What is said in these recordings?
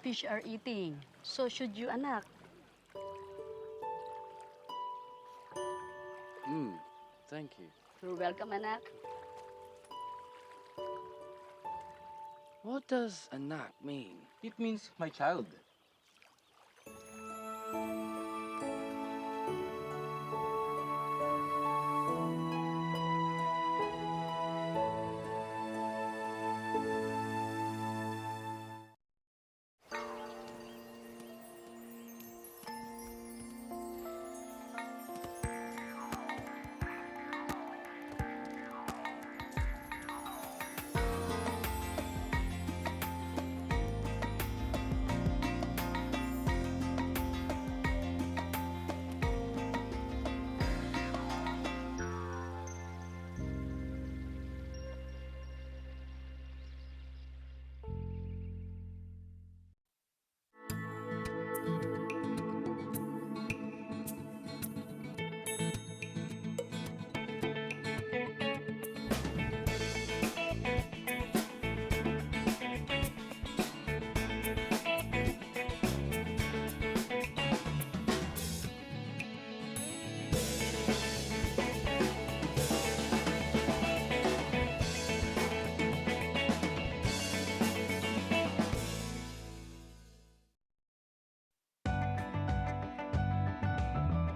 fish are eating. So should you, anak. Thank you. You're welcome, anak. What does anak mean? It means my child.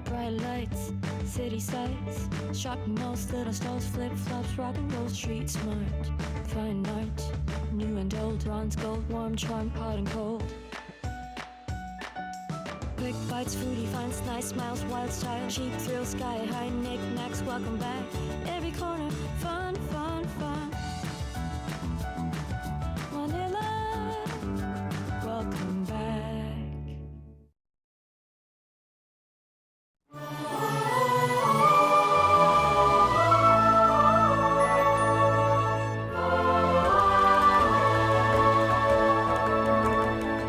Bright lights, city sights, shopping malls, little stalls, flip-flops, rock and roll, street smart, fine art, new and old, bronze, gold, warm, charm, hot and cold. Quick bites, foodie finds, nice smiles, wild style, cheap thrills, sky high, knick-knacks, welcome back. Every corner, fun, fun, fun. Manila, welcome back.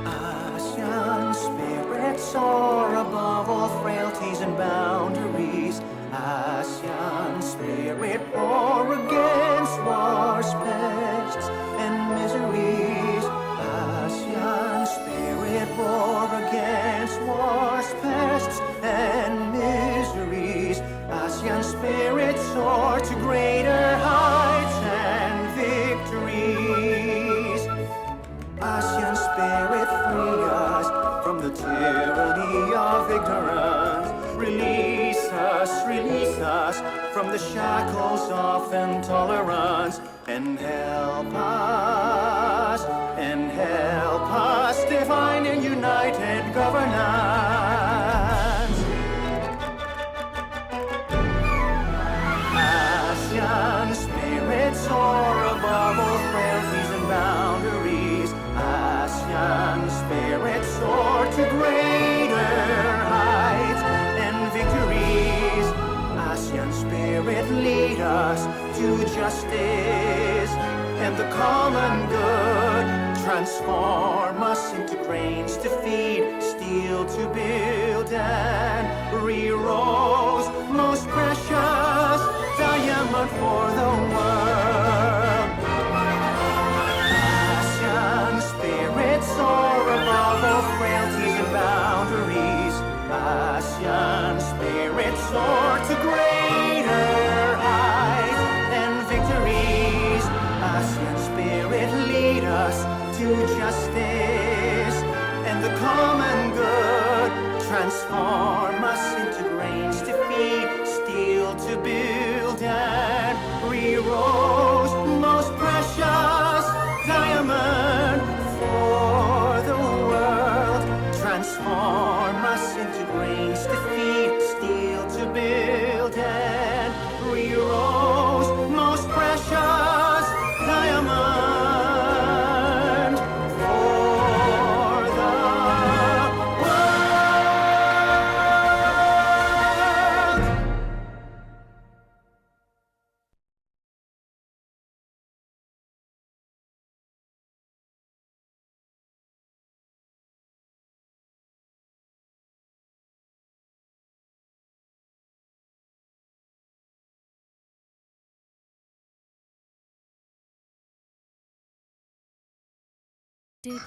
ASEAN spirit soar above all frailties and boundaries. ASEAN spirit war against wars, pests, and miseries. ASEAN spirit war against wars, pests, and miseries. ASEAN spirit soar to greater heights and victories. ASEAN spirit free us from the tyranny of ignorance. Release us from the shackles of intolerance, and help us divine and united governance. ASEAN spirit soar above all frailties and boundaries. ASEAN spirit soar to greater heights and victories. ASEAN spirit lead us to justice and the common good. Transform us into grains to feed, steel to build, and re-rose most precious diamond for the world. ASEAN spirit soar above all frailties and boundaries. ASEAN spirit soar to greater heights and victories. ASEAN spirit lead us to justice and the common good. Transform us into grains to feed, steel ASEAN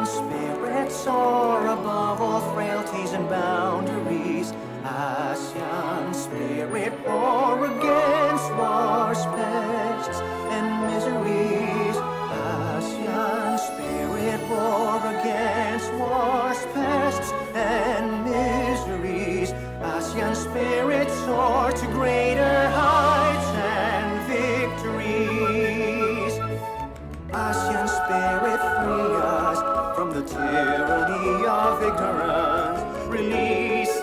spirit soar above all frailties and boundaries. ASEAN spirit war against wars, pests, and miseries. ASEAN spirit war against wars, pests, and miseries. ASEAN spirit soar to greater heights and victories. ASEAN spirit, free us from the tyranny of ignorance. Release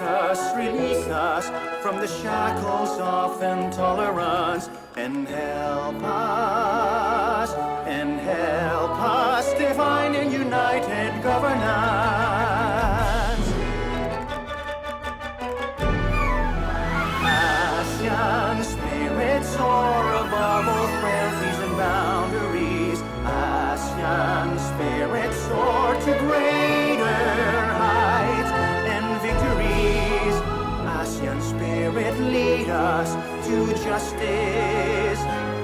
us from the shackles of intolerance, and help us, divine and united governance. ASEAN spirit soar above all frailties and boundaries. ASEAN spirit soar to greater heights and victories. ASEAN spirit lead us to justice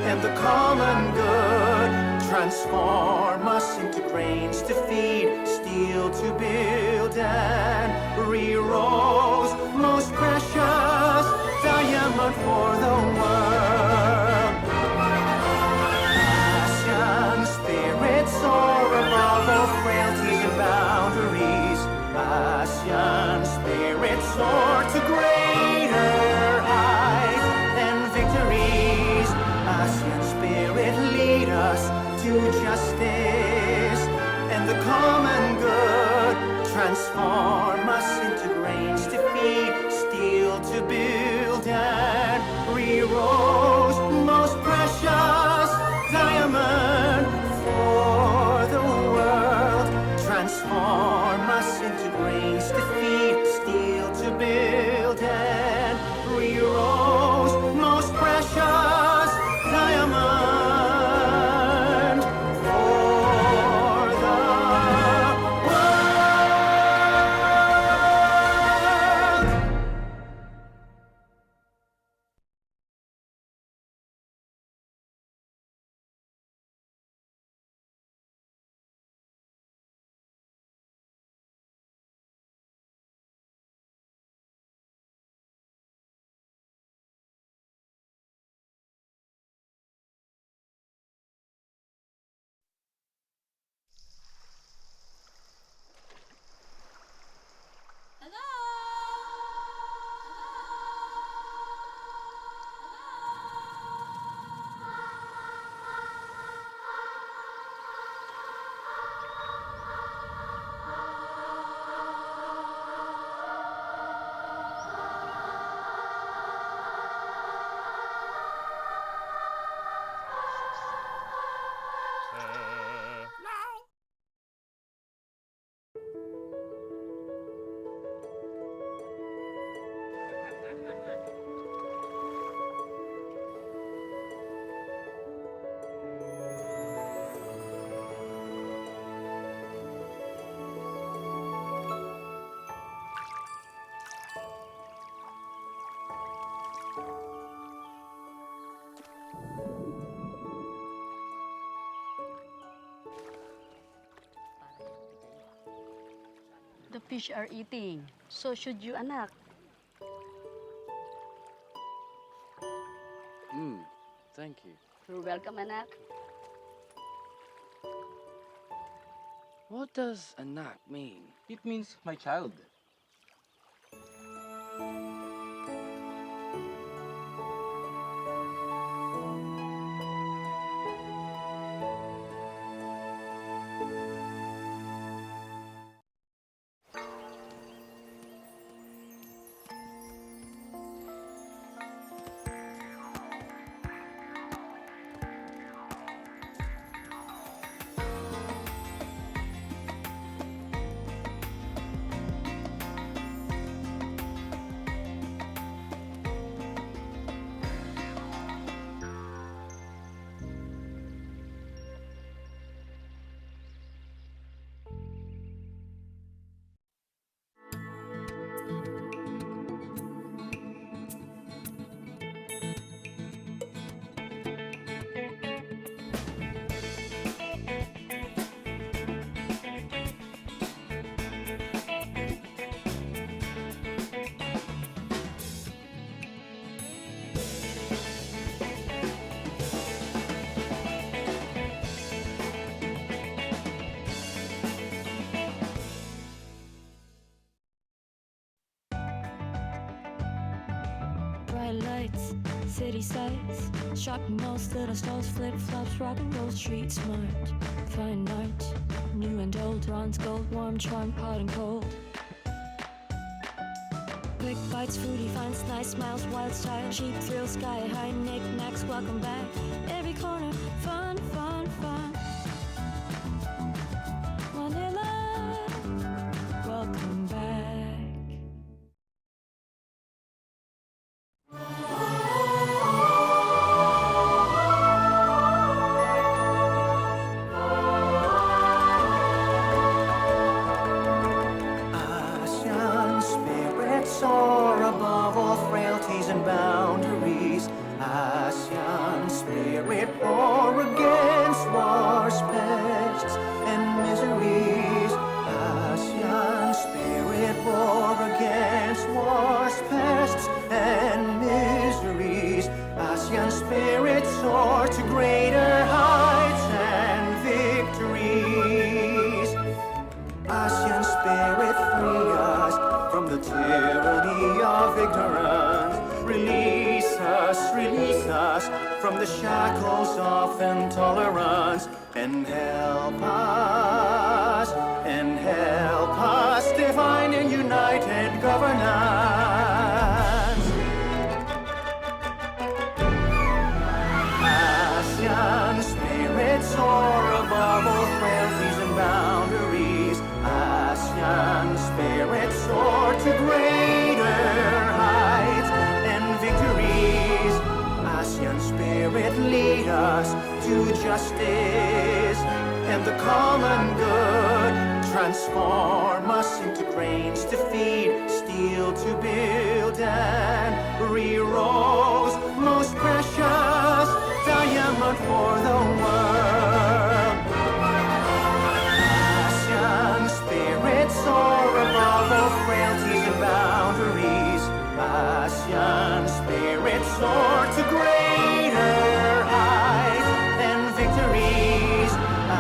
and the common good. Transform us into grains to feed, steel to build, and re-rose most precious diamond for the world. ASEAN spirit soar above all frailties and boundaries. ASEAN spirit soar to greater heights and victories. ASEAN spirit lead us to justice and the common good. Transform us into grains to feed, steel to build, and re-rose most precious diamond for the world. Transform us into grains to feed, steel to build, and re-rose most precious diamond for the world. 「The fish are eating. So should you, anak. Thank you. You're welcome, anak. What does anak mean? It means my child. Bright lights, city sights, shopping malls, little stalls, flip-flops, rock and roll, street smart. Fine art, new and old, bronze, gold, warm, charm, hot and cold. Quick bites, fruity finds, nice smiles, wild style, cheap thrills, sky high, knick-knacks, welcome back. Every corner, fun, fun, fun. Manila, welcome back. ASEAN spirits soar above all frailties and boundaries. ASEAN spirit war against wars, pests, and miseries. ASEAN spirit war against wars, pests, and miseries. ASEAN spirit soar to greater heights and victories. ASEAN spirit, free us from the tyranny of ignorance. Release us from the shackles of intolerance, and help us divine and united governance. ASEAN spirit soar above all frailties and boundaries. ASEAN spirit soar to greater heights and victories. ASEAN spirit lead us to justice and the common good. Transform us into grains to feed, steel to build, and re-rose most precious diamond for the world. ASEAN spirit soar above all frailties and boundaries. ASEAN spirit soar to greater heights and victories.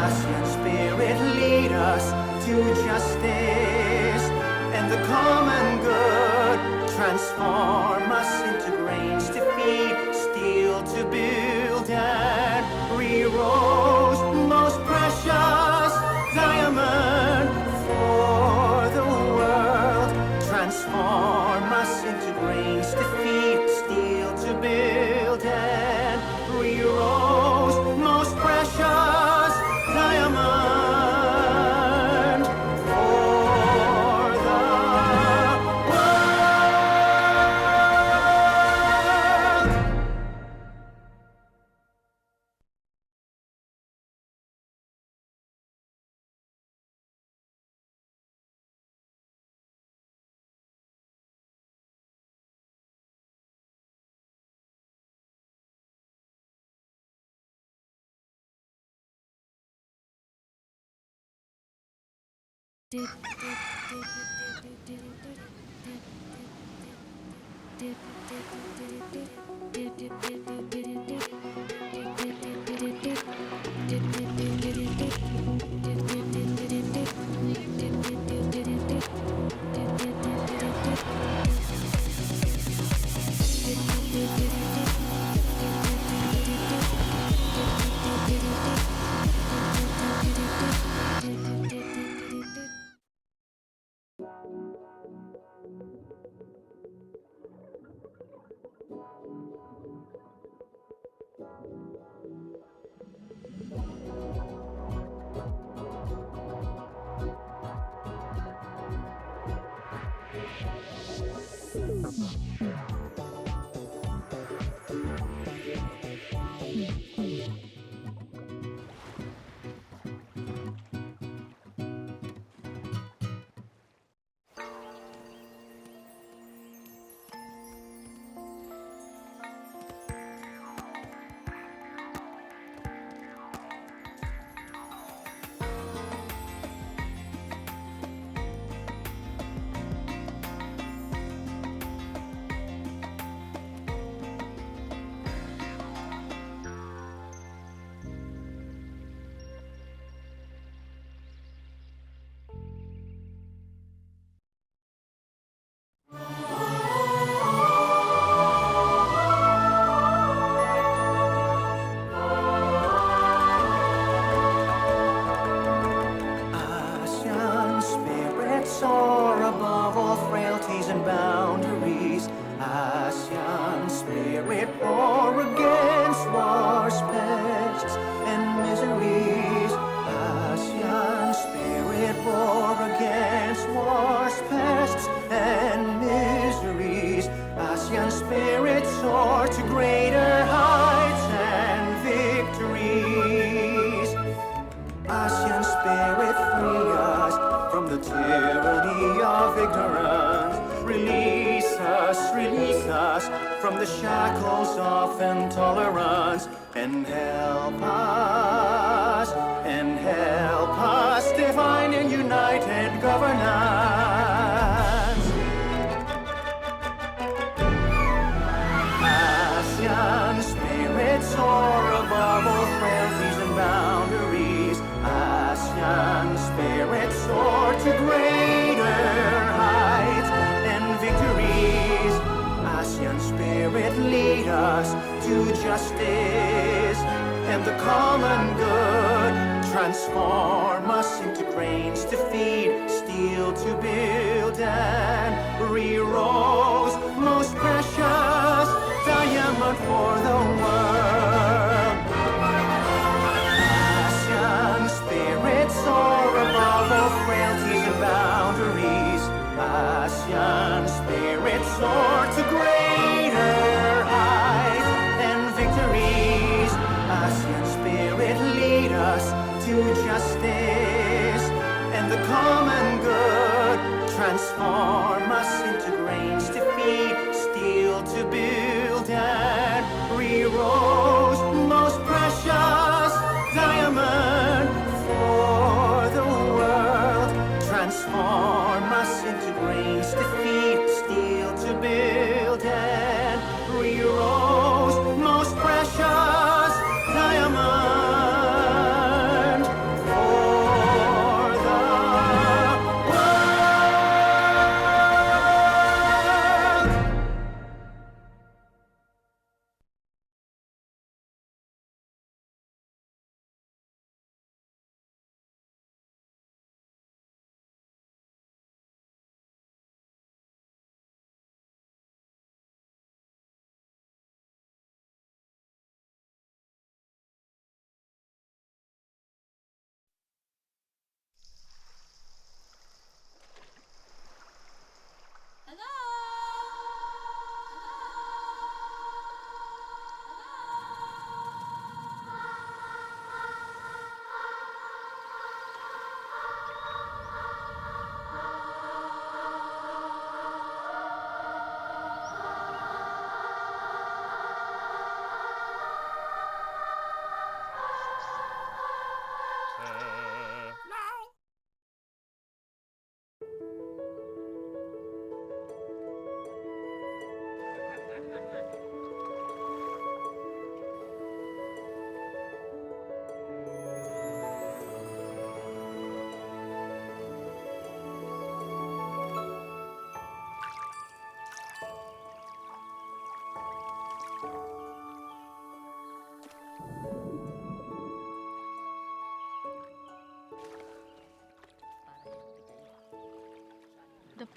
ASEAN spirit lead us to justice and the common good. Transform us into grains to feed, steel to build, and re-rose most precious diamond for the world. Transform us into grains to feed, steel to build, and re-rose most precious diamond for the world. ASEAN spirit soar above all frailties and boundaries. ASEAN spirit roar against wars, pests, and miseries. ASEAN spirit roar against wars, pests, and miseries. ASEAN spirit soar to greater heights and victories. ASEAN spirit, free us from the tyranny of ignorance. Release us from the shackles of intolerance, and help us divine and united governance. ASEAN spirit soar above all frailties and boundaries. ASEAN spirit soar to greater heights and victories. ASEAN spirit lead us to justice and the common good. Transform us into grains to feed, steel to build, and re-rose most precious diamond for the world. ASEAN spirit soar above all frailties and boundaries. ASEAN spirit soar to greater heights and victories. ASEAN spirit lead us to justice and the common good. Transform us into grains to feed, steel to build, and re-rose most precious diamond for the world. Transform us into grains to feed, steel to build, and re-rose most precious diamond for the world. 「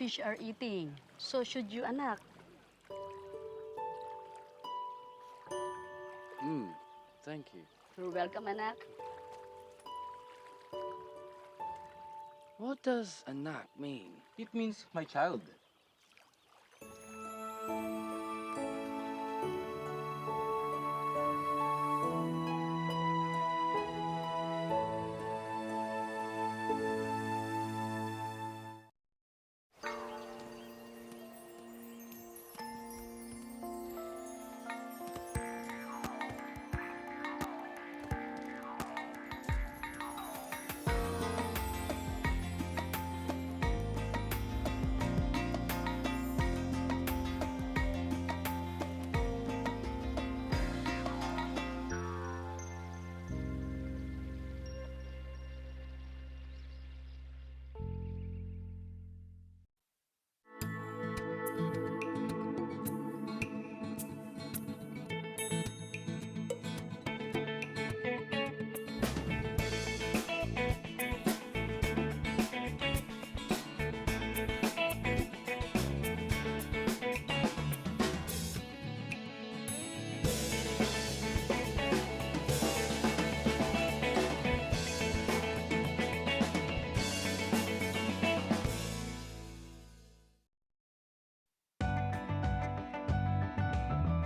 fish are eating. So should you, anak. Thank you. You're welcome, anak. What does anak mean? It means my child.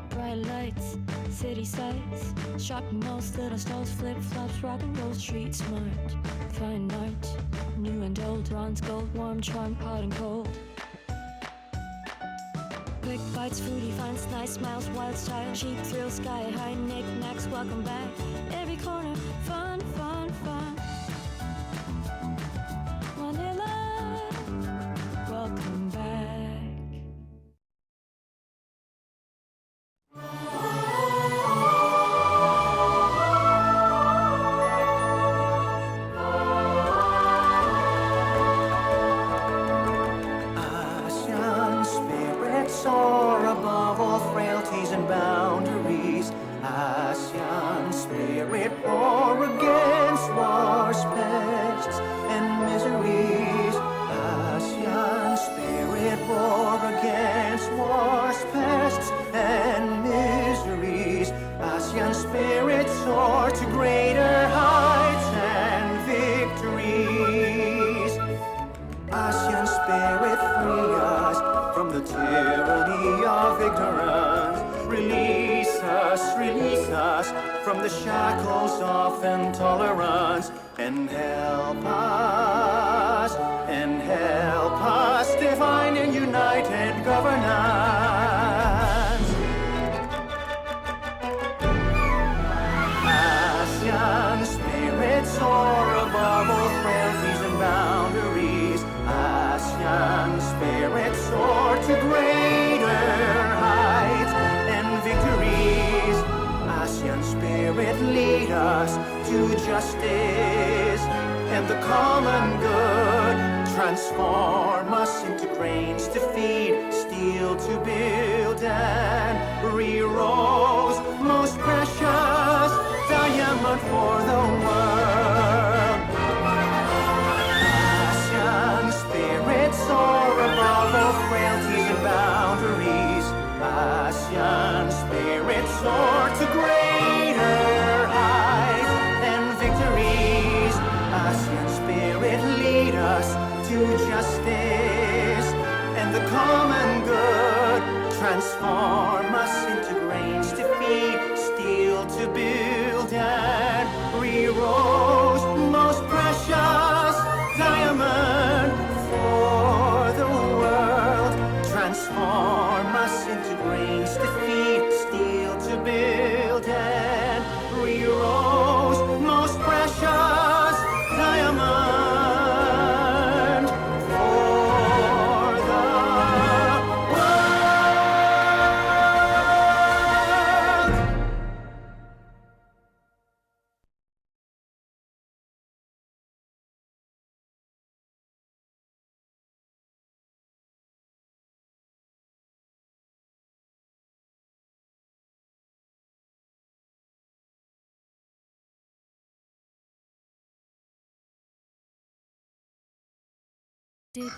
Bright lights, city sights, shopping malls, little stalls, flip-flops, rock and roll, street smart, fine art, new and old, bronze, gold, warm, charm, hot and cold. Quick bites, foodie finds, nice smiles, wild style, cheap thrills, sky high, knick-knacks, welcome back. Every corner, fun, fun, fun. Manila, welcome back. ASEAN spirit soar above all frailties and boundaries. ASEAN spirit war against wars, pests, and miseries. ASEAN spirit war against wars, pests, and miseries. ASEAN spirit soar to greater heights and victories. ASEAN spirit, free us from the tyranny of ignorance. Release us from the shackles of intolerance, and help us divine and united governance. ASEAN spirit soar above all frailties and boundaries. ASEAN spirit soar to greater heights and victories. ASEAN spirit lead us to justice and the common good. Transform us into grains to feed, steel to build, and re-rose most precious diamond for the world. ASEAN spirit soar above all frailties and boundaries. ASEAN spirit soar to greater heights and victories. ASEAN spirit lead us to justice and the common good. Transform us into grains to feed, steel to build, and re-rose most precious diamond for the world. Transform us into grains to feed, steel to build, and re-rose most precious diamond for the world. Did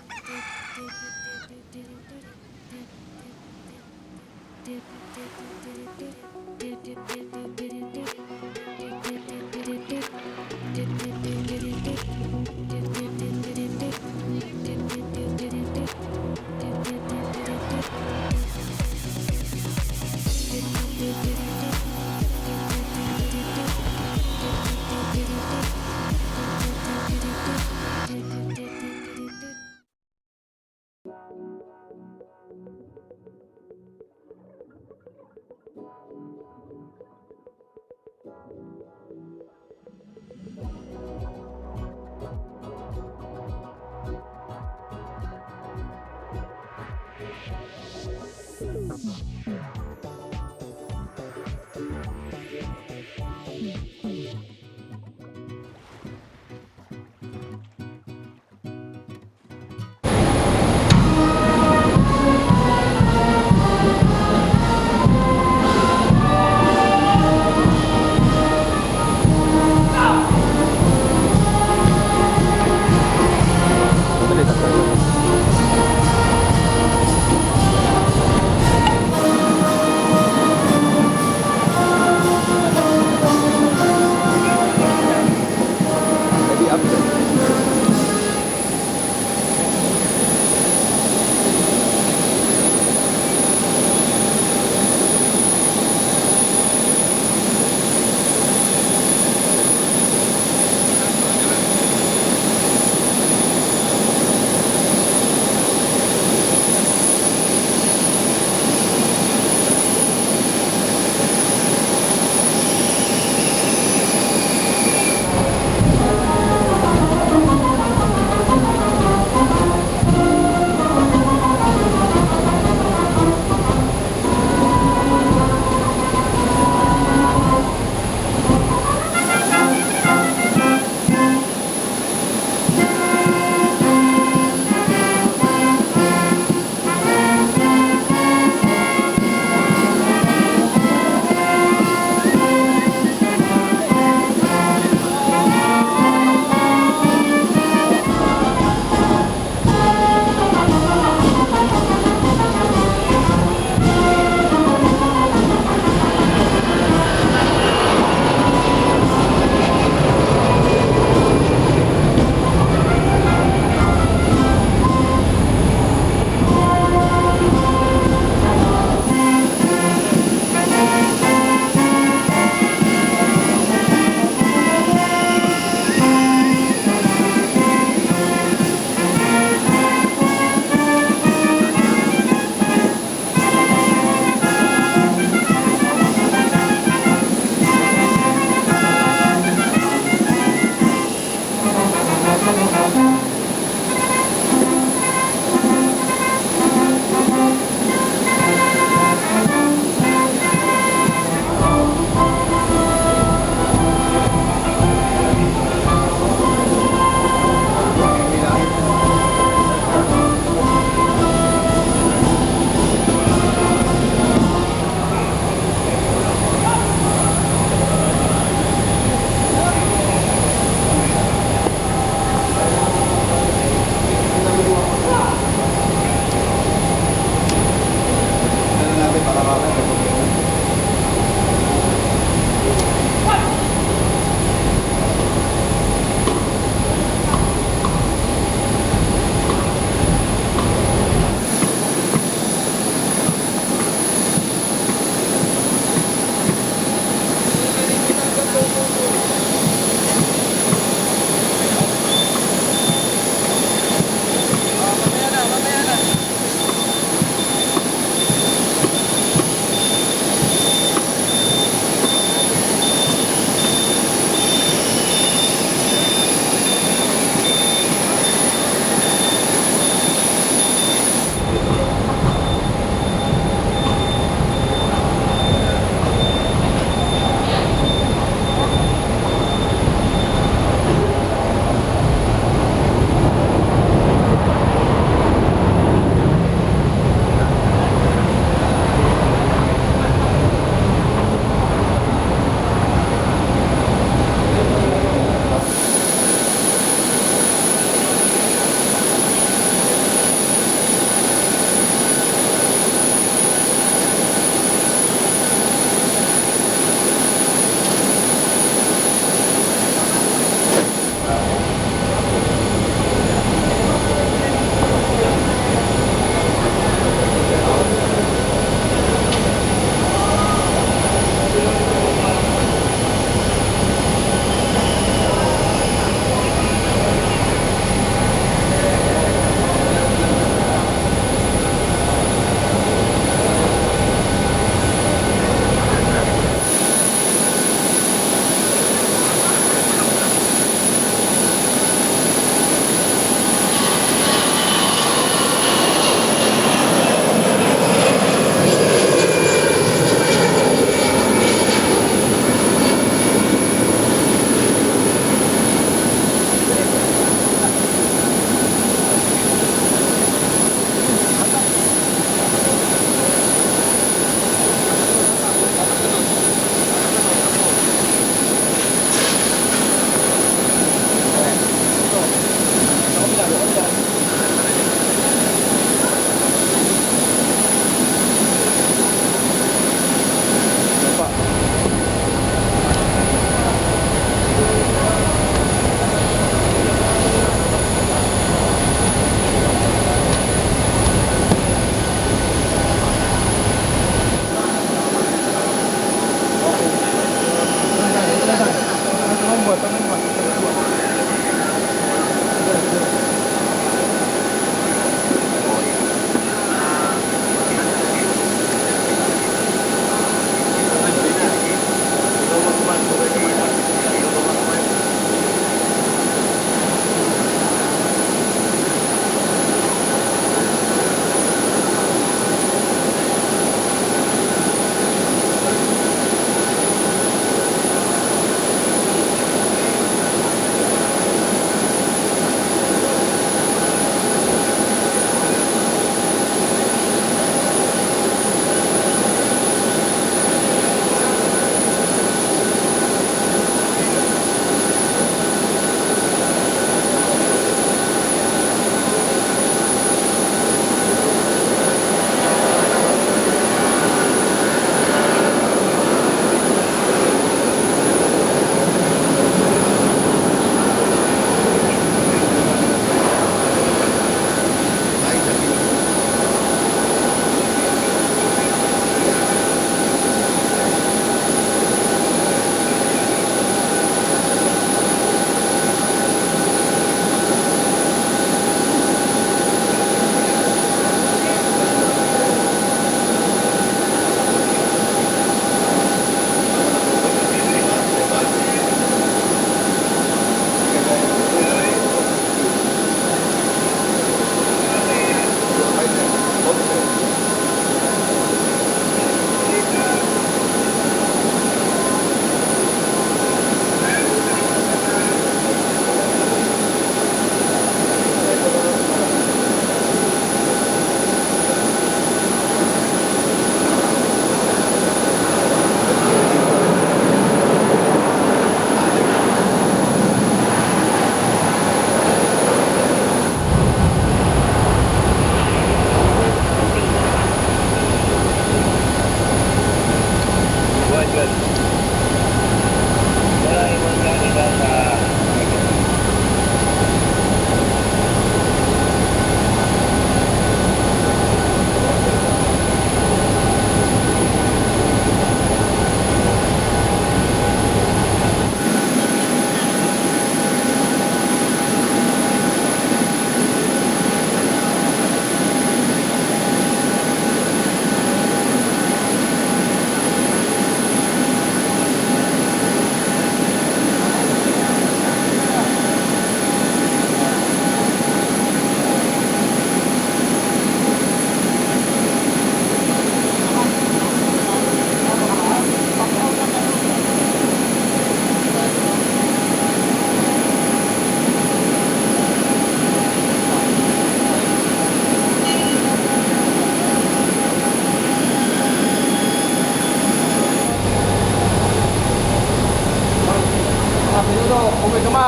准备，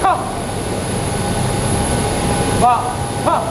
靠！哇，靠！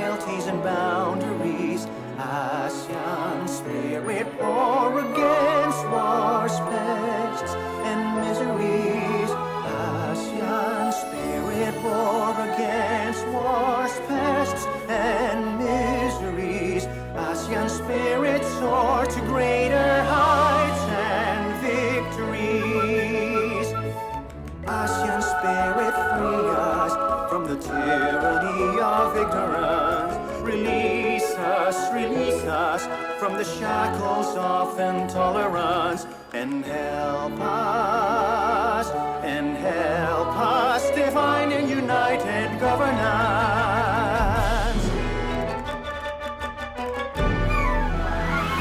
frailties and boundaries. ASEAN spirit, war against wars, pests, and miseries. ASEAN spirit, war against wars, pests, and miseries. ASEAN spirit, soar to greater heights and victories. ASEAN spirit, free us from the tyranny of ignorance. Release us from the shackles of intolerance, and help us divine and united governance.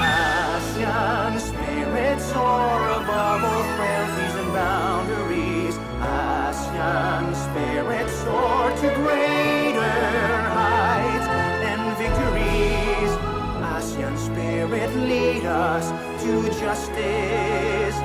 ASEAN spirit, soar above all frailties and boundaries. ASEAN spirit, soar to greater heights and victories. ASEAN spirit, lead us to justice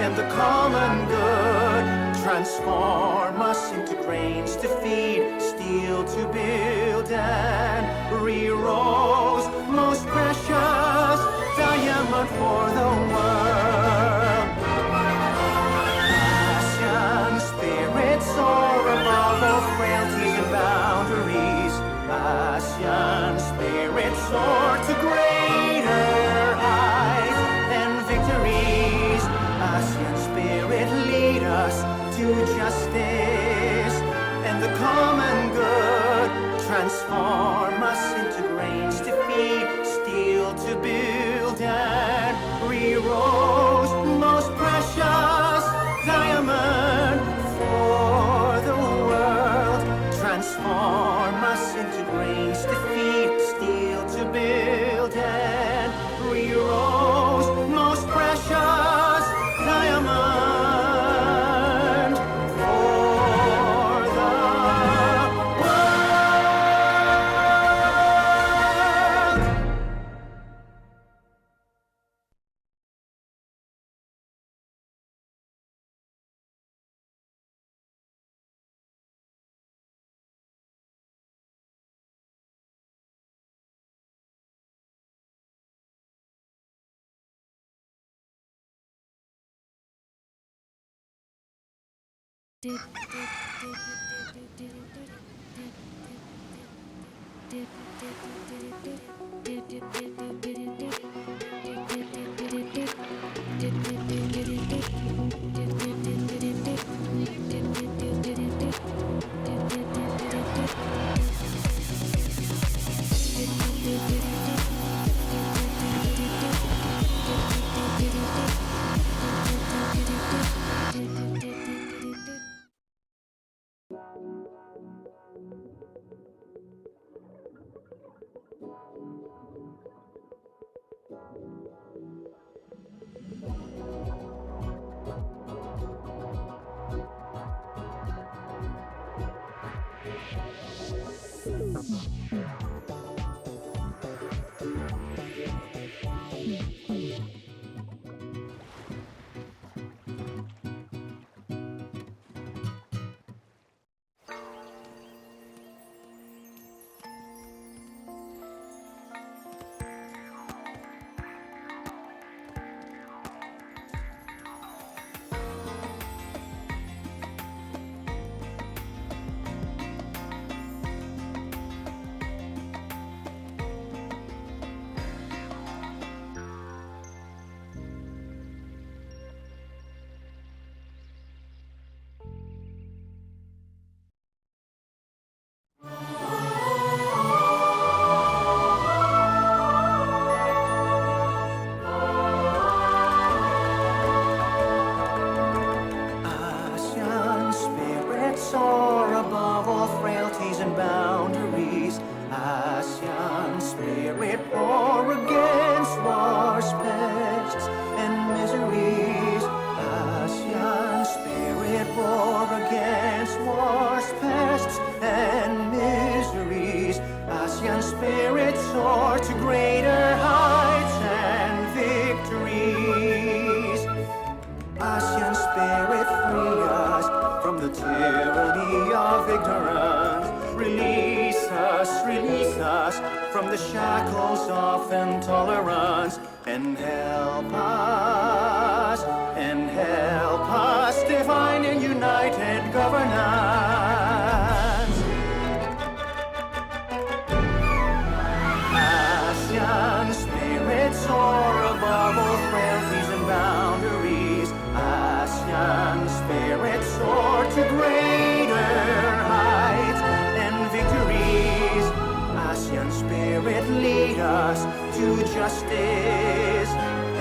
and the common good. Transform us into grains to feed, steel to build, and re-rose most precious diamond for the world. ASEAN spirit, soar above all frailties and boundaries. ASEAN spirit, soar to greater heights and victories. ASEAN spirit, lead us to justice and the common good. Transform us into grains to feed, steel to build, and re-rose most precious diamond for the world. Transform us into grains to feed, steel to build, and re-rose most precious diamond for the world. ASEAN spirit, soar above all frailties and boundaries. ASEAN spirit, war against wars, pests, and miseries. ASEAN spirit, war against wars, pests, and miseries. ASEAN spirit, soar to greater heights and victories. ASEAN spirit, free us from the tyranny of ignorance. Release us from the shackles of intolerance and help us, divine and united governance. ASEAN spirit soar above all frailties and boundaries. ASEAN spirit soar to greater heights and victories. ASEAN spirit lead us to justice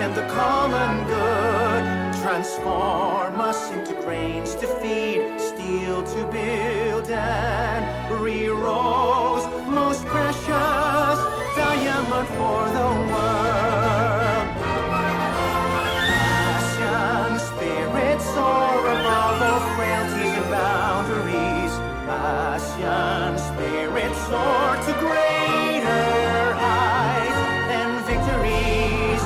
and the common good. Transform us into grains to feed, steel to build, and re-rose most precious diamond for the world. ASEAN spirit soar above all frailties and boundaries. ASEAN spirit soar to greater heights and victories.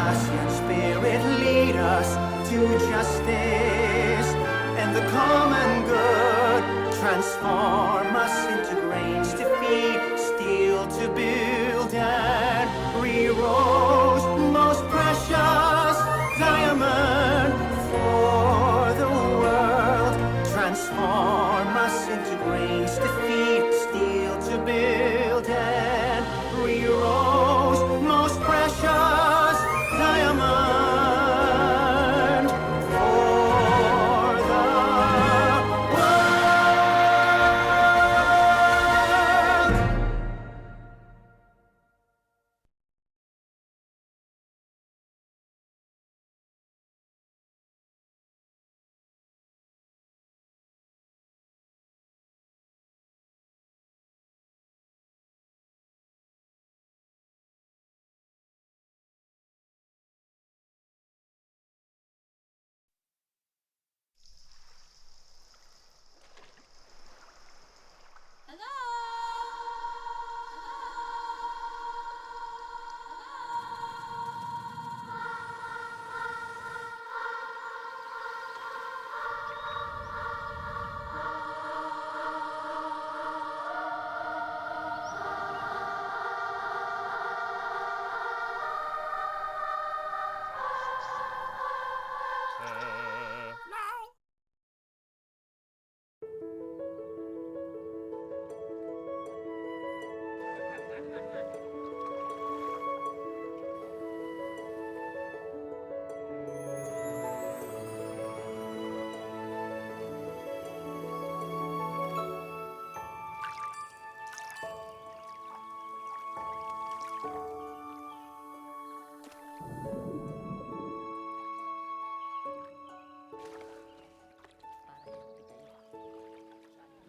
ASEAN spirit lead us to justice and the common good. Transform us into grains to feed, steel to build, and re-rose most precious diamond for the world. Transform us into grains to feed, steel to build, and re-rose most precious diamond for the world.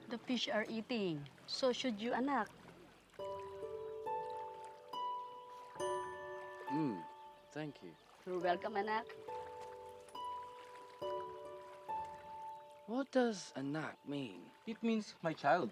The fish are eating. So should you, anak. Thank you. You're welcome, anak. What does anak mean? It means my child.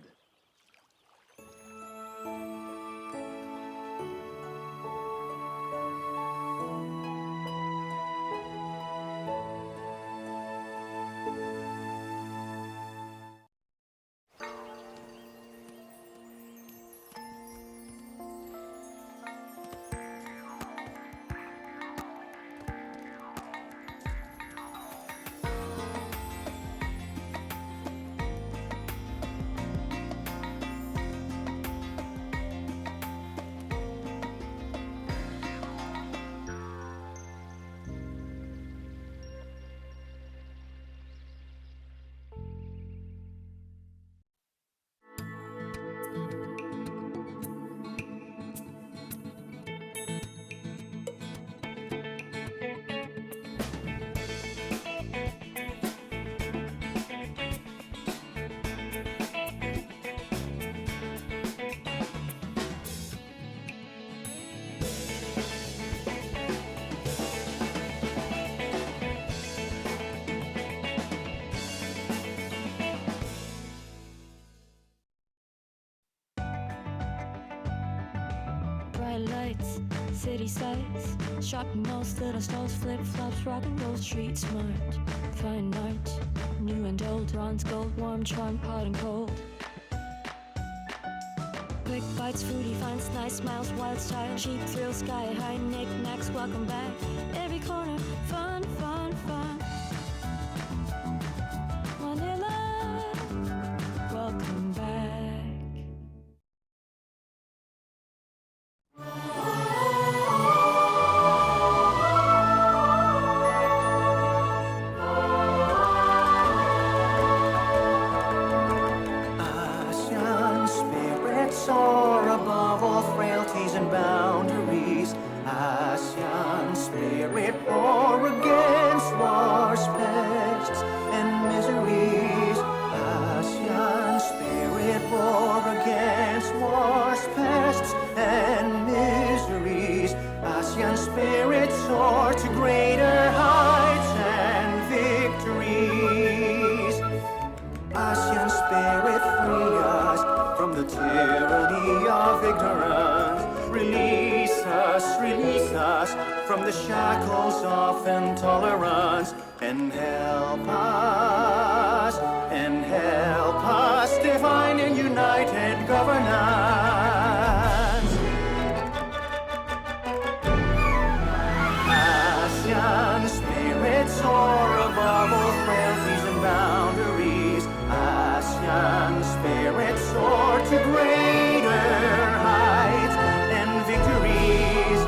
Bright lights, city sights, shopping malls, little stalls, flip-flops, rock and roll, street smart. Fine art, new and old, bronze, gold, warm, charm, hot and cold. quick bites, foodie finds, nice smiles, wild style, cheap thrills, sky high, knickknacks, welcome back. Every corner, fun, fun, fun. Manila, welcome back. ASEAN spirit soar above all frailties and boundaries. ASEAN spirit roar against wars, pests, and miseries. ASEAN spirit roar against wars, pests, and miseries. ASEAN spirit soar to greater heights and victories. ASEAN spirit, free us from the tyranny of ignorance. Release us from the shackles of intolerance, and help us divine and united governance. ASEAN spirit soar above all frailties and boundaries. ASEAN spirit soar to greater heights and victories.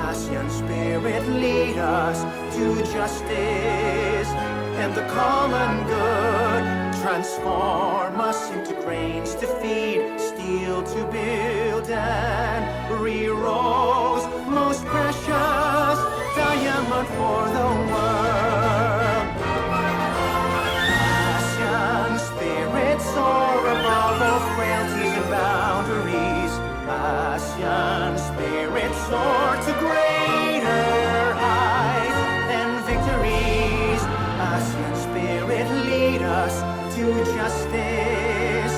ASEAN spirit lead us to justice and the common good. Transform us into grains to feed, steel to build, and re-rose most precious diamond for the world. ASEAN spirit soar above all frailties and boundaries. ASEAN spirit soar to greater heights and victories. ASEAN spirit lead us to justice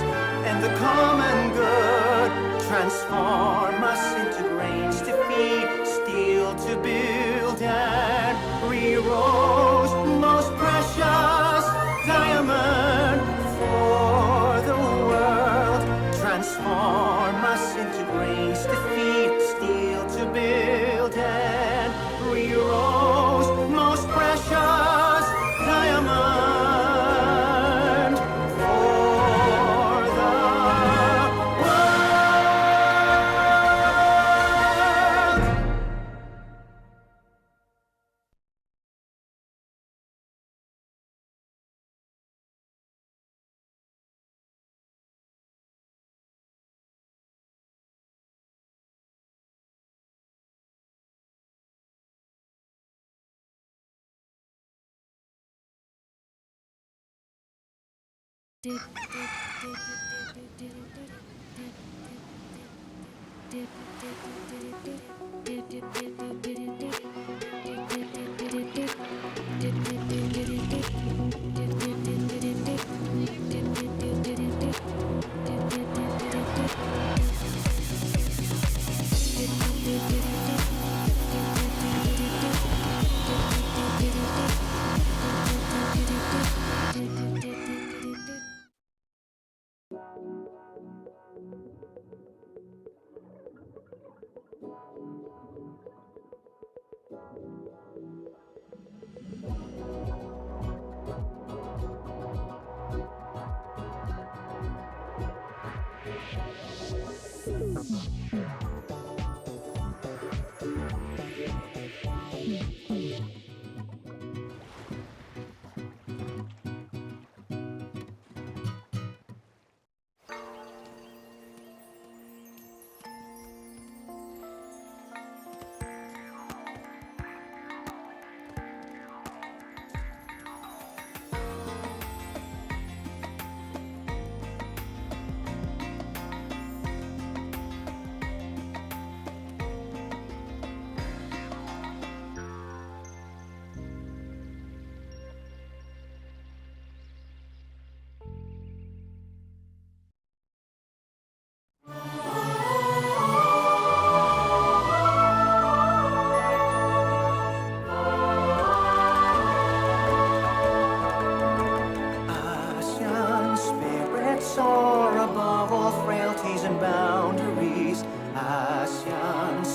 and the common good. Transform us into grains to feed, steel to build, and re-rose most precious diamond for the world. Transform us into grains to feed, steel to build, and re-rose most precious diamond for the world.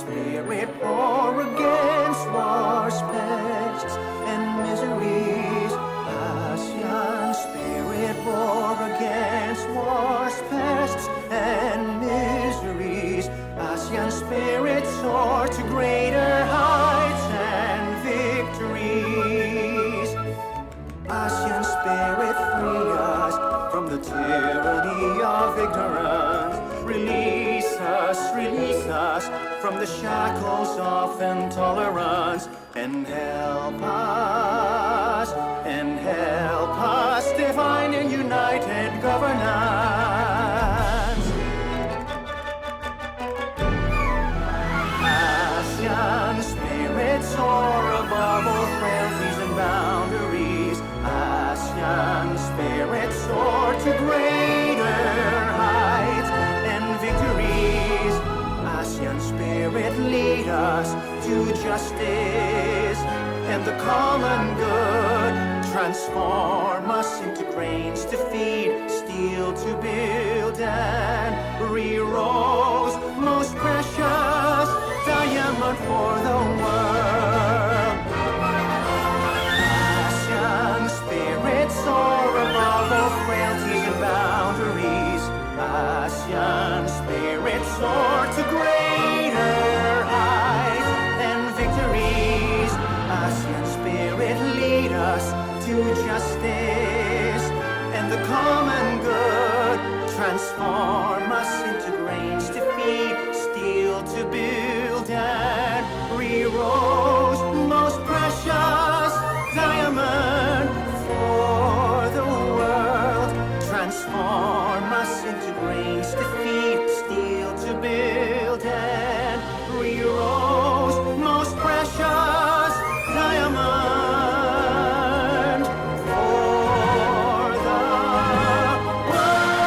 spirit war against wars, pests, and miseries. ASEAN spirit war against wars, pests, and miseries. ASEAN spirit soar to greater heights and victories. ASEAN spirit free us from the tyranny of ignorance. Release us from the shackles of intolerance, and help us divine and united governance. ASEAN spirit soar above all frailties and boundaries. ASEAN spirit soar to greater heights and victories. ASEAN spirit lead us to justice and the common good. Transform us into grains to feed, steel to build, and re-rose most precious diamond for the world. ASEAN spirit soar above all frailties and boundaries. ASEAN spirit soar to greater heights and victories. ASEAN spirit lead us to justice and the common good. Transform us into grains to feed, steel to build, and re-rose most precious diamond for the world. Transform us into grains to feed, steel to build, and re-rose most precious diamond for the world.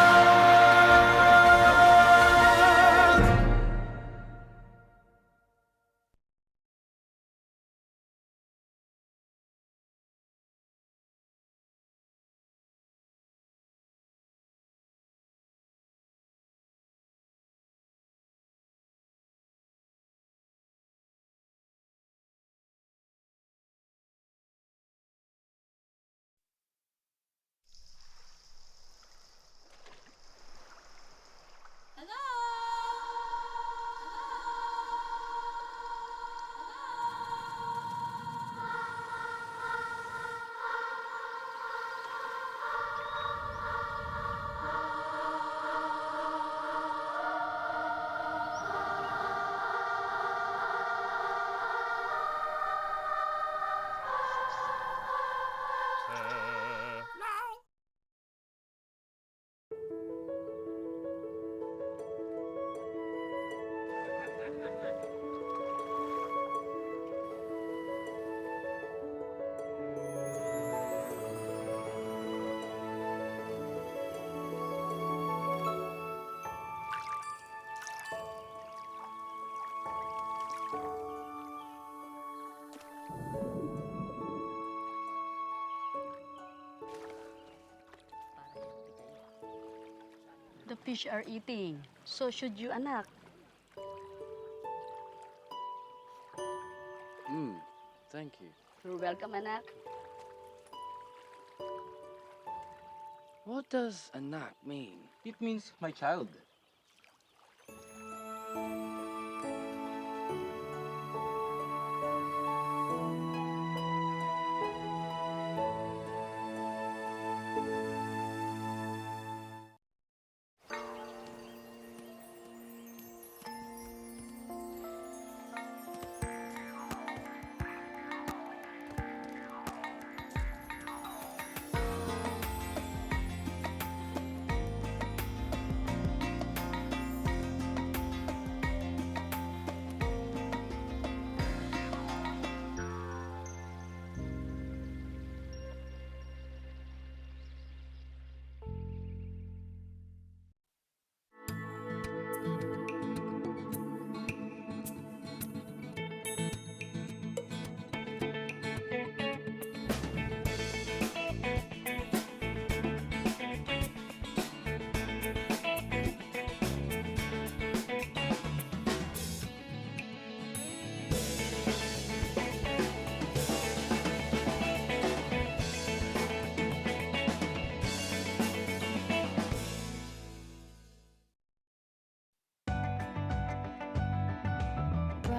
The fish are eating. So should you, anak. Thank you. You're welcome, anak. What does anak mean? It means my child.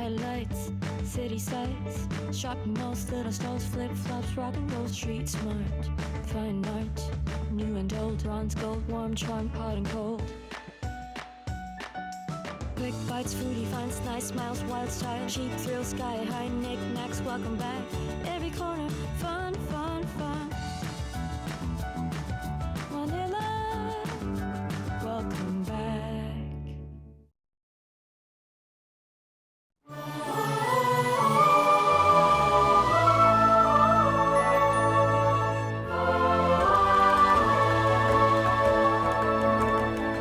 bright lights, city sights, shopping malls, little stalls, flip-flops, rock and roll, street smart, fine art, new and old, bronze, gold, warm, charm, hot and cold. Quick bites, fruity finds, nice smiles, wild style, cheap thrills, sky high, knick-knacks, welcome back. Every corner, fun, fun, fun. Manila, welcome back.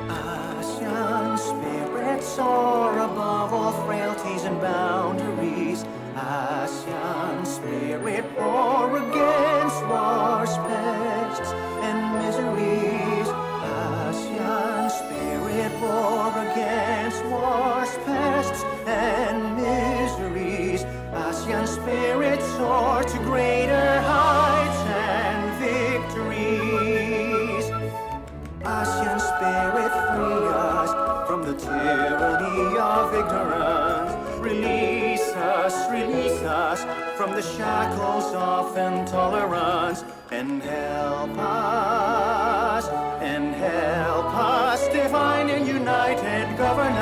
ASEAN spirit soar above all frailties and boundaries. ASEAN spirit roar against wars, pests, and miseries. ASEAN spirit roar against wars, pests, and miseries. ASEAN spirit soar to greater heights and victories. ASEAN spirit free us from the tyranny of ignorance. Release us from the shackles of intolerance, and help us divine and united governance.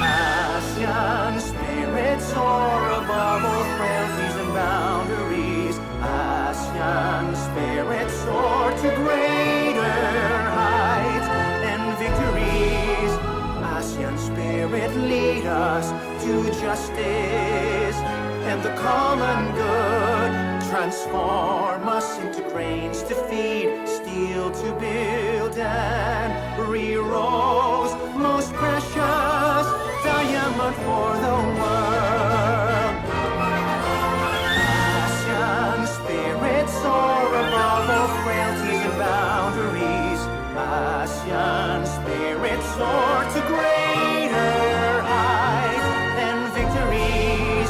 ASEAN spirit soar above all frailties and boundaries. ASEAN spirit soar to greater heights and victories. ASEAN spirit lead us to justice and the common good. Transform us into grains to feed, steel to build, and re-rose most precious diamond for the world. ASEAN spirit soar above all frailties and boundaries. ASEAN spirit soar to greater heights and victories.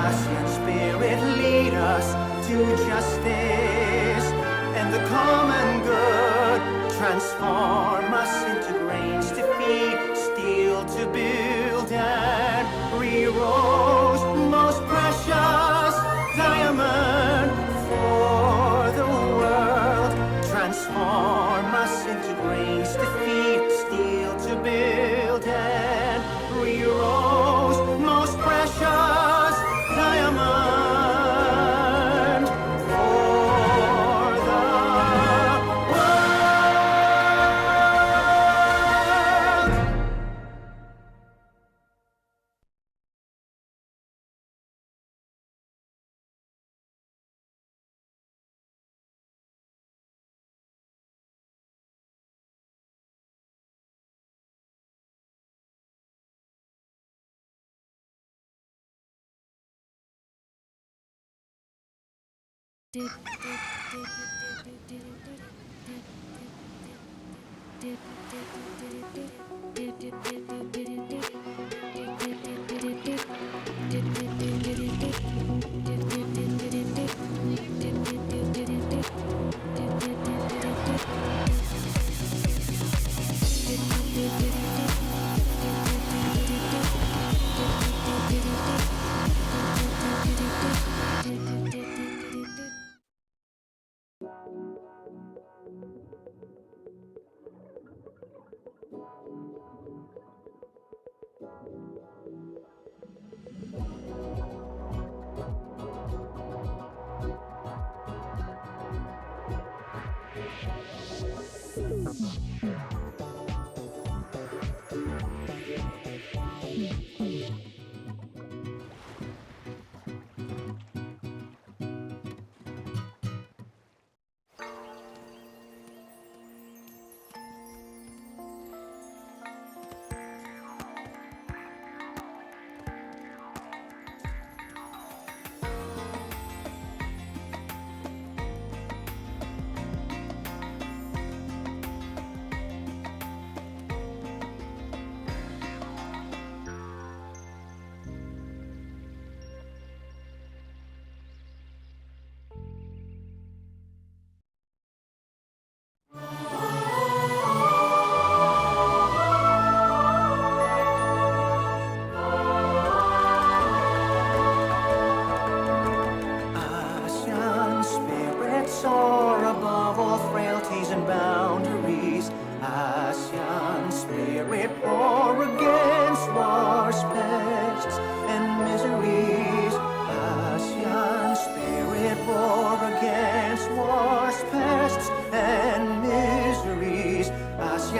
ASEAN spirit lead us to justice and the common good. Transform us into grains to feed, steel to build, and re-rose most precious diamond for the world. Transform us into grains to feed, steel to build, and re-rose most precious diamond for the world.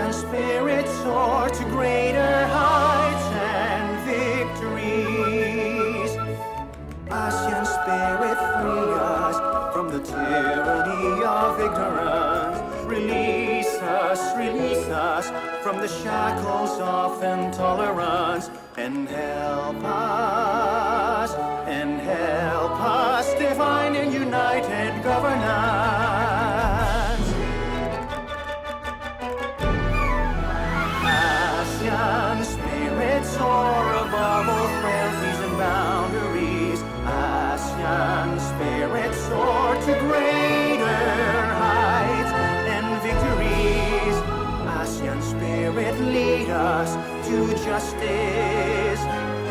ASEAN spirit soar to greater heights and victories. ASEAN spirit free us from the tyranny of ignorance. Release us from the shackles of intolerance, and help us divine and united governance. ASEAN spirit soar above all frailties and boundaries. ASEAN spirit soar to greater heights and victories. ASEAN spirit lead us to justice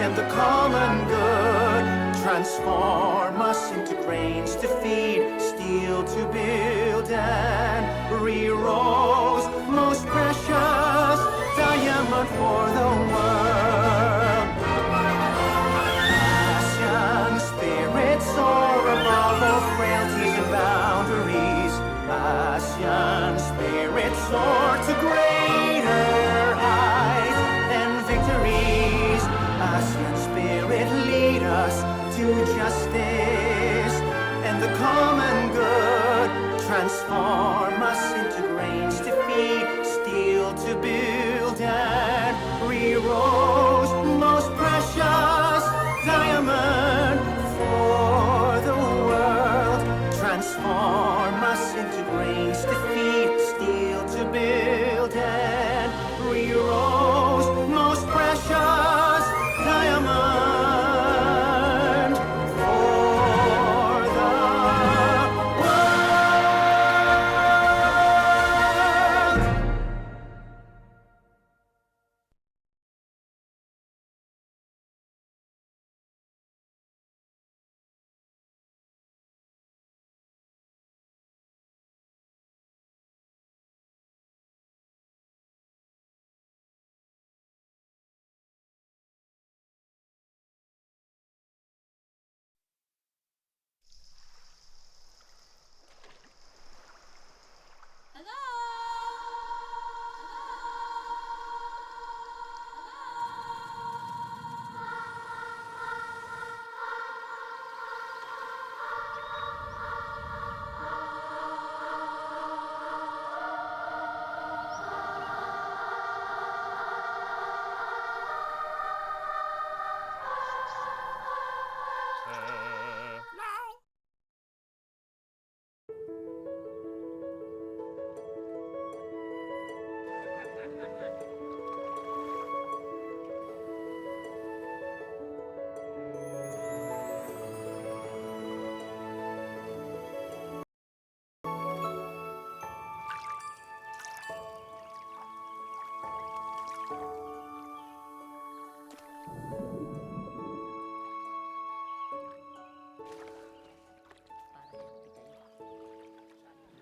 and the common good. Transform us into grains to feed, steel to build, and re-rose most precious diamond for the world. ASEAN spirit soar above all frailties and boundaries. ASEAN spirit soar to greater heights and victories. ASEAN spirit lead us to justice and the common good. Transform us into grains to feed, steel to build, and re-rose most precious diamond for the world. Transform us into grains to feed, steel to build, and re-rose most precious diamond for the world.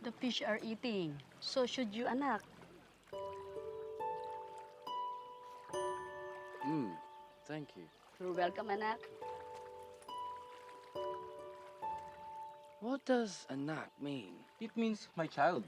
The fish are eating. So should you, anak. Thank you. You're welcome, anak. What does anak mean? It means my child.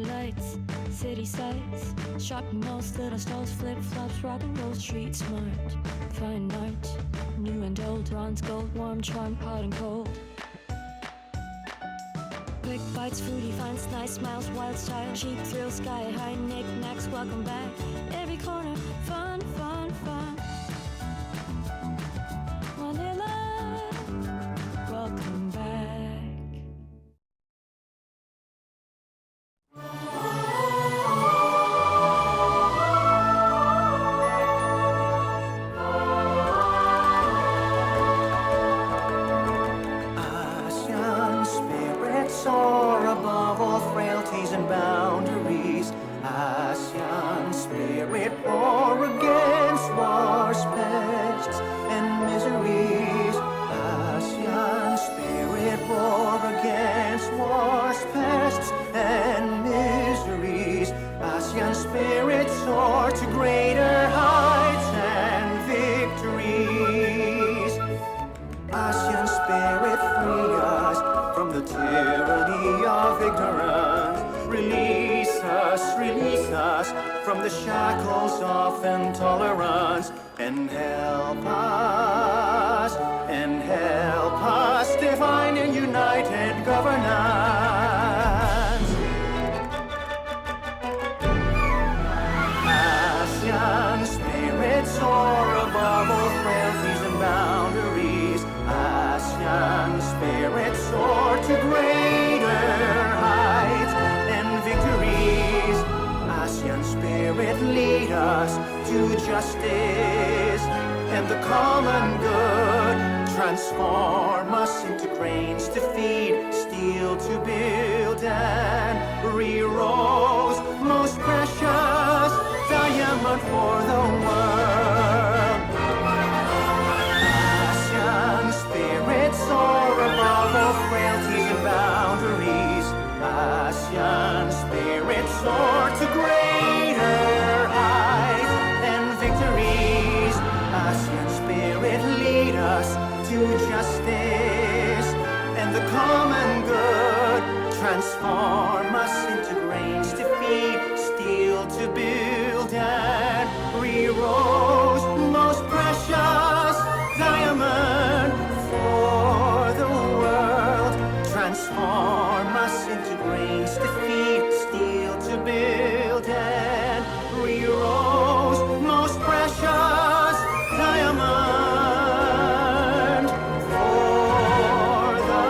Bright lights, city sights, shopping malls, little stalls, flip-flops, rock and roll, street smart. Fine art, new and old, bronze, gold, warm, charm, hot and cold. Quick bites, fruity finds, nice smiles, wild style, cheap thrills, sky high, knick-knacks, welcome back. Every corner, fun, fun, fun. Manila, welcome back. ASEAN spirit soar above all frailties and boundaries. ASEAN spirit war against wars, pests, and miseries. ASEAN spirit war against wars, pests, and miseries. ASEAN spirit soar to greater heights and victories. ASEAN spirit free us from the tyranny of ignorance. Release us from the shackles of intolerance, and help us divine and united governance. ASEAN spirit soar above all frailties and boundaries. ASEAN spirit soar to greater heights and victories. ASEAN spirit lead us to justice and the common good. Transform us into grains to feed, steel to build, and re-rose most precious diamond for the world. ASEAN spirit soar above all frailties and boundaries. ASEAN spirit soar to greater heights and victories. ASEAN spirit lead us to justice and the common good. Transform us into grains to feed, steel to build, and re-rose most precious diamond for the world. Transform us into grains to feed, steel to build, and re-rose most precious diamond for the world.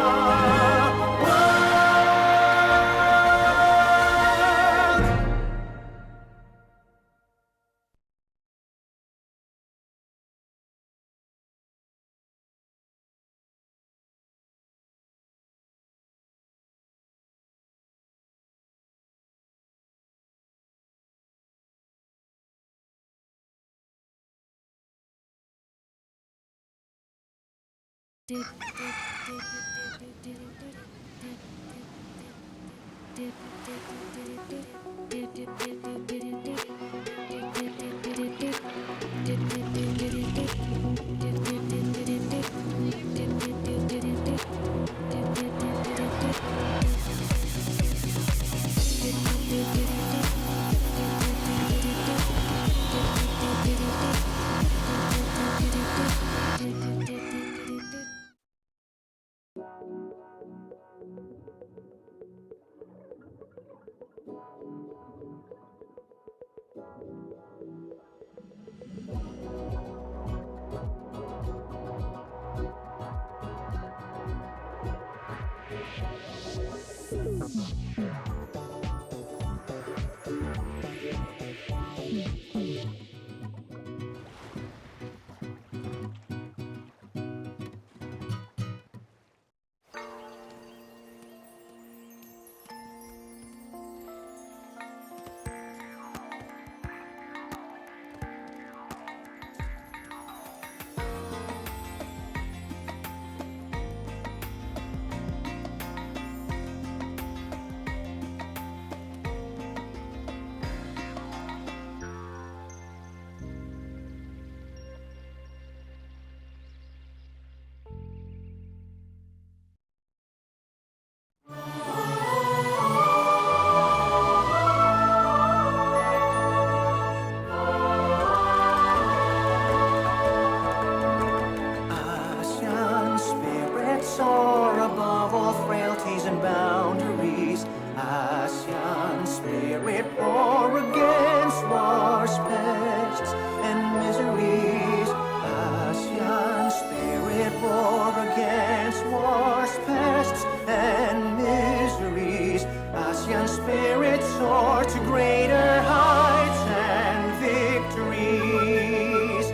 ASEAN spirit, war against wars, pests, and miseries. ASEAN spirit, war against wars, pests, and miseries. ASEAN spirit soar to greater heights and victories.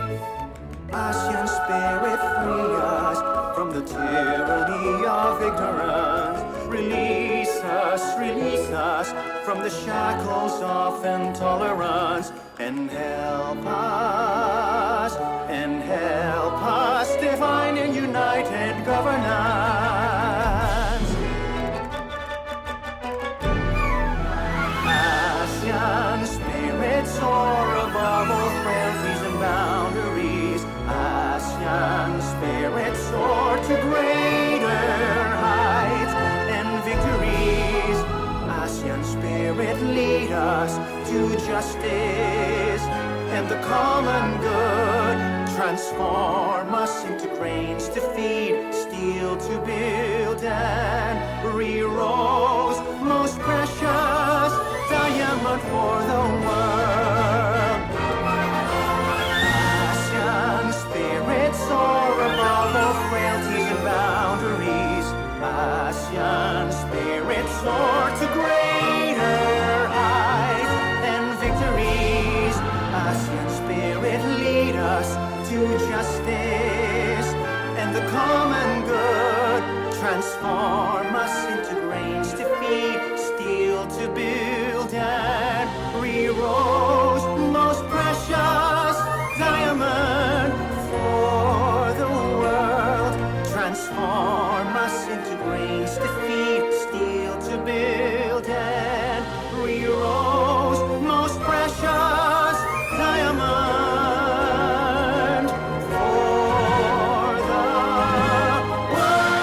ASEAN spirit, free us from the tyranny of ignorance. Release us from the shackles of intolerance, and help us divine and united governance. ASEAN spirit soar above all frailties and boundaries. ASEAN spirit soar to greater heights and victories. ASEAN spirit lead us to justice and the common good. Transform us into grains to feed, steel to build, and re-rose most precious diamond for the world. ASEAN spirit soar above all frailties and boundaries. ASEAN spirit soar to greater heights and victories. ASEAN spirit lead us to justice and the common good. Transform us into grains to feed, steel to build, and re-rose most precious diamond for the world. Transform us into grains to feed, steel to build, and re-rose most precious diamond for the world.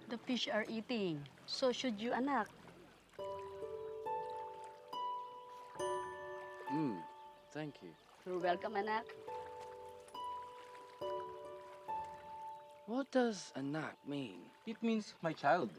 The fish are eating. So should you, anak. Thank you. You're welcome, anak. What does anak mean? It means my child.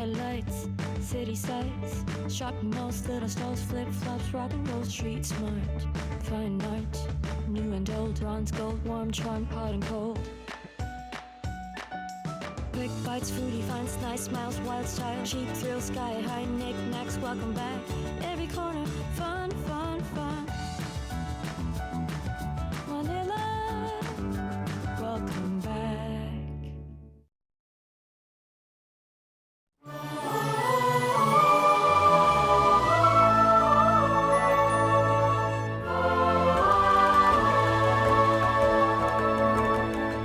bright lights, city sights, shopping malls, little stalls, flip-flops, rock and roll, street smart, fine art, new and old, bronze, gold, warm, charm, hot and cold. Quick bites, fruity finds, nice smiles, wild style, cheap thrills, sky high, knickknacks, welcome back. Every corner, fun, fun, fun. Manila, welcome back.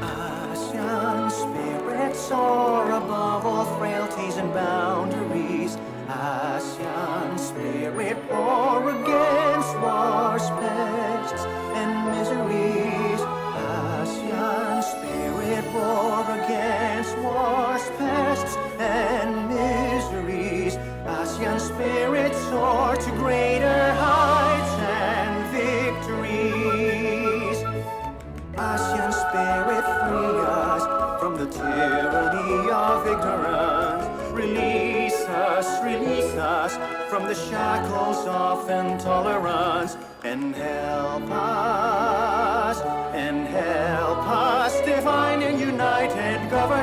ASEAN spirit soar above all frailties and boundaries. ASEAN spirit war against wars, pests, and miseries. ASEAN spirit war against wars, pests, and miseries. ASEAN spirit soar to greater heights and victories. ASEAN spirit, free us from the tyranny of ignorance. Release us from the shackles of intolerance, and help us divine and united governance.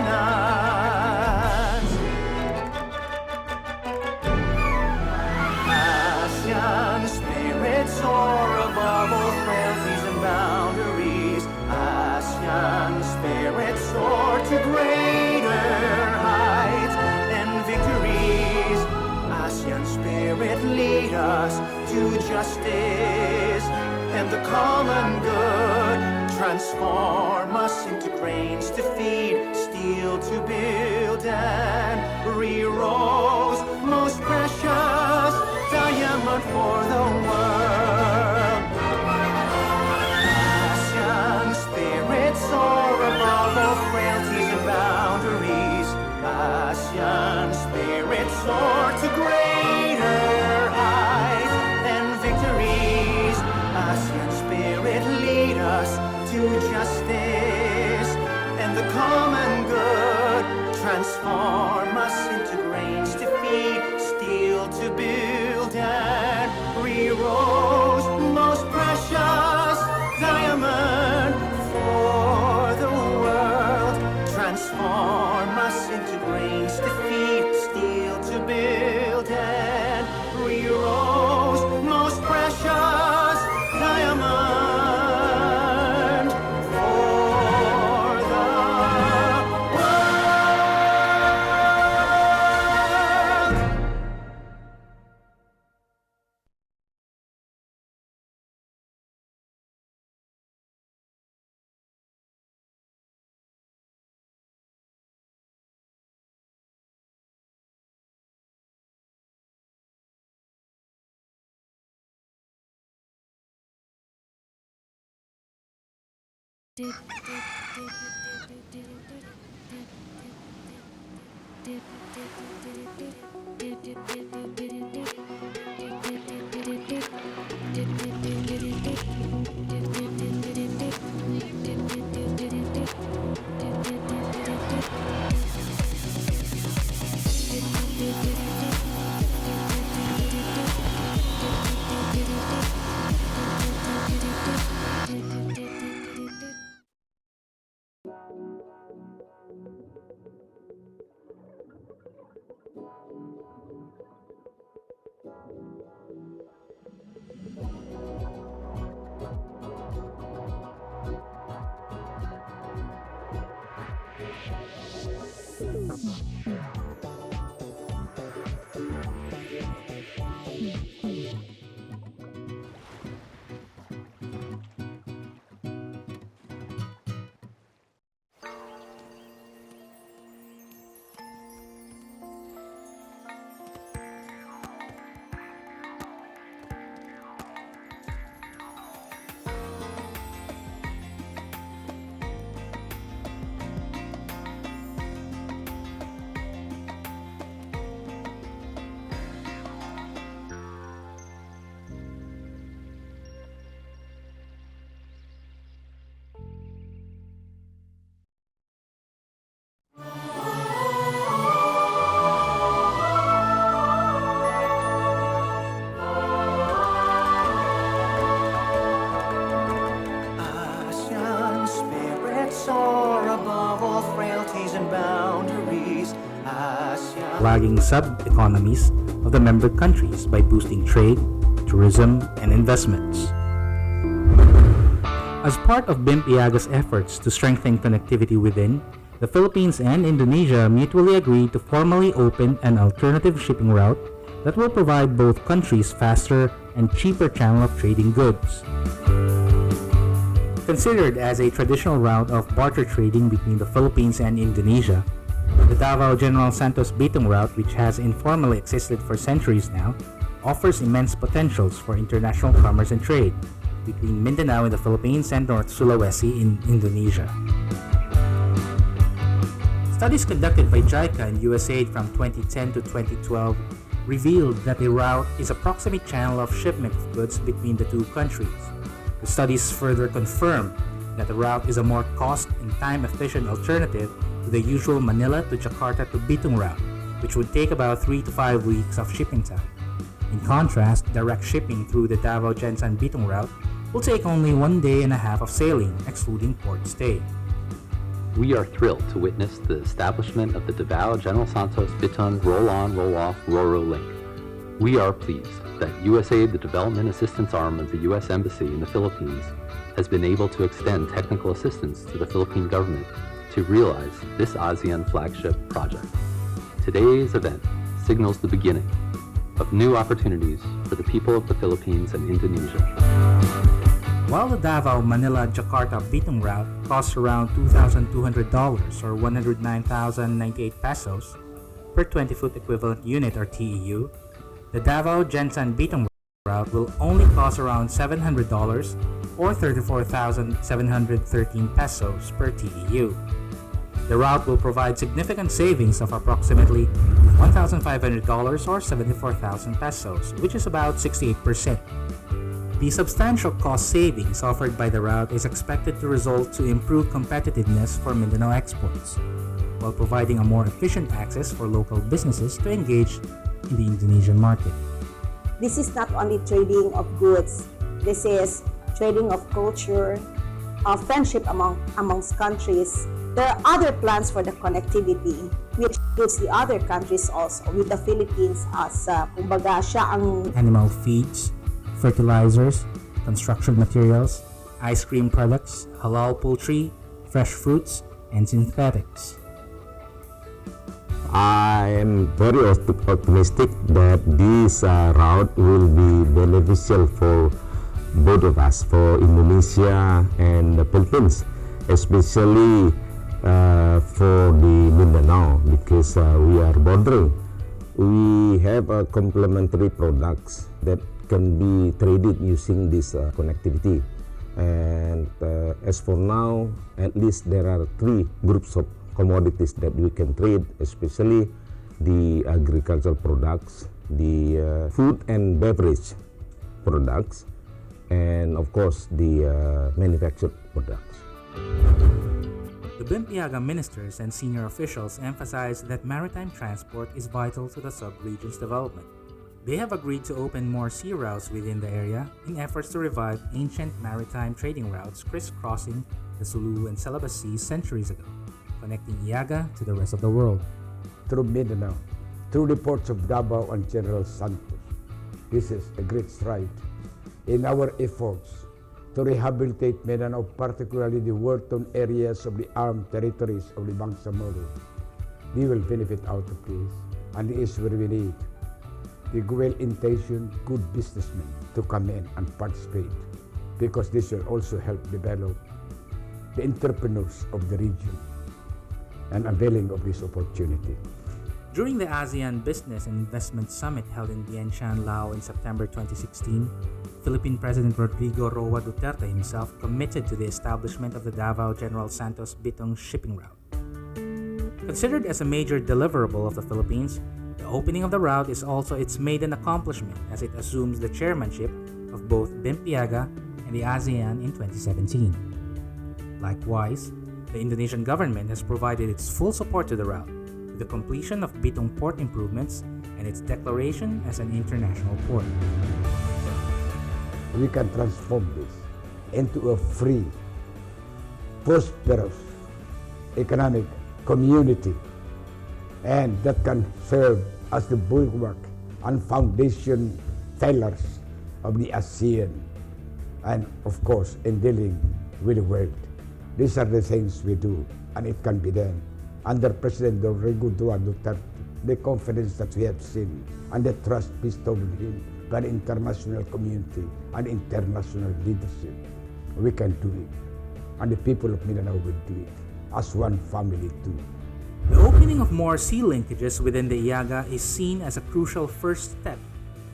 ASEAN spirit soar above all frailties and boundaries. ASEAN spirit soar to greater heights and victories. ASEAN spirit lead us to justice and the common good. Transform us into grains to feed, steel to build, and re-rose most precious diamond for the world. ASEAN spirit soar above all frailties and boundaries. ASEAN spirit soar to greater heights and victories. ASEAN spirit lead us to justice and the common good. Transform us into grains to feed, steel to build, and re-rose most precious diamond for the world. Transform us into grains to feed, steel to build, and re-rose most precious diamond for the world. lagging sub-economies of the member countries by boosting trade, tourism, and investments. As part of BIMP-IAGA's efforts to strengthen connectivity within, the Philippines and Indonesia mutually agreed to formally open an alternative shipping route that will provide both countries faster and cheaper channel of trading goods. Considered as a traditional route of barter trading between the Philippines and Indonesia, the Davao General Santos Bitong route, which has informally existed for centuries now, offers immense potentials for international commerce and trade between Mindanao in the Philippines and North Sulawesi in Indonesia. Studies conducted by JICA and USAID from 2010 to 2012 revealed that the route is a proximate channel of shipment of goods between the two countries. The studies further confirm that the route is a more cost and time-efficient alternative to the usual Manila to Jakarta to Bitong route, which would take about 3 to 5 weeks of shipping time. In contrast, direct shipping through the Davao Gensan Bitong route will take only 1 day and a half of sailing, excluding port stay. We are thrilled to witness the establishment of the Davao General Santos Bitong Roll-On, Roll-Off, Ro-Ro link. We are pleased that USAID, the development assistance arm of the U.S. Embassy in the Philippines, has been able to extend technical assistance to the Philippine government to realize this ASEAN flagship project. Today's event signals the beginning of new opportunities for the people of the Philippines and Indonesia. While the Davao-Manila-Jakarta Bitong route costs around $2,200 or 109,098 pesos per 20-foot equivalent unit or TEU, the Davao Gensan Bitong route will only cost around $700 or 34,713 pesos per TEU. The route will provide significant savings of approximately $1,500 or 74,000 pesos, which is about 68%. The substantial cost savings offered by the route is expected to result to improved competitiveness for Mindanao exports, while providing a more efficient access for local businesses to engage in the Indonesian market. This is not only trading of goods, this is trading of culture, of friendship amongst countries. There are other plans for the connectivity, which includes the other countries also, with the Philippines as kumbaga siya ang animal feeds, fertilizers, construction materials, ice cream products, halal poultry, fresh fruits, and synthetics. I am very optimistic that this route will be beneficial for both of us, for Indonesia and the Philippines, especially for the Mindanao, because we are bordering. We have complementary products that can be traded using this connectivity. And as for now, at least there are 3 groups of commodities that we can trade, especially the agricultural products, the food and beverage products, and of course the manufactured products. The BIMP-IAGA ministers and senior officials emphasize that maritime transport is vital to the sub-region's development. They have agreed to open more sea routes within the area in efforts to revive ancient maritime trading routes crisscrossing the Sulu and Celebes Seas centuries ago, connecting IAGA to the rest of the world. Through Mindanao, through the ports of Davao and General Santos. This is a great stride in our efforts to rehabilitate Mindanao, particularly the war-torn areas of the armed territories of the Bangsamoro. We will benefit out of this, and it is where we need the well-intentioned, good businessmen to come in and participate, because this will also help develop the entrepreneurs of the region and availing of this opportunity. During the ASEAN Business and Investment Summit held in Vientiane, Laos in September 2016, Philippine President Rodrigo Roa Duterte himself committed to the establishment of the Davao General Santos Bitong shipping route. Considered as a major deliverable of the Philippines, the opening of the route is also its maiden accomplishment as it assumes the chairmanship of both BIMP-IAGA and the ASEAN in 2017. Likewise, the Indonesian government has provided its full support to the route, with the completion of Bitong port improvements and its declaration as an international port. We can transform this into a free, prosperous economic community, and that can serve as the bulwark and foundation pillars of the ASEAN, and of course in dealing with the world. These are the things we do, and it can be done. Under President Rodrigo Duterte, the confidence that we have seen and the trust bestowed in him by the international community and international leadership, we can do it. And the people of Mindanao will do it as one family too. The opening of more sea linkages within the IAGA is seen as a crucial first step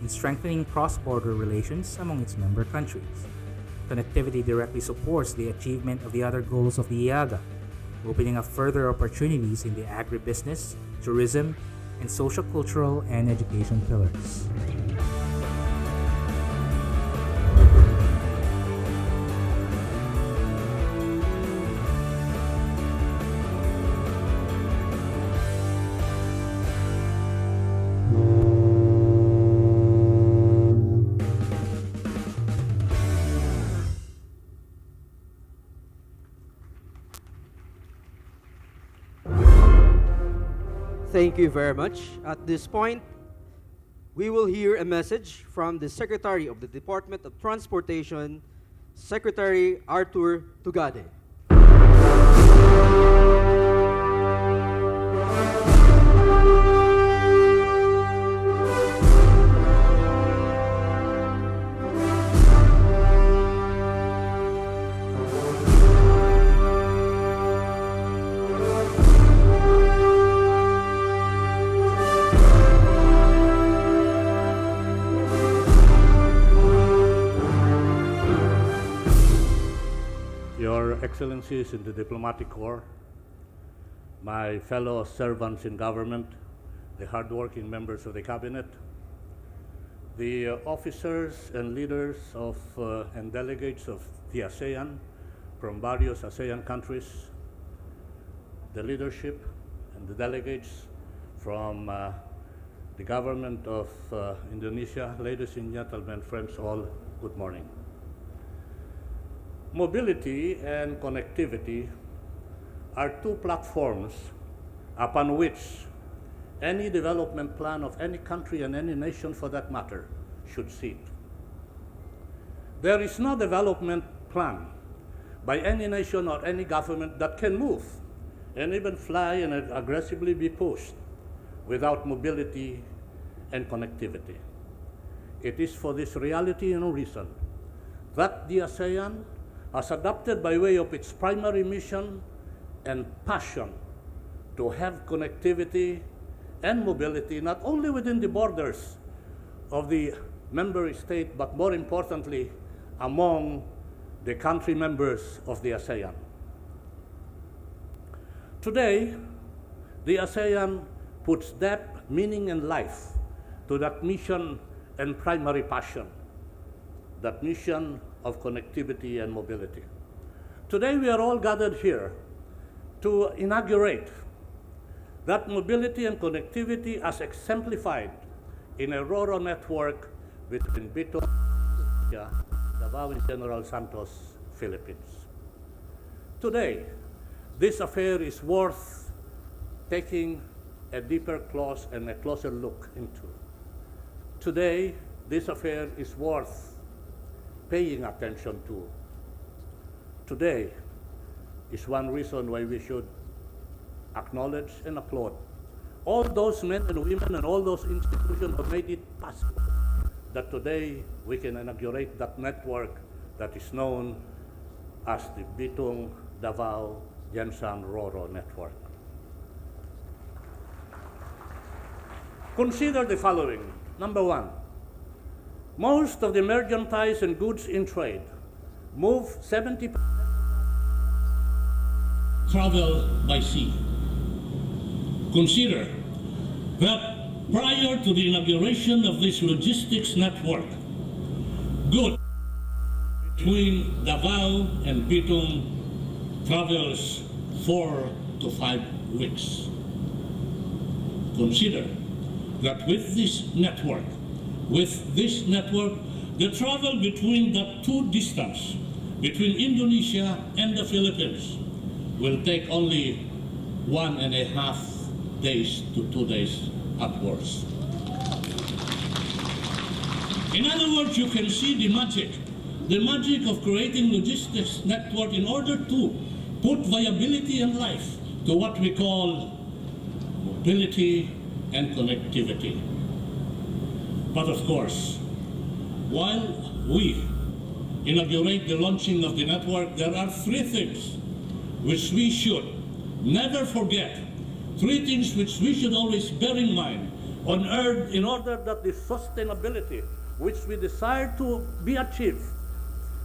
in strengthening cross-border relations among its member countries. Connectivity directly supports the achievement of the other goals of the IAGA, opening up further opportunities in the agribusiness, tourism, and social, cultural, and education pillars. Thank you very much. At this point, we will hear a message from the Secretary of the Department of Transportation, Secretary Arthur Tugade. Your Excellencies in the Diplomatic Corps, my fellow servants in government, the hardworking members of the Cabinet, the officers and leaders of and delegates of the ASEAN from various ASEAN countries, the leadership and the delegates from the government of Indonesia, ladies and gentlemen, friends all, good morning. Mobility and connectivity are two platforms upon which any development plan of any country and any nation for that matter should sit. There is no development plan by any nation or any government that can move and even fly and aggressively be pushed without mobility and connectivity. It is for this reality and reason that the ASEAN has adopted by way of its primary mission and passion to have connectivity and mobility not only within the borders of the member state, but more importantly, among the country members of the ASEAN. Today, the ASEAN puts depth, meaning, and life to that mission and primary passion, that mission of connectivity and mobility. Today we are all gathered here to inaugurate that mobility and connectivity as exemplified in a RORO network between Bitong, Davao, and General Santos, Philippines. Today, this affair is worth taking a deeper clause and a closer look into. Today, this affair is worth paying attention to. Today is one reason why we should acknowledge and applaud all those men and women and all those institutions who made it possible that today we can inaugurate that network that is known as the Bitong, Davao, Jensan, Roro network. Consider the following. Number one, most of the merchandise and goods in trade move 70% travel by sea. Consider that prior to the inauguration of this logistics network, goods between Davao and Bitong travels 4 to 5 weeks. Consider that with this network, the travel between the two distance between Indonesia and the Philippines will take only 1.5 days to 2 days at worst. In other words, you can see the magic of creating logistics network in order to put viability and life to what we call mobility and connectivity. But of course, while we inaugurate the launching of the network, there are three things which we should never forget, three things which we should always bear in mind on Earth in order that the sustainability which we desire to be achieved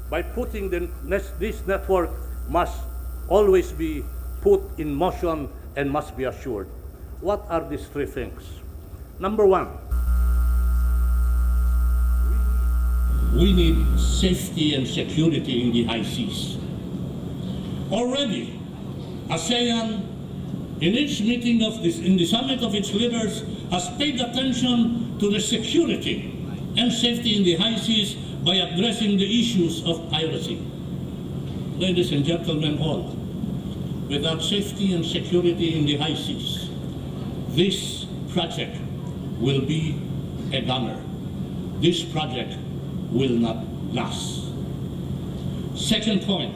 by putting this network must always be put in motion and must be assured. What are these three things? Number one, we need safety and security in the high seas. Already, ASEAN, in its meeting in the summit of its leaders, has paid attention to the security and safety in the high seas by addressing the issues of piracy. Ladies and gentlemen all, without safety and security in the high seas, this project will be a gunner. This project will not last. Second point,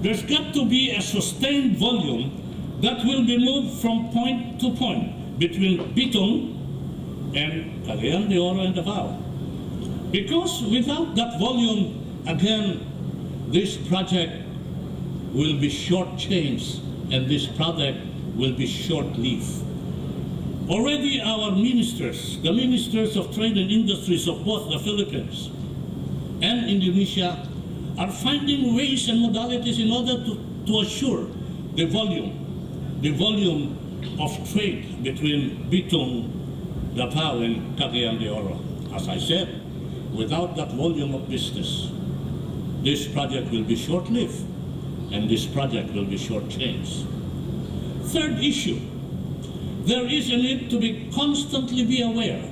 there's got to be a sustained volume that will be moved from point to point between Bitong and Cagayan de Oro and Davao. Because without that volume, again, this project will be short-changed and this project will be short-lived. Already our ministers, the ministers of trade and industries of both the Philippines and Indonesia, are finding ways and modalities in order to assure the volume of trade between Bitong, Davao, and Cagayan de Oro. As I said, without that volume of business, this project will be short-lived and this project will be short-changed. Third issue, there is a need to constantly be aware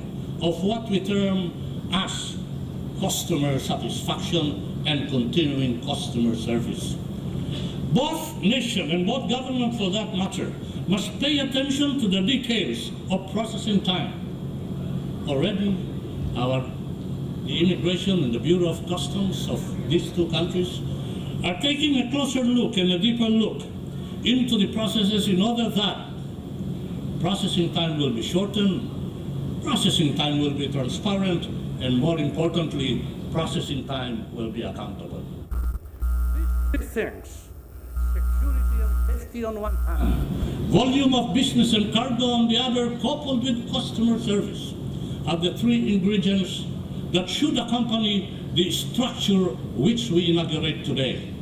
of what we term as customer satisfaction and continuing customer service. Both nation and both government, for that matter, must pay attention to the details of processing time. Already, the immigration and the Bureau of Customs of these two countries are taking a closer look and a deeper look into the processes in order that processing time will be shortened, processing time will be transparent, and more importantly, processing time will be accountable. These things, security and safety on one hand, volume of business and cargo on the other, coupled with customer service, are the three ingredients that should accompany the structure which we inaugurate today.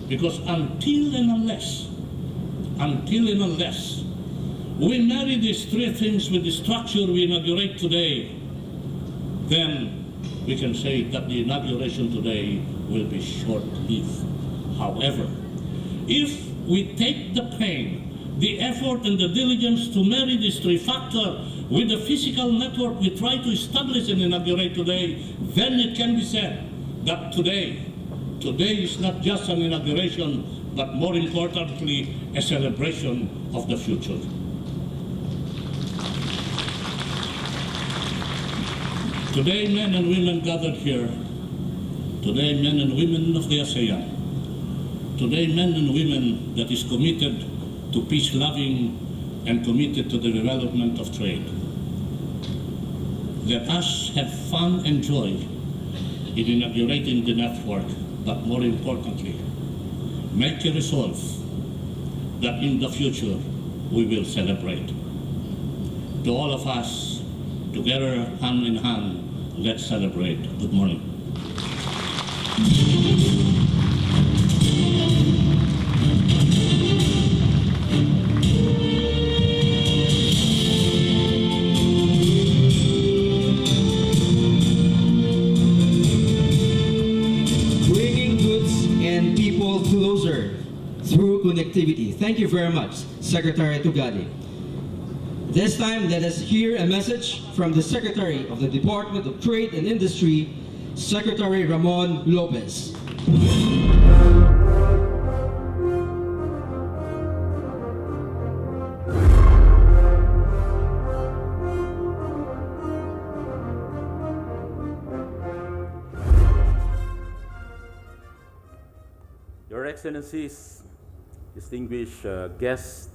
Because until and unless we marry these three things with the structure we inaugurate today, then we can say that the inauguration today will be short-lived. However, if we take the pain, the effort and the diligence to marry these three factors with the physical network we try to establish and inaugurate today, then it can be said that today is not just an inauguration, but more importantly, a celebration of the future. Today, men and women gathered here, today, men and women of the ASEAN, today, men and women that is committed to peace-loving and committed to the development of trade. Let us have fun and joy in inaugurating the network, but more importantly, make a resolve that in the future we will celebrate. To all of us, together, hand in hand, let's celebrate. Good morning. Closer through connectivity. Thank you very much, Secretary Tugadi. This time, let us hear a message from the Secretary of the Department of Trade and Industry, Secretary Ramon Lopez. Excellencies, distinguished guests,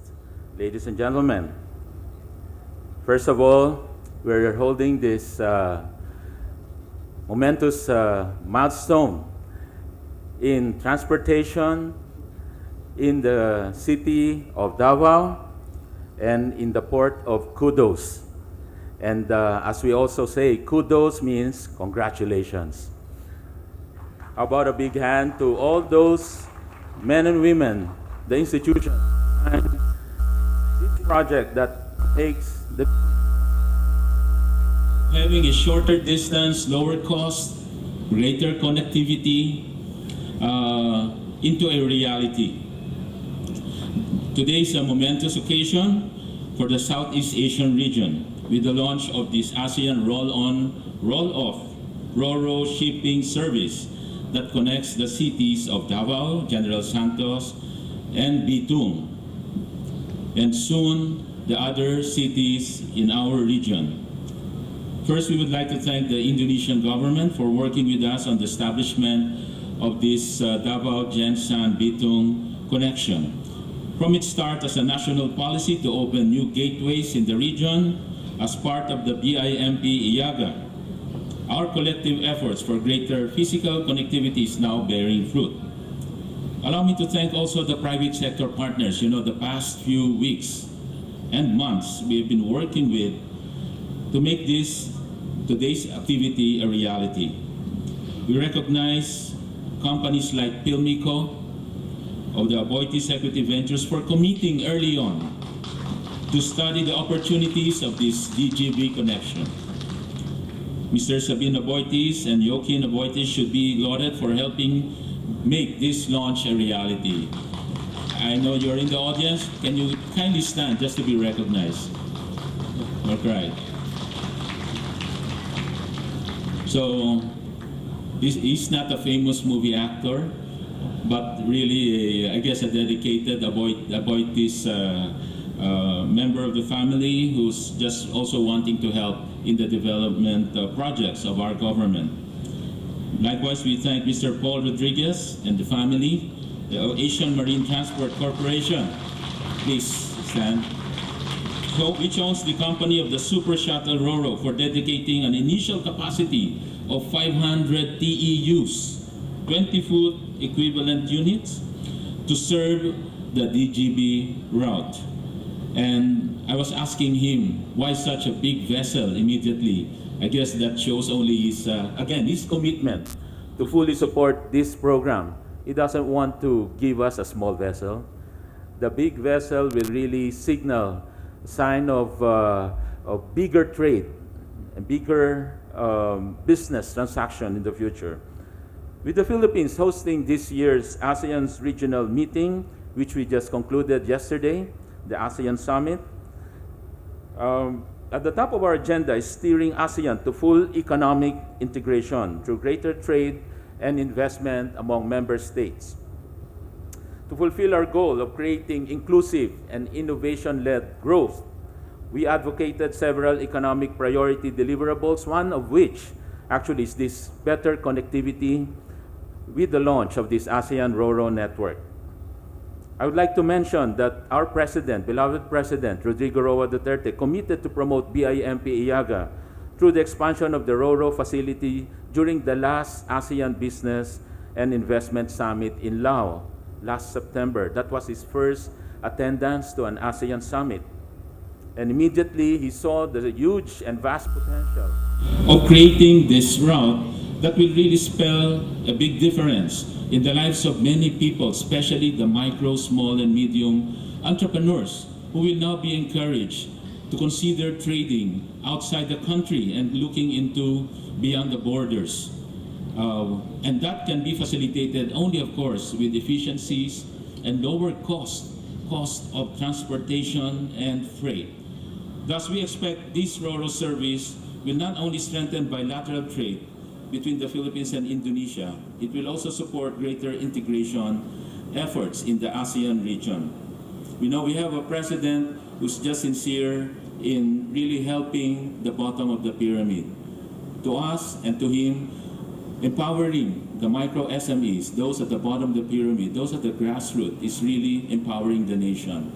ladies and gentlemen. First of all, we're holding this momentous milestone in transportation in the city of Davao and in the port of Kudos. And as we also say, kudos means congratulations. How about a big hand to all those men and women, the institutions, and this project that makes the having a shorter distance, lower cost, greater connectivity into a reality. Today is a momentous occasion for the Southeast Asian region with the launch of this ASEAN Roll-On, Roll-Off Ro-Ro shipping service that connects the cities of Davao, General Santos, and Bitung, and soon the other cities in our region. First, we would like to thank the Indonesian government for working with us on the establishment of this Davao Gensan Bitung connection. From its start as a national policy to open new gateways in the region as part of the BIMP IAGA, our collective efforts for greater physical connectivity is now bearing fruit. Allow me to thank also the private sector partners. You know, the past few weeks and months we've been working with to make today's activity a reality. We recognize companies like Pilmico of the Aboitiz Equity Ventures for committing early on to study the opportunities of this DGB connection. Mr. Sabine Aboitiz and Joaquin Aboitiz should be lauded for helping make this launch a reality. I know you're in the audience. Can you kindly stand just to be recognized? All right. So, he's not a famous movie actor, but really, I guess, a dedicated Aboitiz member of the family who's just also wanting to help in the development projects of our government. Likewise, we thank Mr. Paul Rodriguez and the family, the Asian Marine Transport Corporation. Please stand. Which owns the company of the Super Shuttle Ro-Ro for dedicating an initial capacity of 500 TEUs, 20-foot equivalent units, to serve the DGB route. And I was asking him, why such a big vessel immediately? I guess that shows only his, again, his commitment to fully support this program. He doesn't want to give us a small vessel. The big vessel will really signal a sign of bigger trade, a bigger business transaction in the future. With the Philippines hosting this year's ASEAN's regional meeting, which we just concluded yesterday, the ASEAN Summit, at the top of our agenda is steering ASEAN to full economic integration through greater trade and investment among member states. To fulfill our goal of creating inclusive and innovation-led growth, we advocated several economic priority deliverables, one of which actually is this better connectivity with the launch of this ASEAN Ro-Ro network. I would like to mention that our president, beloved President Rodrigo Roa Duterte, committed to promote BIMP IAGA through the expansion of the Ro-Ro facility during the last ASEAN Business and Investment Summit in Laos last September. That was his first attendance to an ASEAN Summit. And immediately he saw the huge and vast potential of creating this route that will really spell a big difference in the lives of many people, especially the micro, small, and medium entrepreneurs who will now be encouraged to consider trading outside the country and looking into beyond the borders. And that can be facilitated only, of course, with efficiencies and lower cost of transportation and freight. Thus, we expect this Ro-Ro service will not only strengthen bilateral trade between the Philippines and Indonesia, it will also support greater integration efforts in the ASEAN region. We know we have a president who's just sincere in really helping the bottom of the pyramid. To us and to him, empowering the micro SMEs, those at the bottom of the pyramid, those at the grassroots, is really empowering the nation.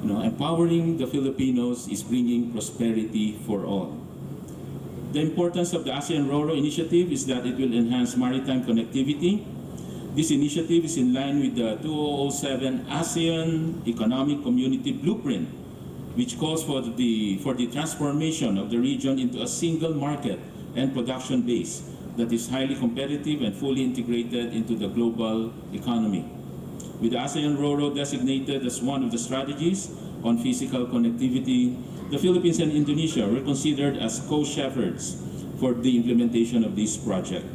Empowering the Filipinos is bringing prosperity for all. The importance of the ASEAN RoRo initiative is that it will enhance maritime connectivity. This initiative is in line with the 2007 ASEAN Economic Community Blueprint, which calls for the transformation of the region into a single market and production base that is highly competitive and fully integrated into the global economy. With the ASEAN RoRo designated as one of the strategies on physical connectivity, the Philippines and Indonesia were considered as co-shepherds for the implementation of this project.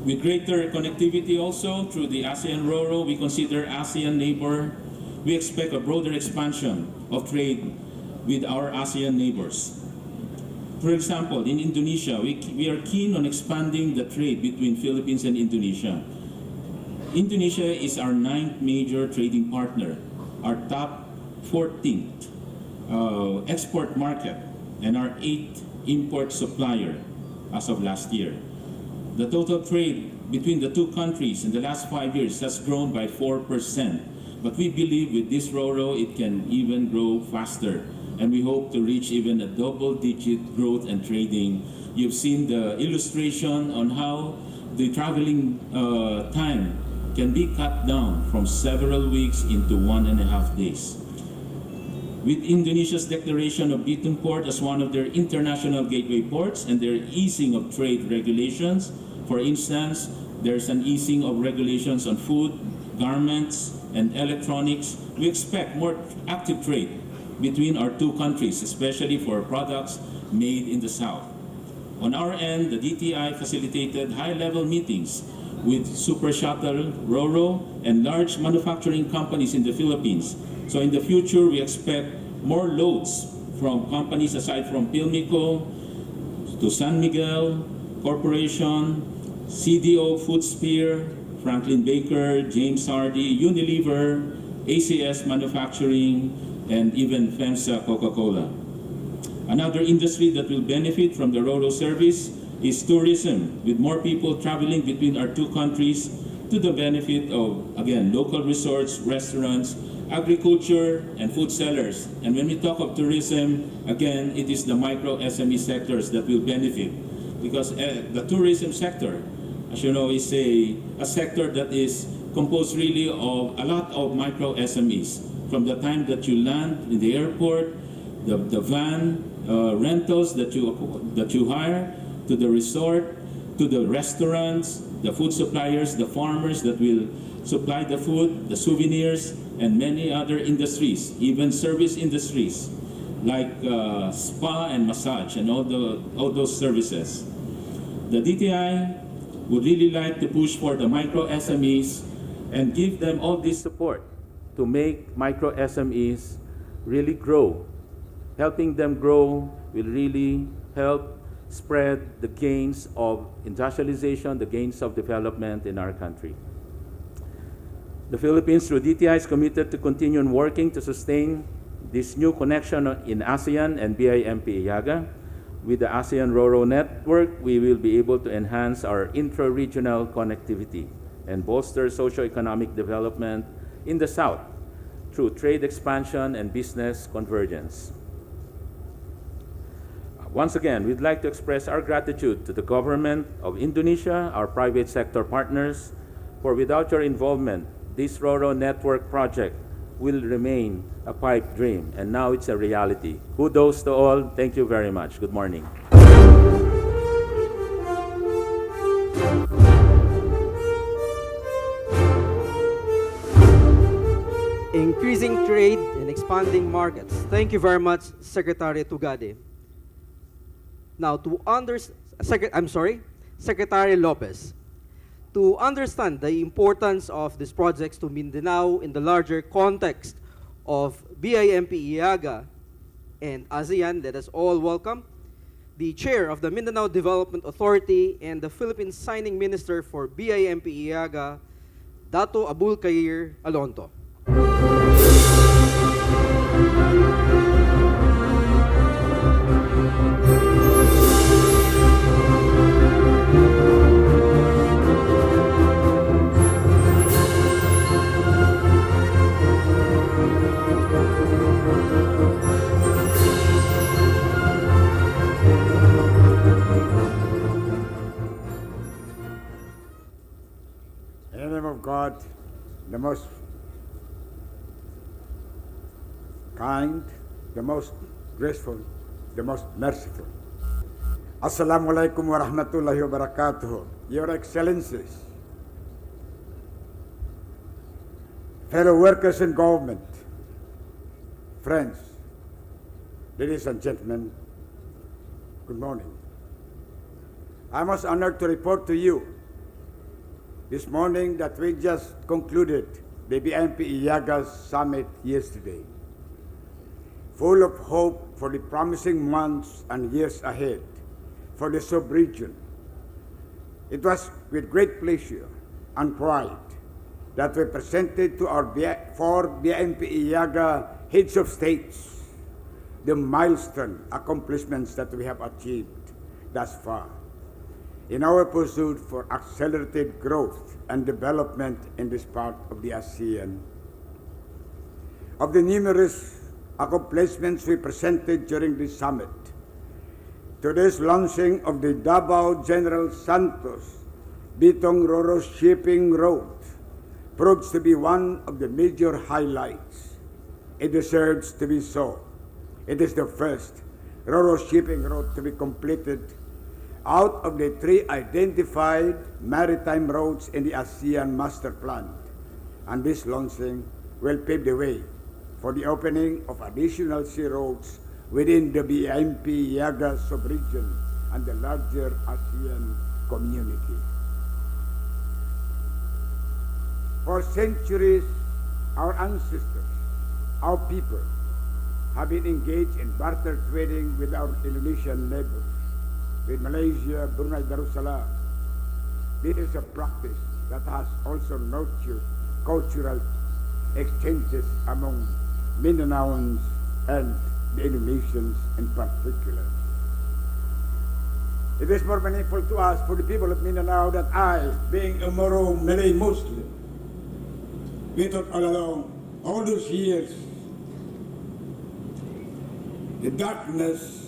With greater connectivity also through the ASEAN RoRo, we consider ASEAN neighbor. We expect a broader expansion of trade with our ASEAN neighbors. For example, in Indonesia, we are keen on expanding the trade between Philippines and Indonesia. Indonesia is our 9th major trading partner, our top 14th export market, and our 8th import supplier as of last year. The total trade between the two countries in the last 5 years has grown by 4%, but we believe with this RoRo it can even grow faster, and we hope to reach even a double-digit growth and trading. You've seen the illustration on how the traveling time can be cut down from several weeks into 1.5 days. With Indonesia's declaration of Bitung Port as one of their international gateway ports and their easing of trade regulations, for instance, there's an easing of regulations on food, garments, and electronics, we expect more active trade between our two countries, especially for products made in the South. On our end, the DTI facilitated high-level meetings with Super Shuttle, RoRo, and large manufacturing companies in the Philippines. So in the future, we expect more loads from companies aside from Pilmico to San Miguel Corporation, CDO Foodspear, Franklin Baker, James Hardy, Unilever, ACS Manufacturing, and even FEMSA Coca-Cola. Another industry that will benefit from the RoRo service is tourism, with more people traveling between our two countries to the benefit of, again, local resorts, restaurants, agriculture, and food sellers. And when we talk of tourism, again, it is the micro SME sectors that will benefit, because the tourism sector, as you know, is a sector that is composed really of a lot of micro SMEs. From the time that you land in the airport, the van rentals that you hire, to the resort, to the restaurants, the food suppliers, the farmers that will supply the food, the souvenirs, and many other industries, even service industries like spa and massage and all those services. The DTI would really like to push for the micro SMEs and give them all this support to make micro SMEs really grow. Helping them grow will really help spread the gains of industrialization, the gains of development in our country. The Philippines, through DTI, is committed to continue working to sustain this new connection in ASEAN and BIMP-IAGA. With the ASEAN RoRo network, we will be able to enhance our intra-regional connectivity and bolster socio-economic development in the South through trade expansion and business convergence. Once again, we'd like to express our gratitude to the government of Indonesia, our private sector partners, for without your involvement, this RoRo network project will remain a pipe dream, and now it's a reality. Kudos to all. Thank you very much. Good morning. Increasing trade and expanding markets. Thank you very much, Secretary Tugade. Now, Secretary Lopez. To understand the importance of these projects to Mindanao in the larger context of BIMP-IAGA and ASEAN, let us all welcome the Chair of the Mindanao Development Authority and the Philippine Signing Minister for BIMP-IAGA, Dato Abul Kair Alonto. most kind, the most graceful, the most merciful. Assalamualaikum warahmatullahi wabarakatuh. Your Excellencies, fellow workers in government, friends, ladies and gentlemen, good morning. I'm most honored to report to you this morning that we just concluded the BMP-IAGA Summit yesterday, full of hope for the promising months and years ahead for the sub-region. It was with great pleasure and pride that we presented to our four BMP-IAGA heads of states the milestone accomplishments that we have achieved thus far in our pursuit for accelerated growth and development in this part of the ASEAN. Of the numerous accomplishments we presented during this summit, today's launching of the Davao General Santos Bitong Roro Shipping Road proves to be one of the major highlights. It deserves to be so. It is the first Roro shipping road to be completed out of the 3 identified maritime roads in the ASEAN Master Plan, and this launching will pave the way for the opening of additional sea roads within the BMP-IAGA sub-region and the larger ASEAN community. For centuries, our ancestors, our people, have been engaged in barter trading with our Indonesian neighbors, with Malaysia, Brunei Darussalam. This is a practice that has also nurtured cultural exchanges among Mindanaoans and the Indonesians in particular. It is more meaningful to us, for the people of Mindanao, that I, being a Moro Malay Muslim, we thought all along, all those years, the darkness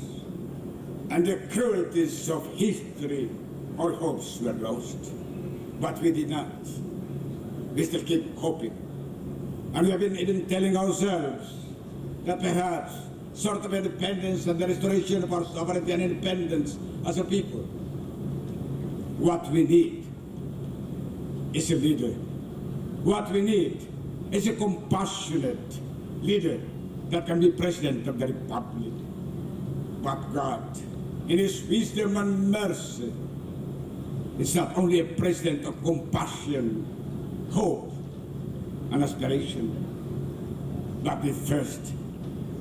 and the cruelties of history, all hopes were lost. But we did not. We still keep hoping. And we have been even telling ourselves that perhaps sort of independence and the restoration of our sovereignty and independence as a people, what we need is a leader. What we need is a compassionate leader that can be president of the republic. But God, in His wisdom and mercy, is not only a president of compassion, hope, and aspiration, but the first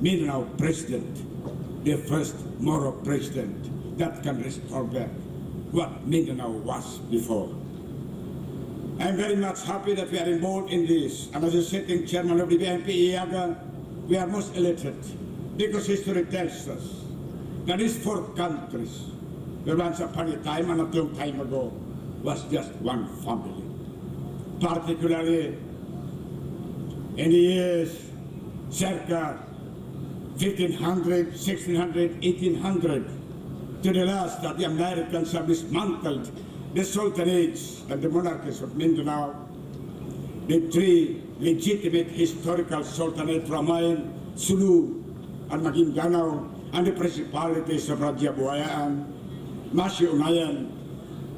Mindanao president, the first Moro president that can restore back what Mindanao was before. I'm very much happy that we are involved in this, and as a sitting chairman of the BMP-IAGA, we are most elated because history tells us that these 4 countries, where once upon a time and a long time ago, was just one family. Particularly in the years circa 1500, 1600, 1800, to the last that the Americans have dismantled the sultanates and the monarchies of Mindanao, the 3 legitimate historical sultanate, Ramayan, Sulu, and Maguindanao, and the principalities of Raja Buayaan, Masyunayan,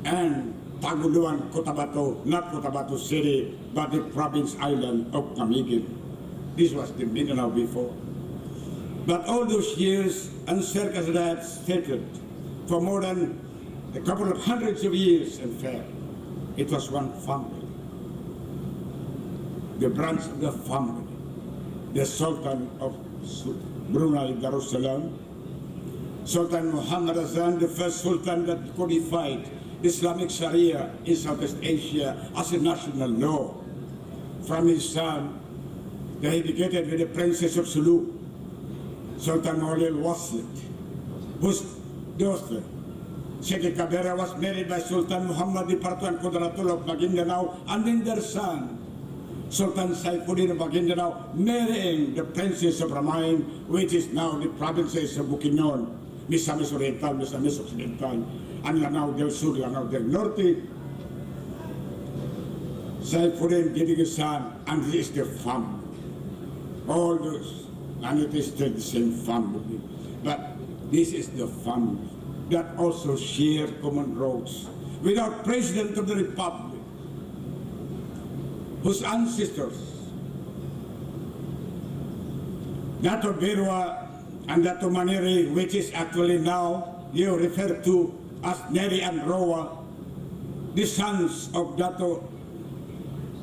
and Taguluan, Cotabato, not Cotabato City, but the province island of Camiguin. This was the Mindanao before. But all those years, and circa that stated, for more than a couple of hundreds of years, in fact, it was one family. The branch of the family, the Sultan of Brunei Darussalam, Sultan Muhammad Hassan, the first Sultan that codified Islamic Sharia in Southeast Asia as a national law. From his son, they dedicated with the Princess of Sulu, Sultan Maulil Wasit, whose daughter, Sheikh Kabera, was married by Sultan Muhammad Ipartuan Kudratul of Maguindanao, and then their son, Sultan Saifuddin of Maguindanao, marrying the Princess of Ramayan, which is now the provinces of Bukidnon, Misamis Oriental, Misamis Occidental, and Lanao del Sur, Lanao del Norte. Saifuddin Gidigasan, and this is the family. All those, and it is still the same family. But this is the family that also share common roads with our President of the Republic, whose ancestors, Dato Birwa and Dato Maniri, which is actually now you refer to as Neri and Roa, the sons of Dato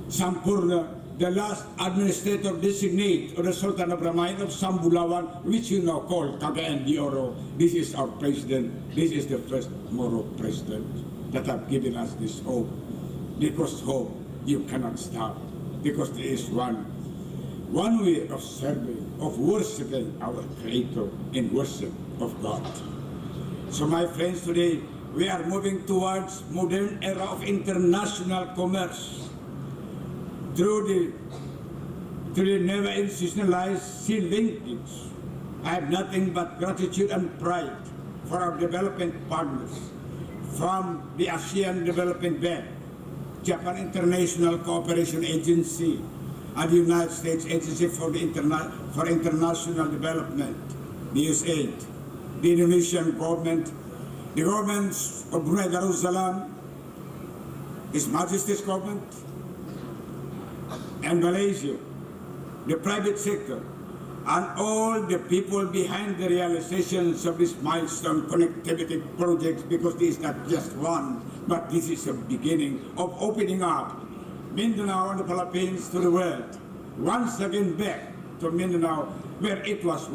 Sampurna, the last administrator designate of the Sultan of Brahmain of Sambulawan, which you now call Cagayan de Oro. This is our president. This is the first Moro president that have given us this hope. Because hope you cannot stop. Because there is one way of serving, of worshiping our Creator in worship of God. So my friends, today we are moving towards modern era of international commerce. Through the never institutionalized sea linkage, I have nothing but gratitude and pride for our development partners from the ASEAN Development Bank, Japan International Cooperation Agency, and the United States Agency for International Development, the USAID, the Indonesian government, the governments of Brunei Darussalam, His Majesty's government, and Malaysia, the private sector, and all the people behind the realizations of this milestone connectivity projects, because this is not just one, but this is a beginning of opening up Mindanao and the Philippines to the world. Once again back to Mindanao, where it was,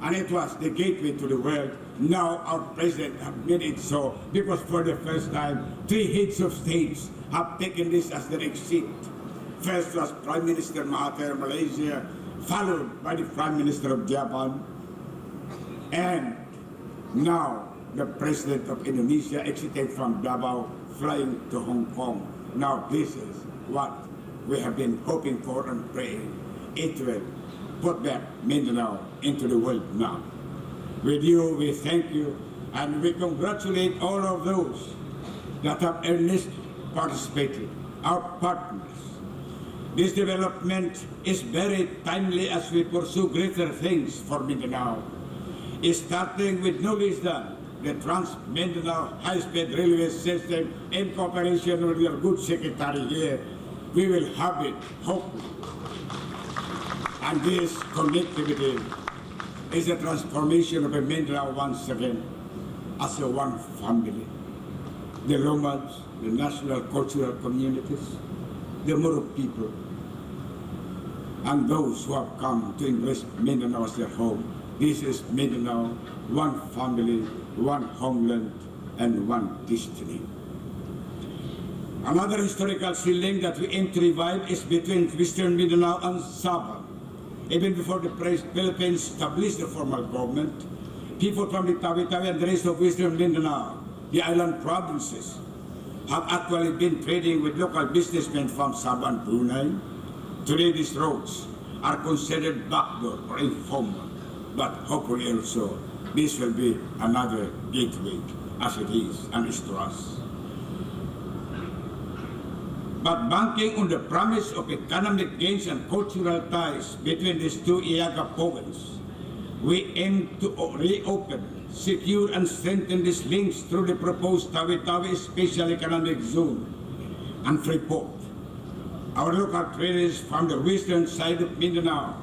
and it was the gateway to the world. Now our president has made it so, because for the first time, 3 heads of states have taken this as their exit. First was Prime Minister Mahathir of Malaysia, followed by the Prime Minister of Japan, and now the President of Indonesia exiting from Davao, flying to Hong Kong. Now this is what we have been hoping for and praying. It will put back Mindanao into the world now. With you, we thank you, and we congratulate all of those that have earnestly participated, our partners. This development is very timely as we pursue greater things for Mindanao. Starting with no less than the Trans-Mindanao High-Speed Railway System in cooperation with your good secretary here. We will have it, hopefully. And this connectivity is a transformation of a Mindanao once again as a one family. The Romans, the national cultural communities, the Moro people, and those who have come to embrace Mindanao as their home. This is Mindanao, one family, one homeland, and one destiny. Another historical sea link that we aim to revive is between Western Mindanao and Sabah. Even before the Philippines established the formal government, people from the Tawi-Tawi and the rest of Western Mindanao, the island provinces, have actually been trading with local businessmen from Sabah and Brunei. Today these roads are considered backdoor or informal, but hopefully also this will be another gateway as it is and is to us. But banking on the promise of economic gains and cultural ties between these two Iaga provinces, we aim to reopen, secure, and strengthen these links through the proposed Tawi-Tawi Special Economic Zone and free port. Our local traders from the western side of Mindanao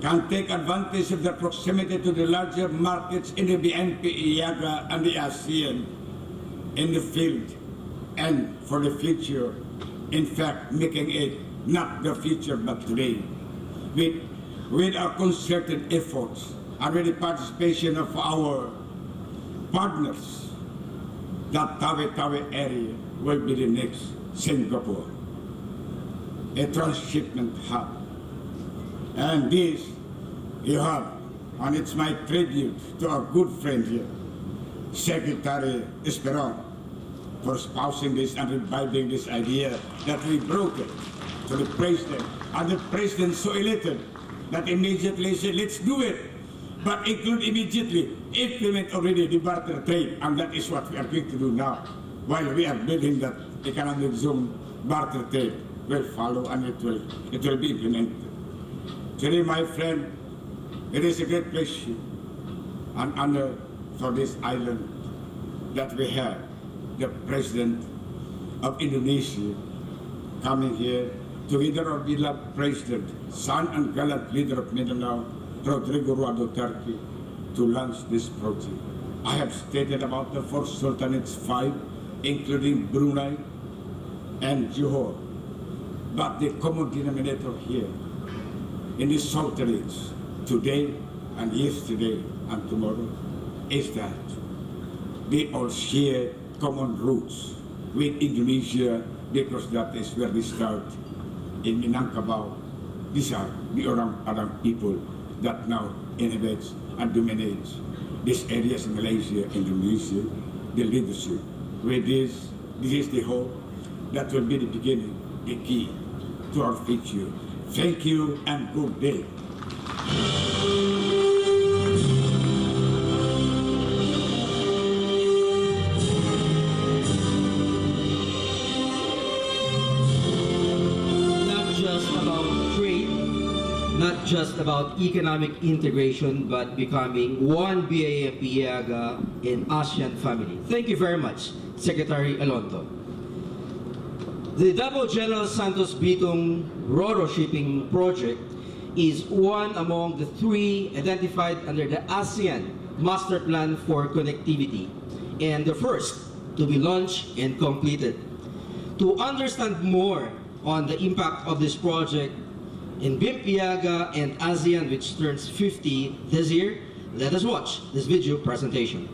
can take advantage of the proximity to the larger markets in the BNP, Iaga, and the ASEAN in the field and for the future, in fact, making it not the future but today. With our concerted efforts and with the participation of our partners, that Tawi-Tawi area will be the next Singapore, a transshipment hub. And this you have, and it's my tribute to our good friend here, Secretary Esperon, for espousing this and reviving this idea that we brought it to the President. And the President so elated that immediately said, let's do it, but include immediately, implement already the barter trade, and that is what we are going to do now, while we are building that economic zone barter trade will follow and it will be implemented. Today, my friend, it is a great pleasure and honor for this island that we have the President of Indonesia coming here, together our beloved President, son and gallant leader of Mindanao, Rodrigo Roa Duterte, to launch this project. I have stated about the 4 sultanates, 5, including Brunei and Johor. But the common denominator here in these sultanates, today and yesterday and tomorrow, is that they all share common roots with Indonesia, because that is where they start in Minangkabau. These are the Orang people that now inhabits and dominates these areas in Malaysia, Indonesia, the leadership. With this is the hope that will be the beginning, the key to our future. Thank you and good day. Not just about economic integration, but becoming one BAMP-IAGA in ASEAN family. Thank you very much, Secretary Alonto. The Davao General Santos Bitong Ro-Ro shipping project is one among the 3 identified under the ASEAN Master Plan for Connectivity, and the first to be launched and completed. To understand more on the impact of this project in BIMP-IAGA and ASEAN, which turns 50 this year, let us watch this video presentation.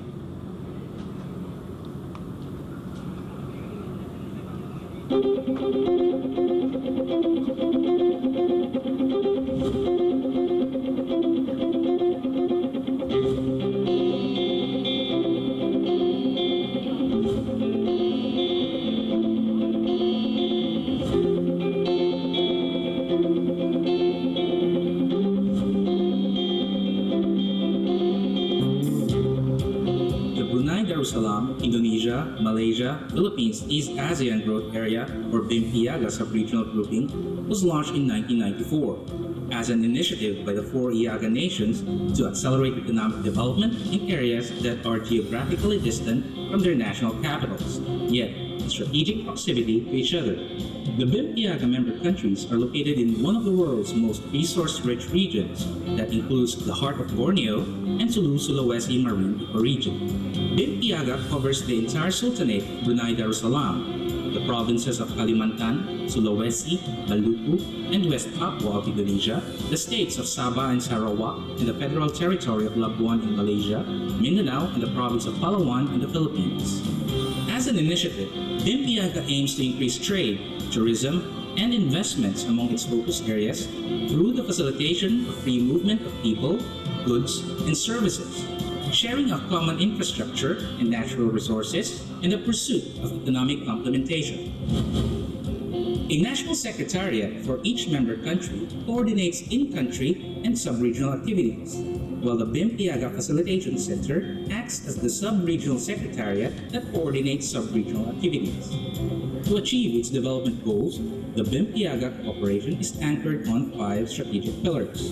Indonesia, Malaysia, Philippines East ASEAN Growth Area, or BIMP-IAGA sub-regional grouping, was launched in 1994 as an initiative by the 4 IAGA nations to accelerate economic development in areas that are geographically distant from their national capitals, yet in strategic proximity to each other. The BIMP-IAGA member countries are located in one of the world's most resource-rich regions that includes the heart of Borneo and Sulu-Sulawesi marine ecoregion. BIMP-IAGA covers the entire Sultanate of Brunei Darussalam, the provinces of Kalimantan, Sulawesi, Maluku, and West Papua of Indonesia, the states of Sabah and Sarawak, and the federal territory of Labuan in Malaysia, Mindanao, and the province of Palawan in the Philippines. As an initiative, BIMP-IAGA aims to increase trade, tourism, and investments among its focus areas through the facilitation of free movement of people, goods, and services, sharing of common infrastructure and natural resources, and the pursuit of economic complementation. A national secretariat for each member country coordinates in-country and sub-regional activities, while the BIMP-IAGA Facilitation Center acts as the sub-regional secretariat that coordinates sub-regional activities. To achieve its development goals, the BIMP-IAGA cooperation is anchored on 5 strategic pillars.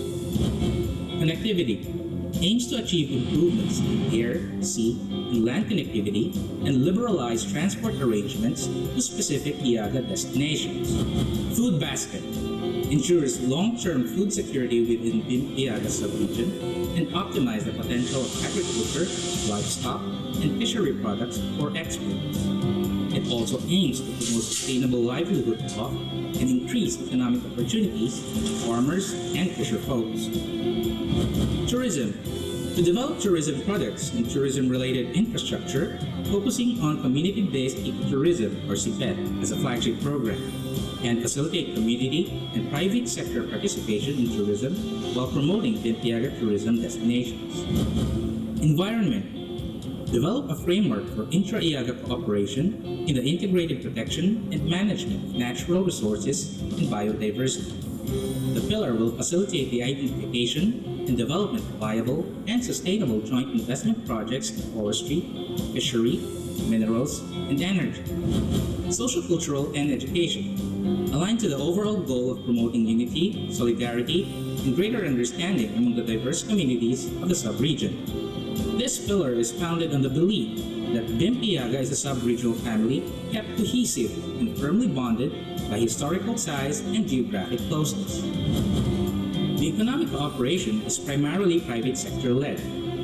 Connectivity aims to achieve improvements in air, sea, and land connectivity and liberalize transport arrangements to specific IAGA destinations. Food basket ensures long-term food security within BIMP-IAGA sub-region and optimize the potential of agriculture, livestock, and fishery products for exports. It also aims to promote sustainable livelihood of and increase economic opportunities for farmers and fisher folks. Tourism. To develop tourism products and tourism-related infrastructure, focusing on community-based ecotourism, or CPET, as a flagship program, and facilitate community and private sector participation in tourism while promoting BIMP-IAGA tourism destinations. Environment. Develop a framework for intra-IAGA cooperation in the integrated protection and management of natural resources and biodiversity. The pillar will facilitate the identification and development of viable and sustainable joint investment projects in forestry, fishery, minerals, and energy. social-cultural, and education, aligned to the overall goal of promoting unity, solidarity, and greater understanding among the diverse communities of the sub-region. This pillar is founded on the belief that BIMP-IAGA is a sub-regional family kept cohesive and firmly bonded by historical ties and geographic closeness. The economic cooperation is primarily private sector-led,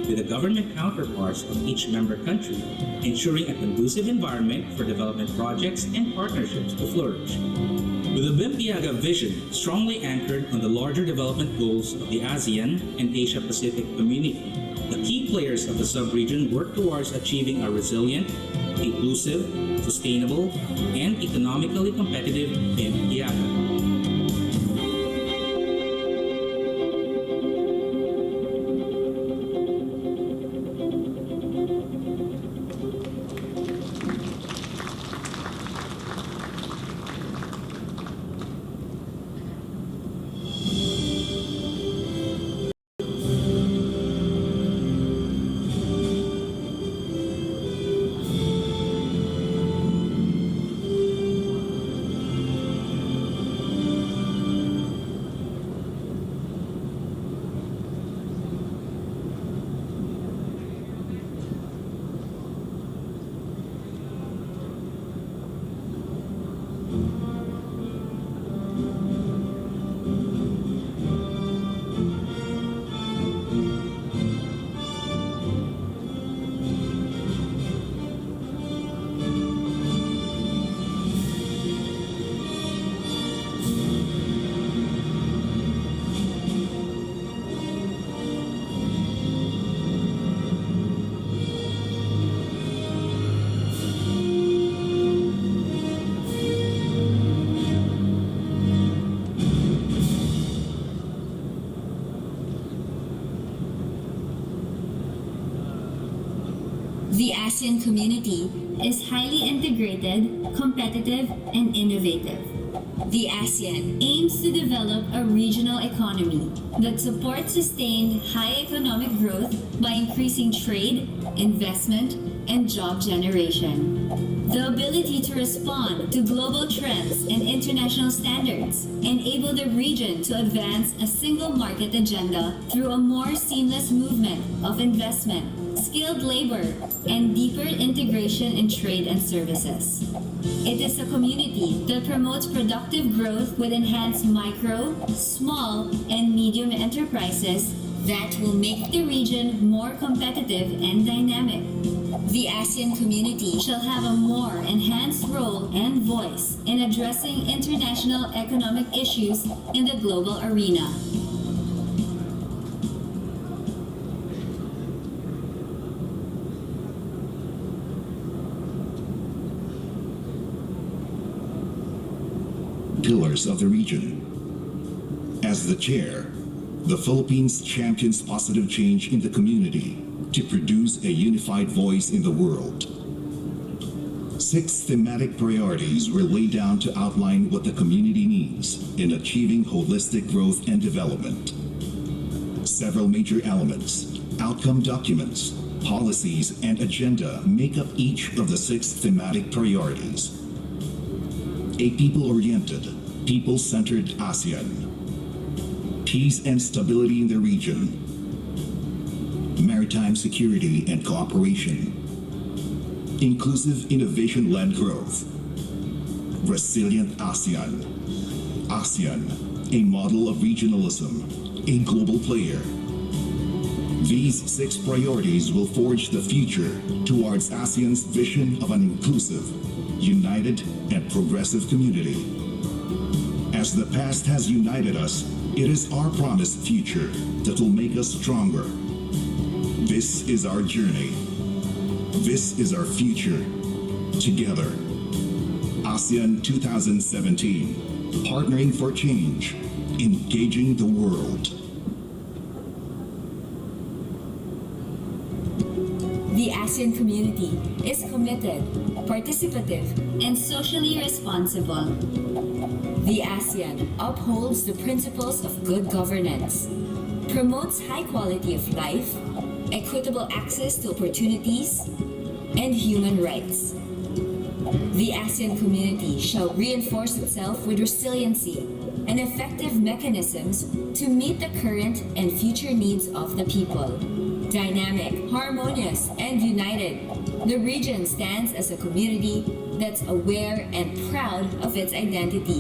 with the government counterparts of each member country ensuring a conducive environment for development projects and partnerships to flourish. With the BIMP-IAGA vision strongly anchored on the larger development goals of the ASEAN and Asia-Pacific community, the key players of the sub-region work towards achieving a resilient, inclusive, sustainable, and economically competitive BIMP-IAGA. The ASEAN community is highly integrated, competitive, and innovative. The ASEAN aims to develop a regional economy that supports sustained high economic growth by increasing trade, investment, and job generation. The ability to respond to global trends and international standards enable the region to advance a single market agenda through a more seamless movement of investment, skilled labor, and deeper integration in trade and services. It is a community that promotes productive growth with enhanced micro, small, and medium enterprises that will make the region more competitive and dynamic. The ASEAN community shall have a more enhanced role and voice in addressing international economic issues in the global arena. Pillars of the region. As the chair, the Philippines champions positive change in the community to produce a unified voice in the world. 6 thematic priorities were laid down to outline what the community needs in achieving holistic growth and development. Several major elements, outcome documents, policies, and agenda make up each of the 6 thematic priorities. A people-oriented, people-centered ASEAN. Peace and stability in the region. Maritime security and cooperation. Inclusive innovation-led growth. Resilient ASEAN. ASEAN, a model of regionalism, a global player. These 6 priorities will forge the future towards ASEAN's vision of an inclusive, united, and progressive community. As the past has united us, it is our promised future that will make us stronger. This is our journey. This is our future. Together. ASEAN 2017. Partnering for change. Engaging the world. The ASEAN community is committed, participative, and socially responsible. The ASEAN upholds the principles of good governance, promotes high quality of life, equitable access to opportunities, and human rights. The ASEAN community shall reinforce itself with resiliency and effective mechanisms to meet the current and future needs of the people. Dynamic, harmonious, and united, the region stands as a community that's aware and proud of its identity,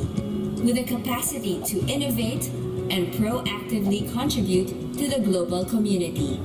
with the capacity to innovate and proactively contribute to the global community.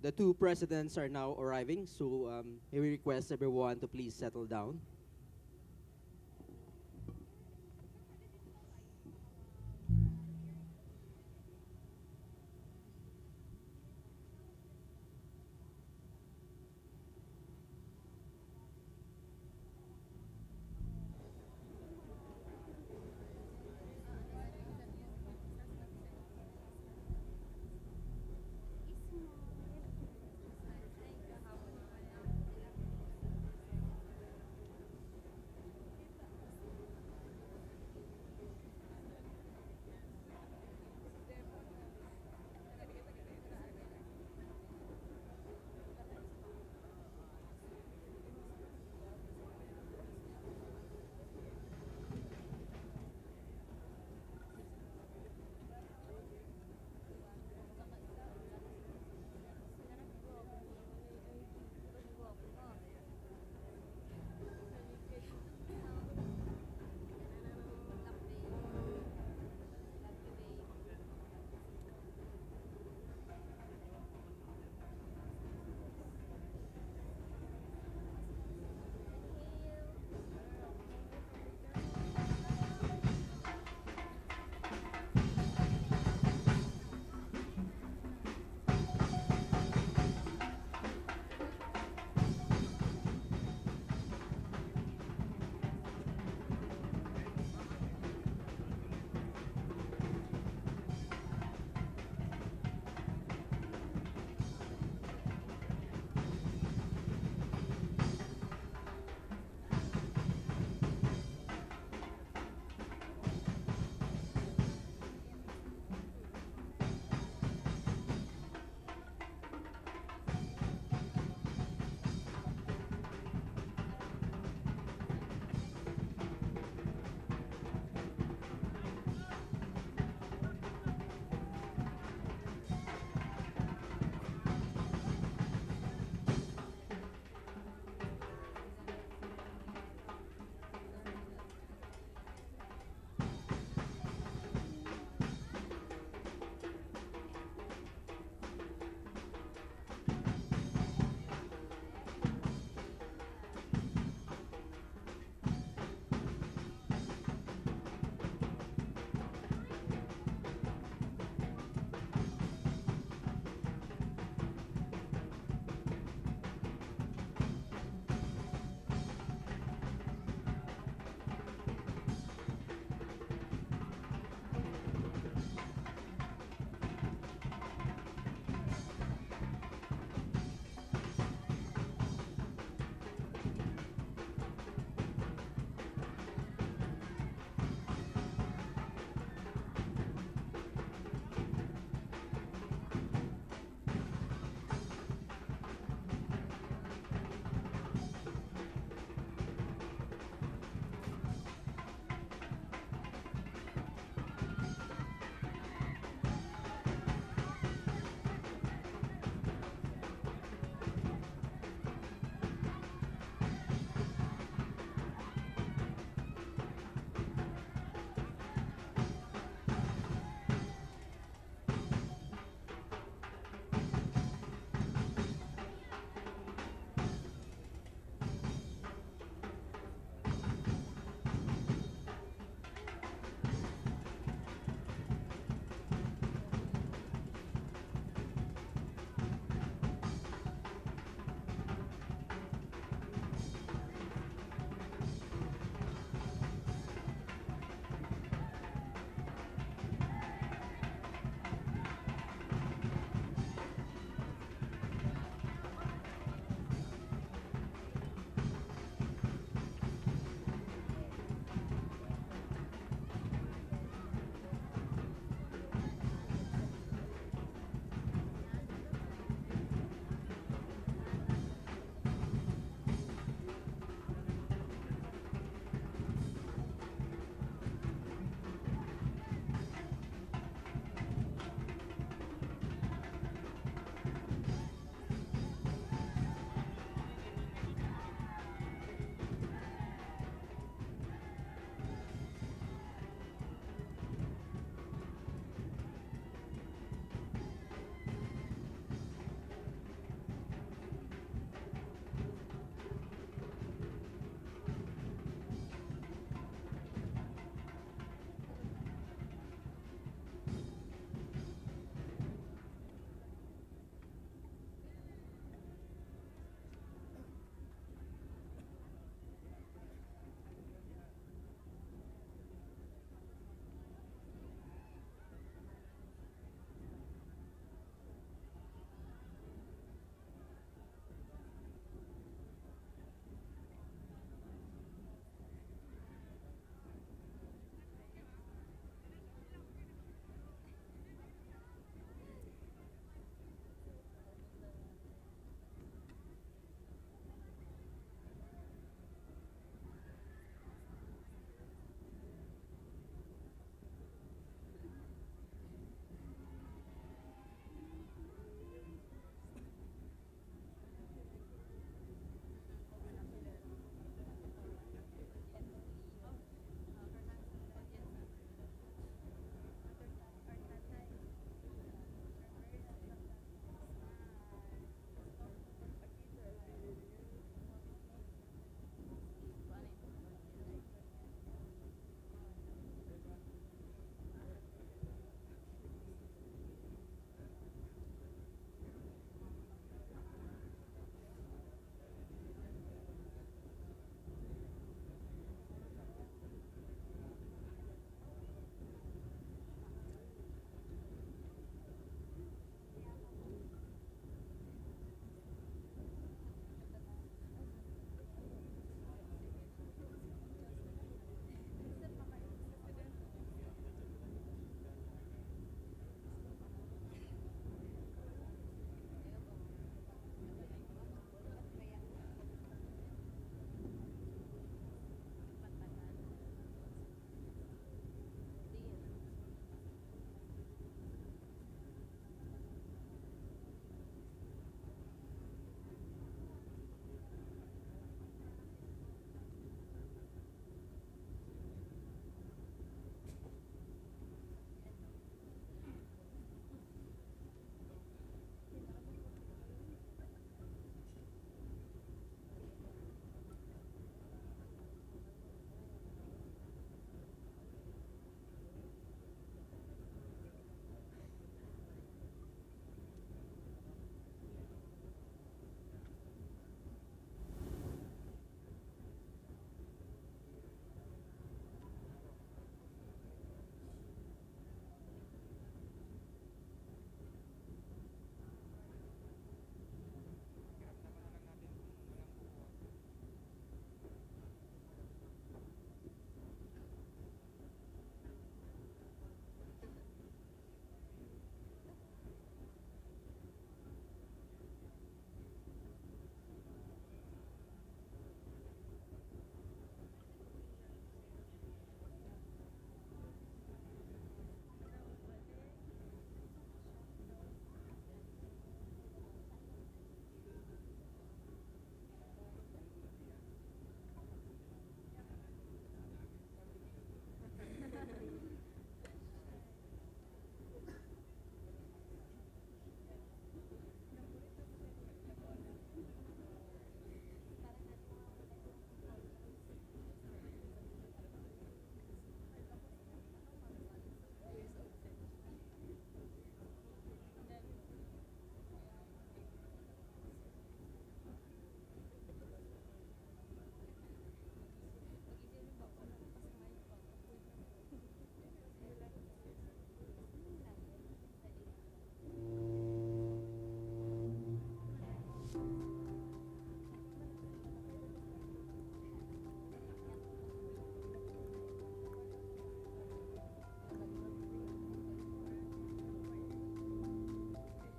The two presidents are now arriving, so may we request everyone to please settle down.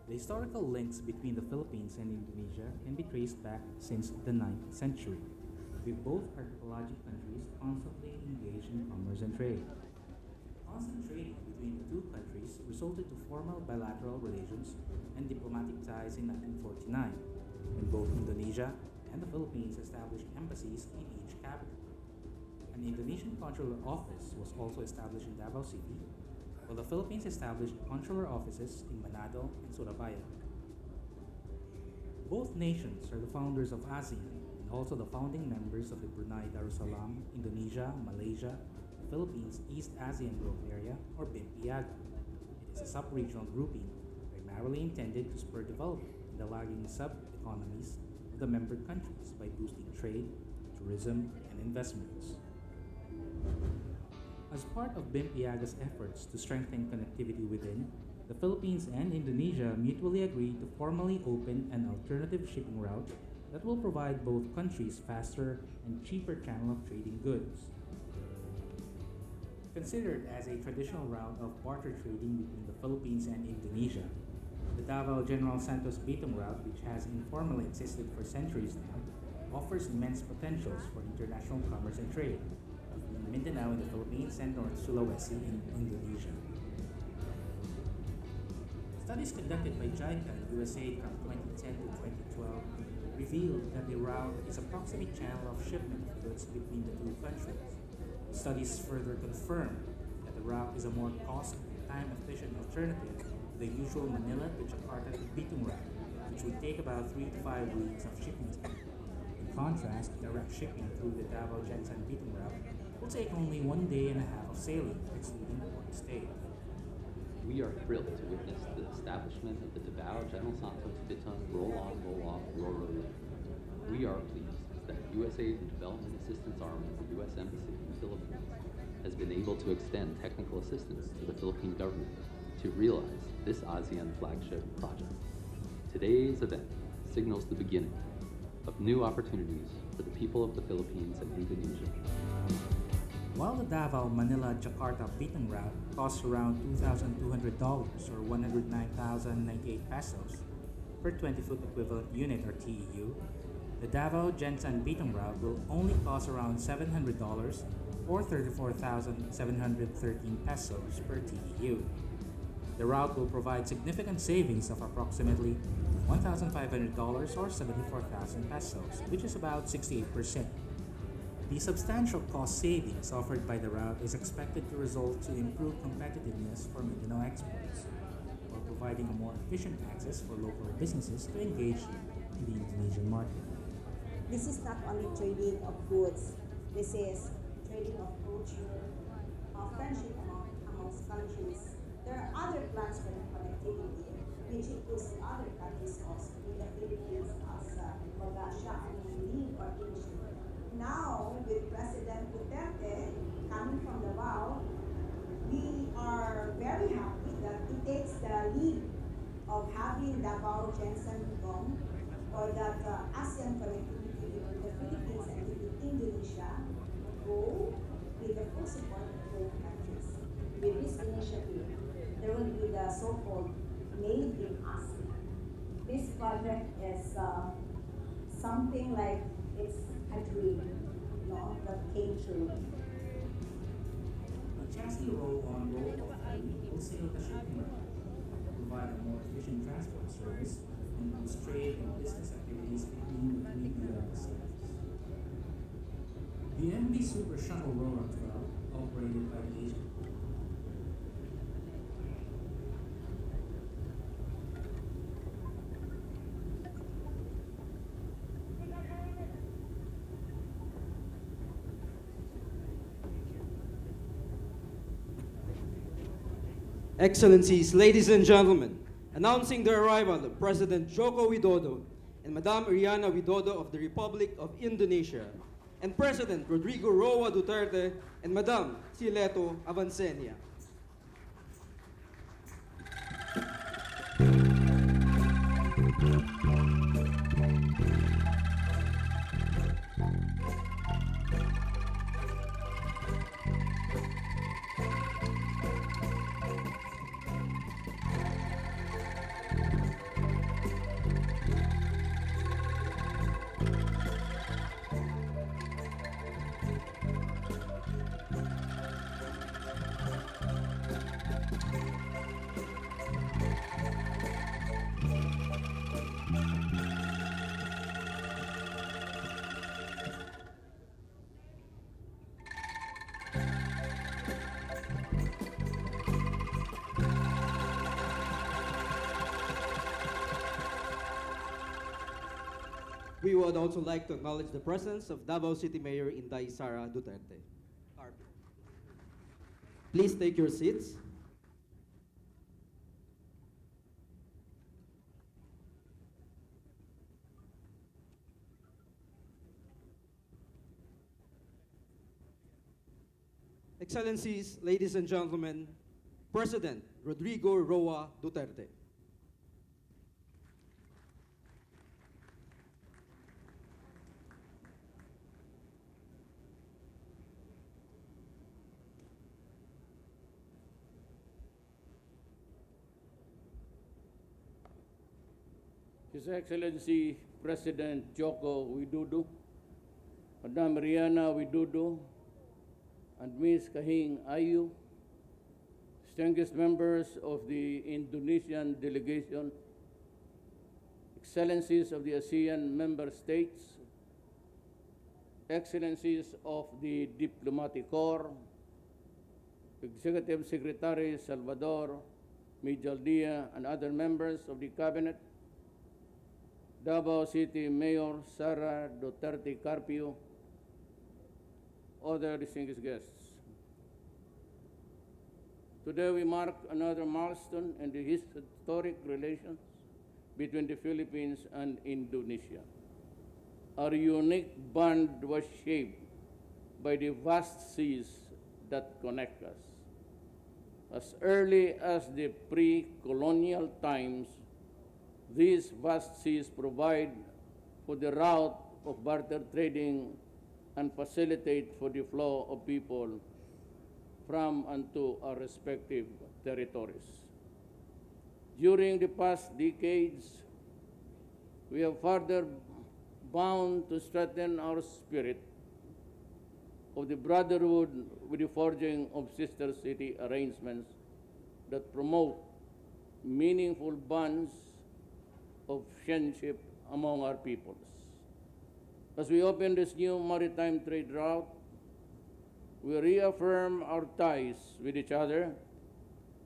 The historical links between the Philippines and Indonesia can be traced back since the 9th century, with both archipelagic countries constantly engaged in commerce and trade. Constant trading between the two countries resulted to formal bilateral relations and diplomatic ties in 1949, when both Indonesia and the Philippines established embassies in each capital. An Indonesian consular office was also established in Davao City, while the Philippines established consular offices in Manado and Surabaya. Both nations are the founders of ASEAN and also the founding members of the Brunei Darussalam, Indonesia, Malaysia, Philippines East ASEAN Growth Area, or BIMP-IAGA. It is a sub-regional grouping primarily intended to spur development in the lagging sub-economies of the member countries by boosting trade, tourism, and investments. As part of BIMP-IAGA's efforts to strengthen connectivity within, the Philippines and Indonesia mutually agreed to formally open an alternative shipping route that will provide both countries faster and cheaper channel of trading goods. Considered as a traditional route of barter trading between the Philippines and Indonesia, the Davao General Santos Bitong route, which has informally existed for centuries now, offers immense potentials for international commerce and trade between Mindanao in the Philippines and North Sulawesi in Indonesia. Studies conducted by JICA and USAID from 2010 to 2012 revealed that the route is a proximate channel of shipment of goods between the two countries. Studies further confirm that the route is a more cost and time-efficient alternative to the usual Manila to Jakarta to Bitong route, which would take about 3 to 5 weeks of shipping time. In contrast, direct shipping through the Davao Gensan Bitong route will take only 1 day and a half of sailing, excluding port stay. We are thrilled to witness the establishment of the Davao General Santos Bitong Roll-On Roll-Off Ro-Ro link. We are pleased that USAID, the development assistance arm of the U.S. Embassy in the Philippines, has been able to extend technical assistance to the Philippine government to realize this ASEAN flagship project. Today's event signals the beginning of new opportunities for the people of the Philippines and Indonesia. While the Davao-Manila-Jakarta Bitong route costs around $2,200 or 109,098 pesos per 20-foot equivalent unit or TEU, the Davao Gensan Bitong route will only cost around $700 or 34,713 pesos per TEU. The route will provide significant savings of approximately $1,500 or 74,000 pesos, which is about 68%. The substantial cost savings offered by the route is expected to result to improved competitiveness for Mindanao exports, while providing a more efficient access for local businesses to engage in the Indonesian market. This is not only trading of goods, this is trading of culture, of friendship amongst countries. There are other plans for the connectivity, which includes the other countries also, in the Philippines as Malaysia and Link or Indonesia. Now, with President Duterte coming from Davao, we are very happy that he takes the lead of having Davao Gensan Bitong, or that ASEAN connectivity between the Philippines and Indonesia go with the full support of both countries. With this initiative, there will be the so-called Made in ASEAN. This project is something like it's a dream, that came true. The chassis roll-on roll-off will sail the shipping route, provide a more efficient transport service, and boost trade and business activities between the cities. The MV Super Shuttle Roll-Out route, operated by the Asian Excellencies, ladies and gentlemen, announcing the arrival of President Joko Widodo and Madam Iriana Widodo of the Republic of Indonesia, and President Rodrigo Roa Duterte and Madam Sileto Avancenia. We would also like to acknowledge the presence of Davao City Mayor Inday Sara Duterte. Please take your seats. Excellencies, ladies and gentlemen, President Rodrigo Roa Duterte. His Excellency President Joko Widodo, Madam Riana Widodo, and Ms. Kahing Ayu, distinguished members of the Indonesian delegation, Excellencies of the ASEAN member states, Excellencies of the Diplomatic Corps, Executive Secretary Salvador Mijaldia, and other members of the Cabinet, Davao City Mayor Sara Duterte Carpio, other distinguished guests. Today we mark another milestone in the historic relations between the Philippines and Indonesia. Our unique bond was shaped by the vast seas that connect us. As early as the pre-colonial times, these vast seas provide for the route of barter trading and facilitate for the flow of people from and to our respective territories. During the past decades, we have further bound to strengthen our spirit of the brotherhood with the forging of sister city arrangements that promote meaningful bonds of friendship among our peoples. As we open this new maritime trade route, we reaffirm our ties with each other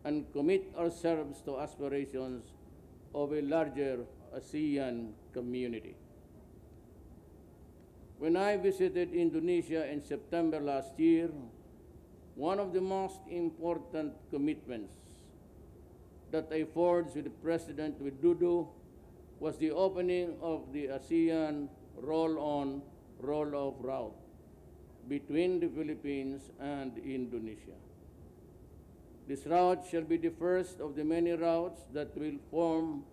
and commit ourselves to aspirations of a larger ASEAN community. When I visited Indonesia in September last year, one of the most important commitments that I forged with President Widodo was the opening of the ASEAN roll-on, roll-off route between the Philippines and Indonesia. This route shall be the first of the many routes that will form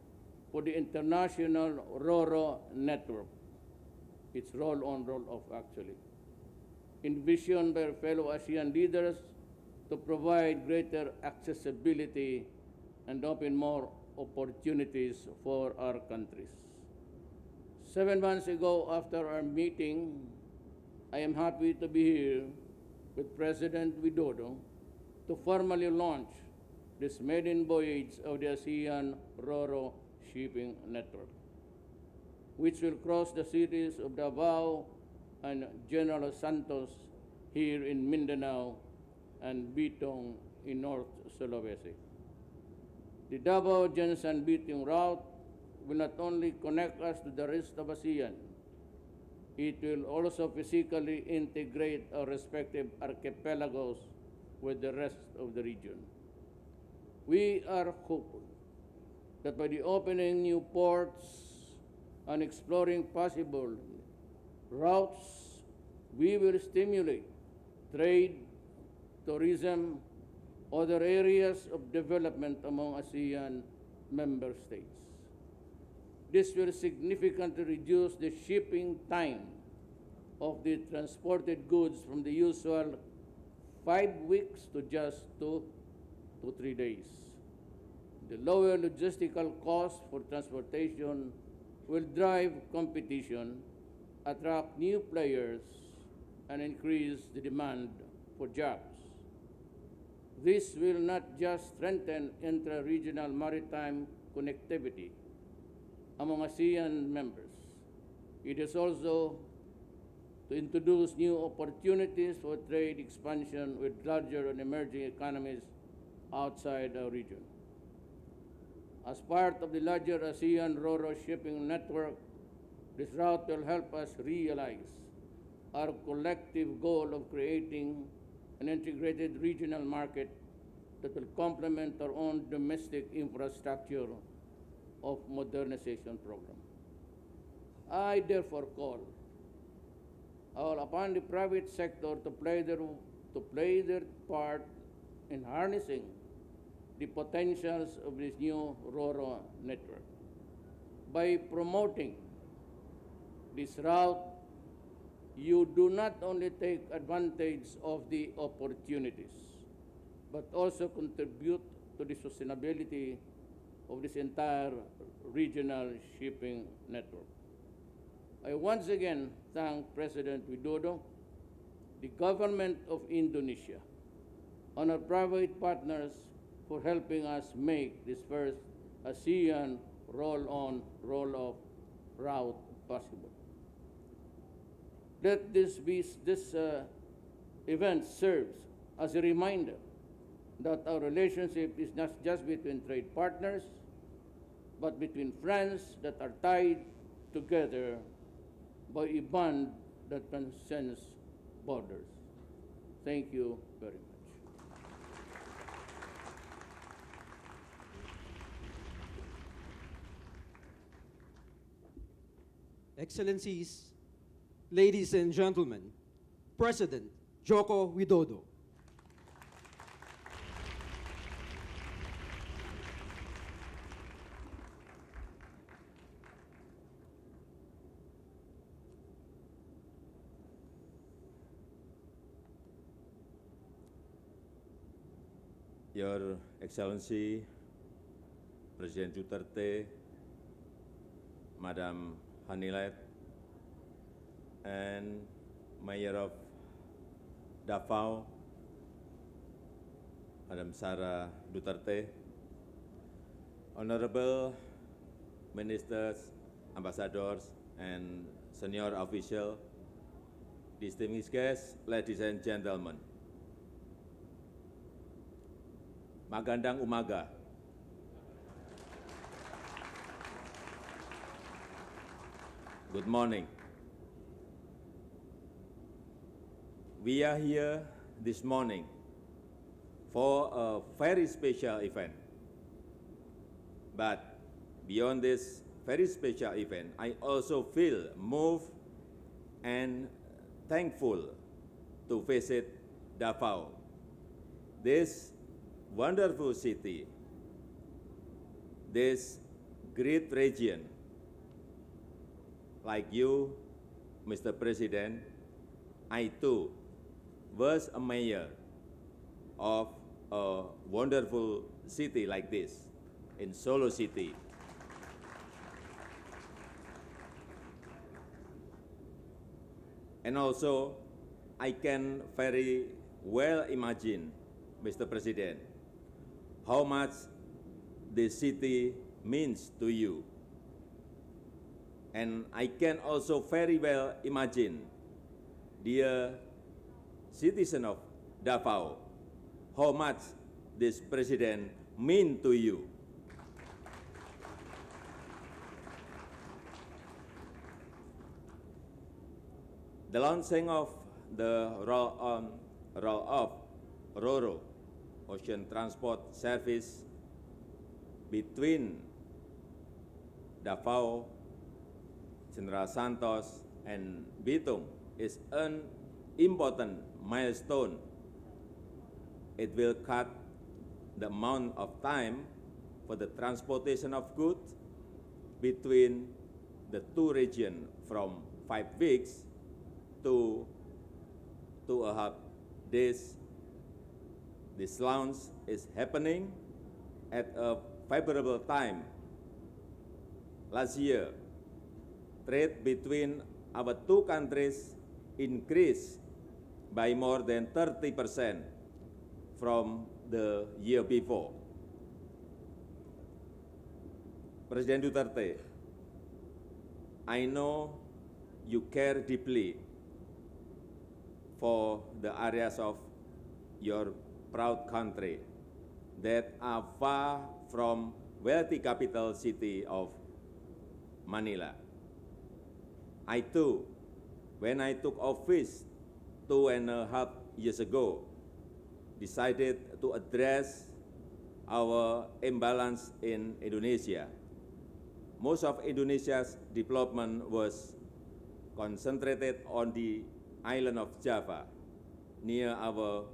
for the international RORO network. It's roll-on, roll-off actually, envisioned by fellow ASEAN leaders to provide greater accessibility and open more opportunities for our countries. 7 months ago, after our meeting, I am happy to be here with President Widodo to formally launch this maiden voyage of the ASEAN RORO shipping network, which will cross the cities of Davao and General Santos here in Mindanao and Bitong in North Sulawesi. The Davao-Jensan-Bitong route will not only connect us to the rest of ASEAN, it will also physically integrate our respective archipelagos with the rest of the region. We are hopeful that by the opening new ports and exploring possible routes, we will stimulate trade, tourism, other areas of development among ASEAN member states. This will significantly reduce the shipping time of the transported goods from the usual 5 weeks to just 2 to 3 days. The lower logistical cost for transportation will drive competition, attract new players, and increase the demand for jobs. This will not just strengthen intra-regional maritime connectivity among ASEAN members. It is also to introduce new opportunities for trade expansion with larger and emerging economies outside our region. As part of the larger ASEAN RORO shipping network, This route will help us realize our collective goal of creating an integrated regional market that will complement our own domestic infrastructure of modernization program. I therefore call upon the private sector to play their part in harnessing the potentials of this new RORO network. By promoting this route, you do not only take advantage of the opportunities, but also contribute to the sustainability of this entire regional shipping network. I once again thank President Widodo, the government of Indonesia, and our private partners for helping us make this first ASEAN roll-on, roll-off route possible. Let this event serves as a reminder that our relationship is not just between trade partners, but between friends that are tied together by a bond that transcends borders. Thank you very much. Excellencies, ladies and gentlemen, President Joko Widodo. Your Excellency, President Duterte, Madam Hanilet, and Mayor of Davao, Madam Sara Duterte, Honorable Ministers, Ambassadors, and senior officials, distinguished guests, ladies and gentlemen. Magandang umaga. Good morning. We are here this morning for a very special event. But beyond this very special event, I also feel moved and thankful to visit Davao, this wonderful city, this great region. Like you, Mr. President, I too was a mayor of a wonderful city like this, in Solo City. And also, I can very well imagine, Mr. President, how much this city means to you. And I can also very well imagine, dear citizen of Davao, how much this president mean to you. The launching of the roll-off RORO, Ocean Transport Service, between Davao, General Santos, and Bitung is an important milestone. It will cut the amount of time for the transportation of goods between the two regions from 5 weeks to 2.5 days. This launch is happening at a favorable time. Last year, trade between our two countries increased by more than 30% from the year before. President Duterte, I know you care deeply for the areas of your proud country that are far from wealthy capital city of Manila. I too, when I took office 2.5 years ago, decided to address our imbalance in Indonesia. Most of Indonesia's development was concentrated on the island of Java, near our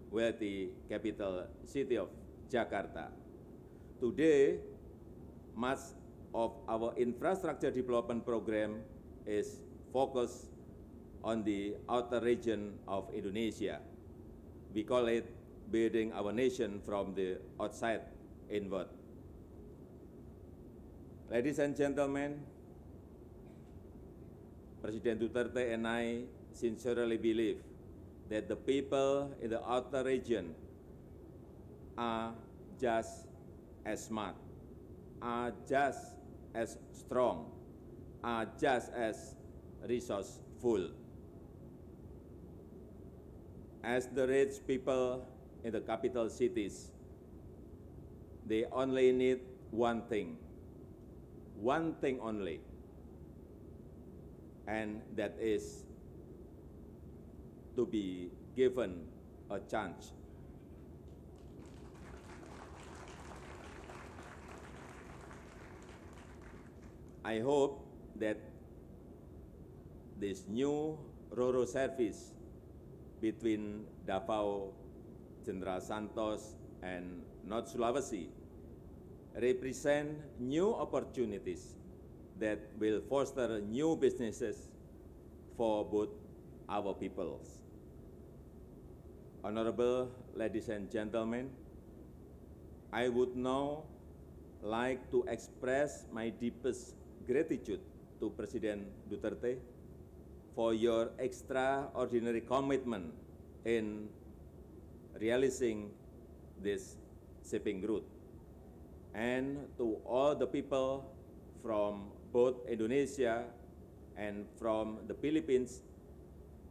wealthy capital city of Jakarta. Today, much of our infrastructure development program is focused on the outer region of Indonesia. We call it building our nation from the outside inward. Ladies and gentlemen, President Duterte and I sincerely believe that the people in the outer region are just as smart, are just as strong, are just as resourceful as the rich people in the capital cities. They only need one thing only, and that is to be given a chance. I hope that this new RoRo service between Davao, General Santos, and North Sulawesi represent new opportunities that will foster new businesses for both our peoples. Honorable ladies and gentlemen, I would now like to express my deepest gratitude to President Duterte for your extraordinary commitment in realizing this shipping route, and to all the people from both Indonesia and from the Philippines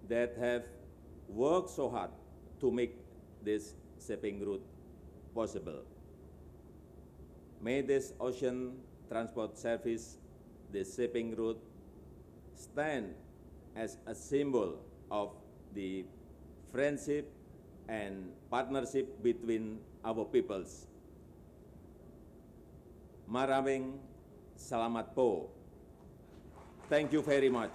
that have worked so hard to make this shipping route possible. May this ocean transport service, this shipping route, stand as a symbol of the friendship and partnership between our peoples. Maraming salamat po. Thank you very much.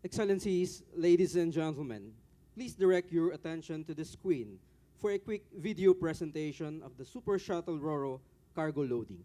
Excellencies, ladies and gentlemen, please direct your attention to the screen for a quick video presentation of the Super Shuttle RoRo cargo loading.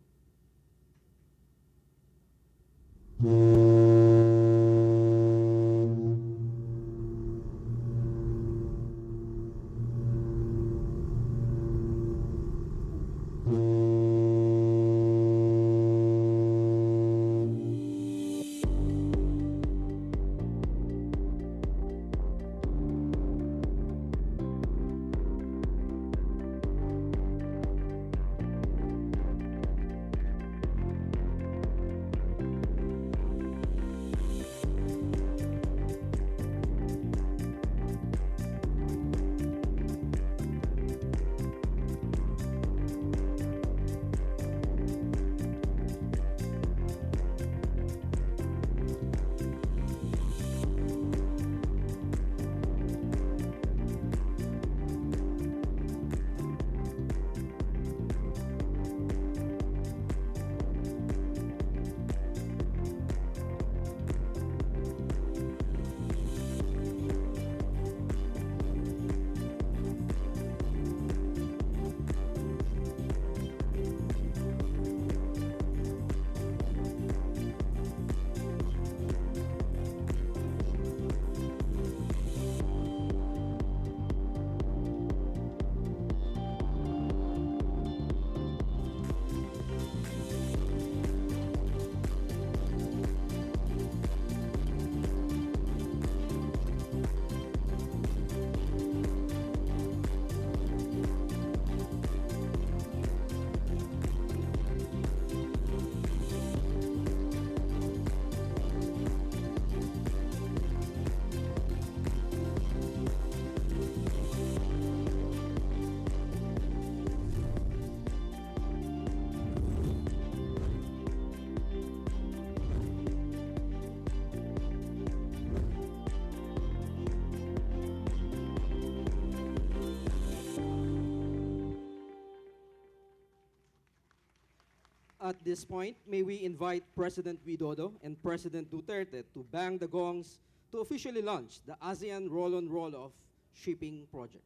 at this point, may we invite President Widodo and President Duterte to bang the gongs to officially launch the ASEAN Roll-on Roll-off Shipping Project.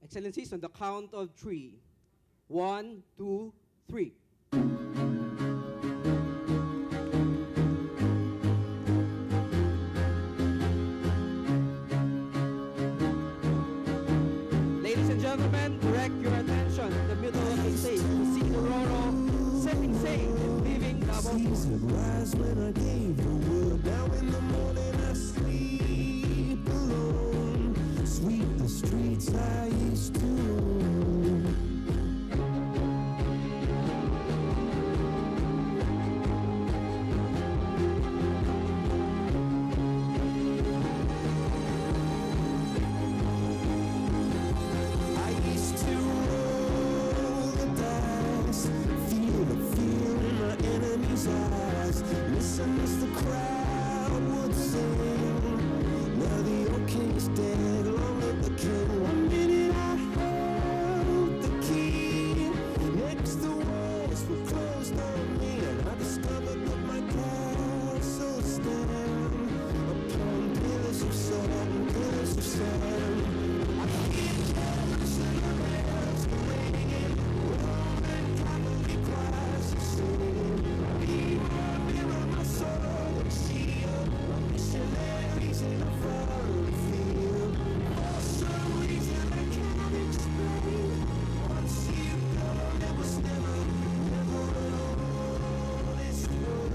Excellencies, on the count of three. 1, 2, 3. Ladies and gentlemen, direct your attention in the middle of the stage to see the Roro setting sail and leaving Davao. Rise when I gave the world. Now in the morning I sleep alone. Sweep the streets I used to own. Listen as the crowd would sing. Now the old king is dead, long live the king. One minute I held the key. Next the walls were closed on me, and I discovered that my castle stand upon pillars of sand, pillars of sand. I hear bells and the bells are ringing, Roman cavalry choirs are singing. Missionaries in a foreign field. For some reason I can't explain. Once you go, there was never alone. This world,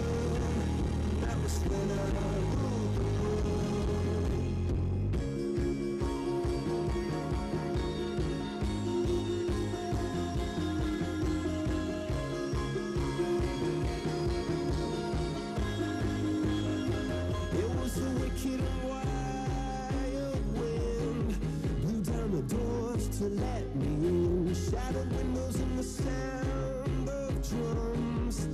that was when I ruled the world. The wicked and wild wind blew down the doors to let me in. Shattered windows and the sound of drums.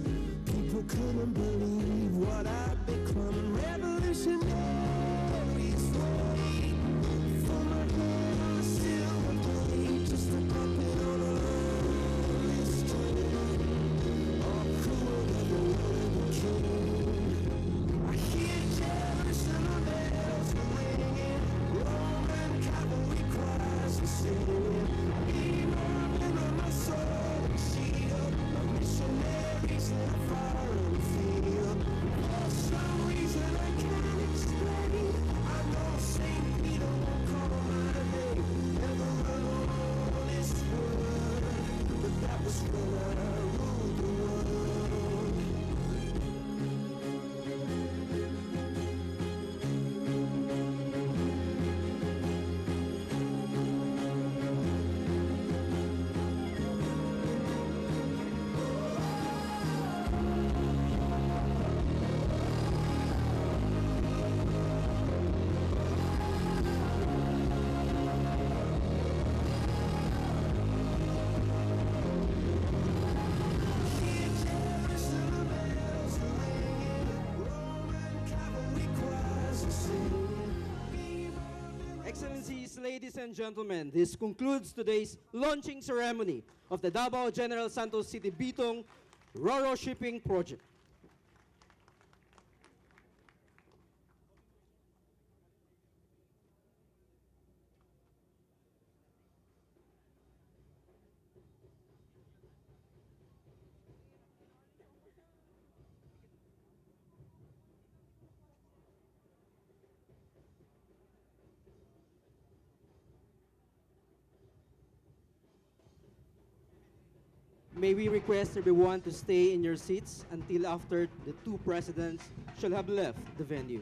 People couldn't believe what I'd become. Revolutionaries wait for my head on a silver blade, just a puppet on a lonely string. Oh, who would ever want the king? I hear jealous and the bells are ringing. Roman cavalry choirs are singing. Be marveling on my sword and shield. My missionaries in a foreign field. For some reason I can't explain. I know St. Peter won't call my name. Never alone on this world, but that was when I ruled the world. Excellencies, ladies and gentlemen, this concludes today's launching ceremony of the Davao General Santos City Bitong Roro Shipping Project. May we request everyone to stay in your seats until after the two presidents shall have left the venue.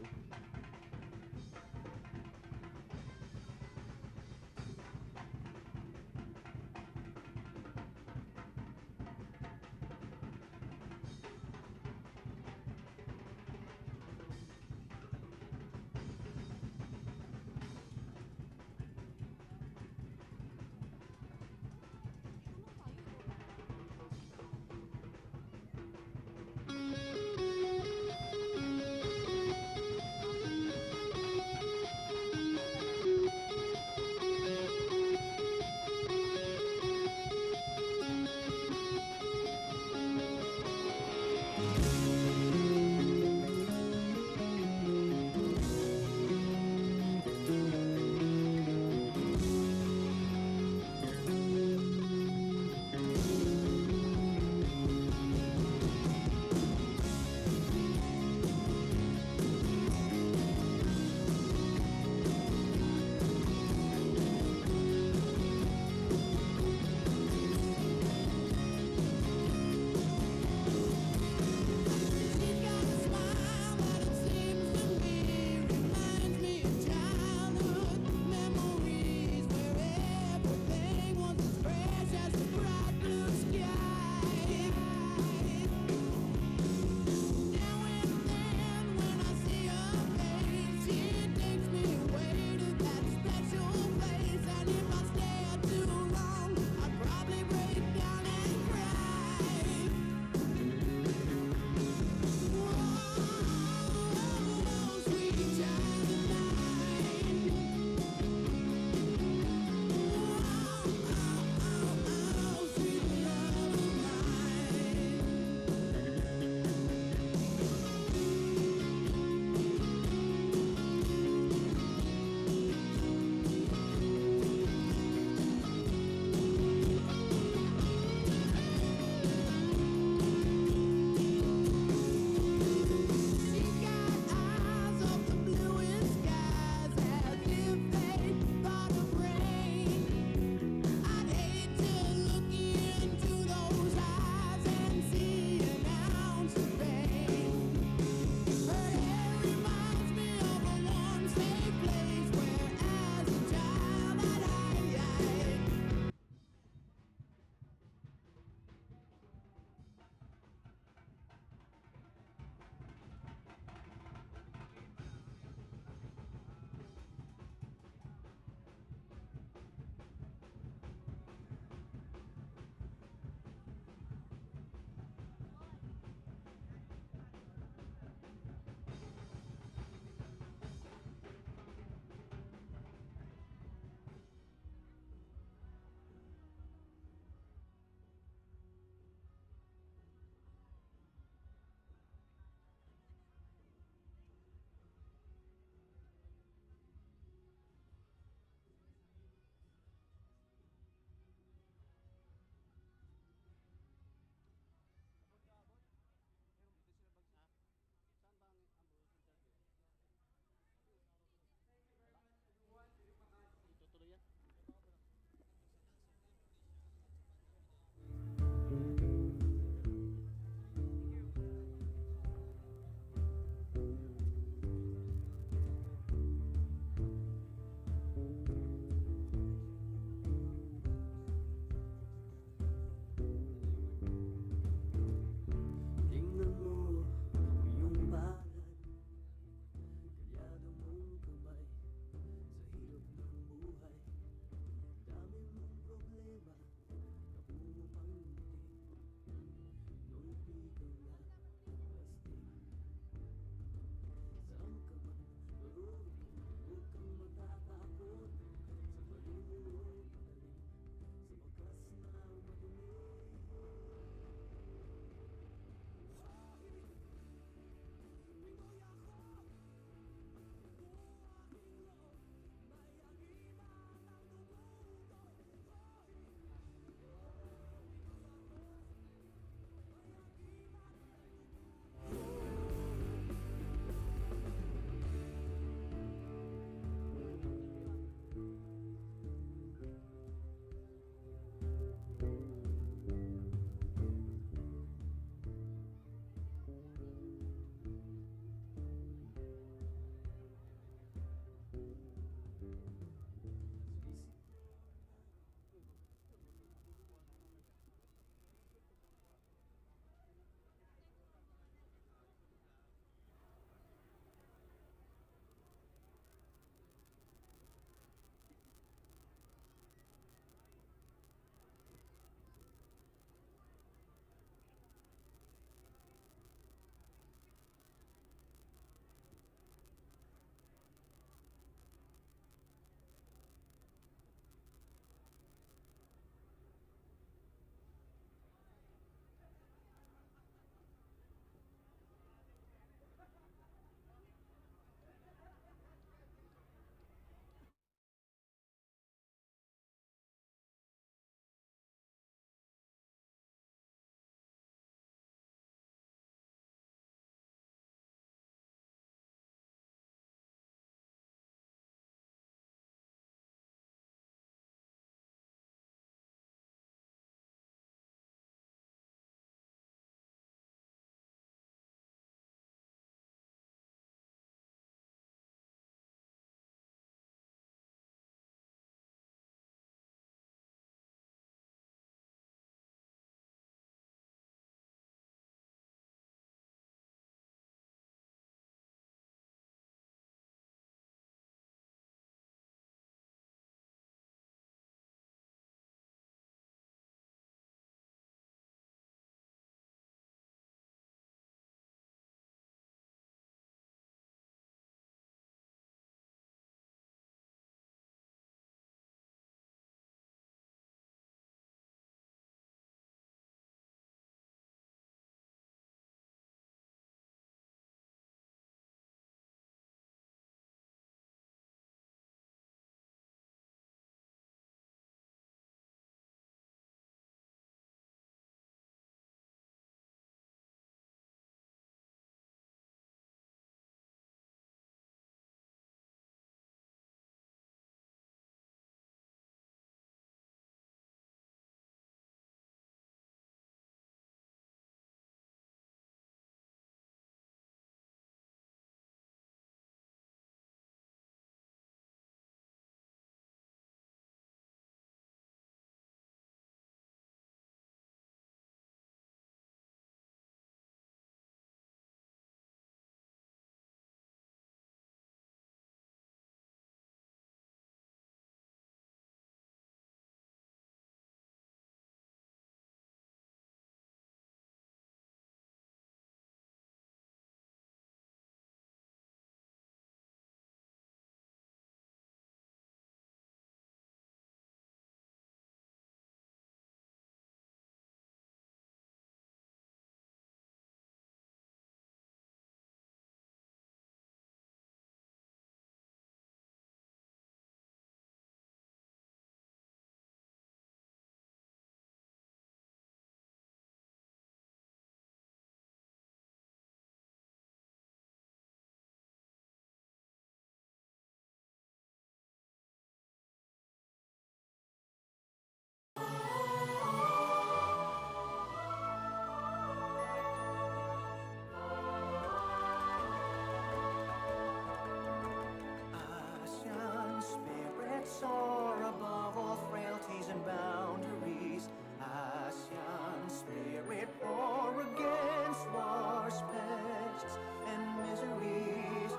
soar above all frailties and boundaries. ASEAN spirit war against wars, pests, and miseries.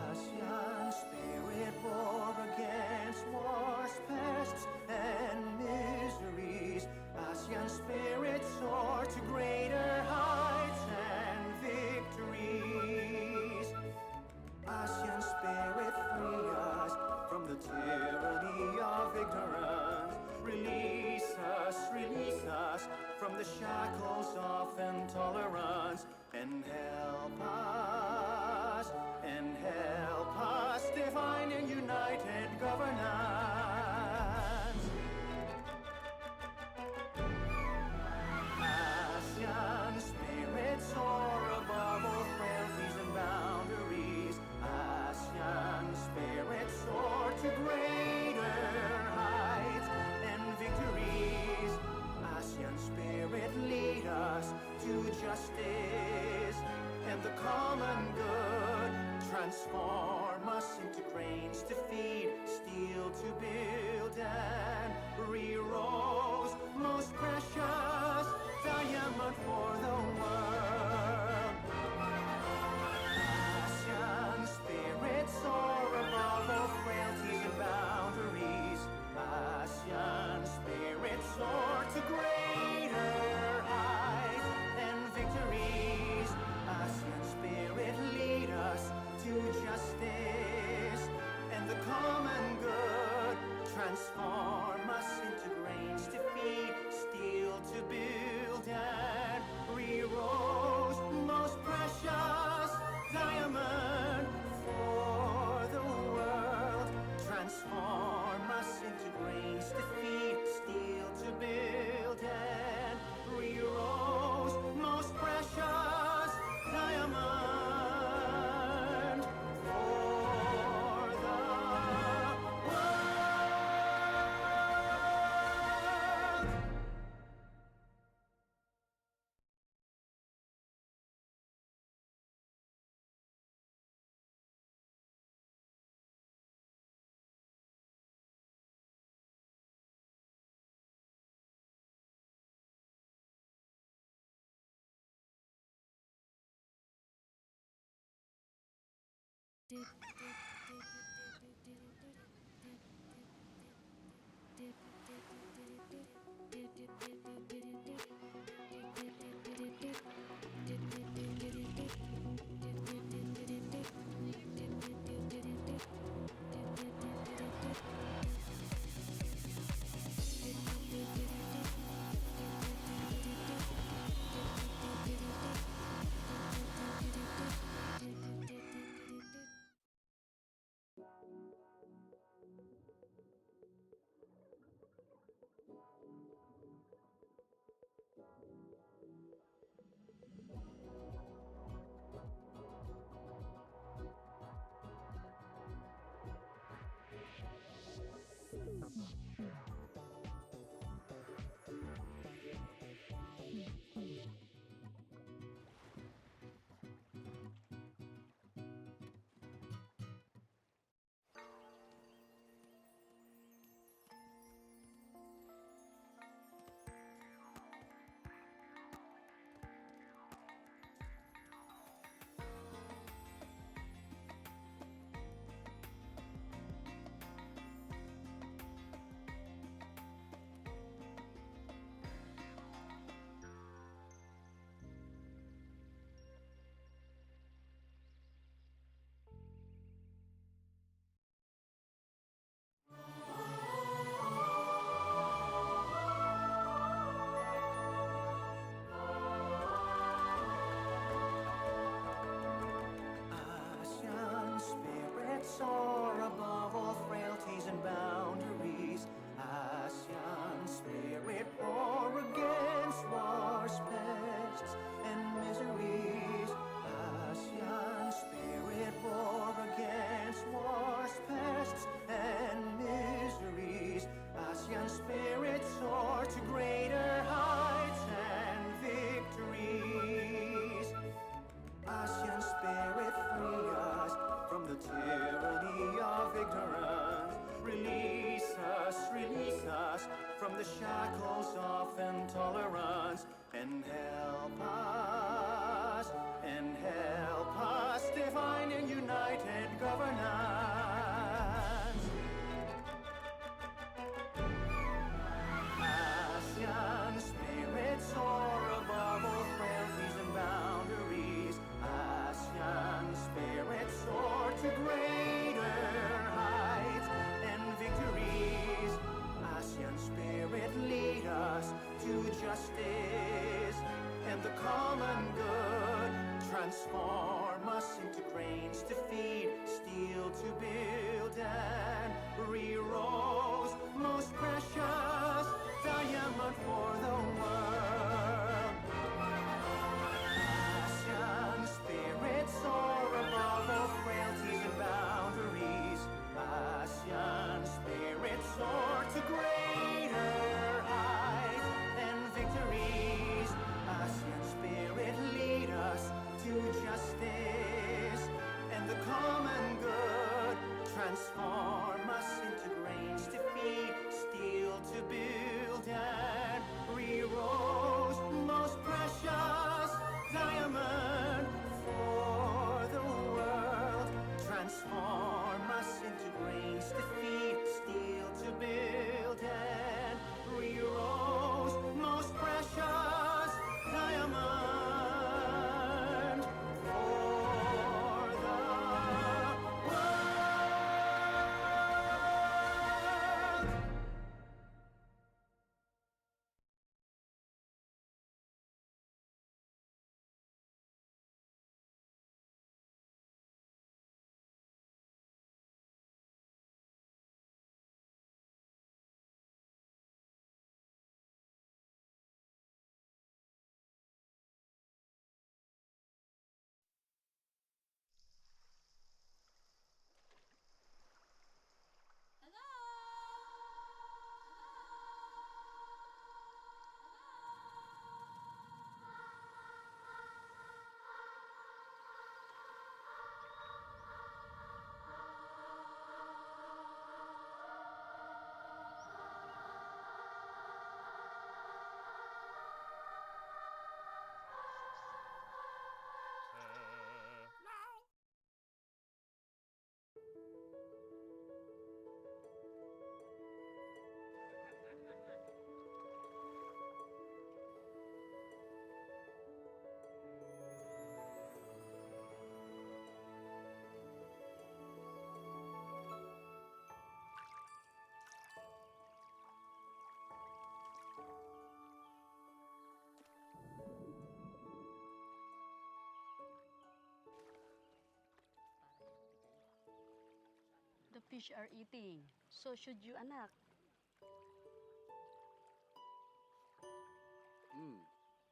ASEAN spirit war against wars, pests, and miseries. ASEAN spirit soar to greater heights and victories. ASEAN spirit free us from the tyranny of ignorance. Release us from the shackles of intolerance, and help us divine and united governance. ASEAN spirit soar above all frailties and boundaries. ASEAN spirit soar to greater heights and victories. ASEAN spirit lead us to justice and the common good. Transform us into grains to feed, steel to build, and re-rose most precious diamond for the world. ASEAN spirit soar above all frailties and boundaries. ASEAN spirit soar to greater heights and victories. ASEAN spirit lead us to justice and the common good. Transform us into grains to feed, steel to build, and re-rose most precious diamond for the world. Transform us into grains to feed, steel to build, and re-rose most precious diamond for the world. ASEAN spirit soar above all frailties and boundaries. ASEAN spirit war against wars, pests, and miseries. ASEAN spirit war against wars, pests, and miseries. ASEAN spirit soar to greater heights and victories. ASEAN spirit free us from the tyranny the shackles of intolerance and help us divine and united governance. ASEAN spirit soar above all frailties and boundaries. ASEAN spirit soar to greater heights and victories. ASEAN spirit lead us to justice and the common good. Transform us into grains to feed, steel to build, and re-rose most precious diamond for the world. ASEAN spirit soar above all frailties and boundaries. ASEAN spirit soar to greater heights and victories. ASEAN spirit lead us to justice and the common good. Transform us into grains to feed, steel to build, and re-rose most precious diamond for the world. Transform us into grains to feed, steel to build, and re-rose most precious diamond for the world. The fish are eating. So should you, anak.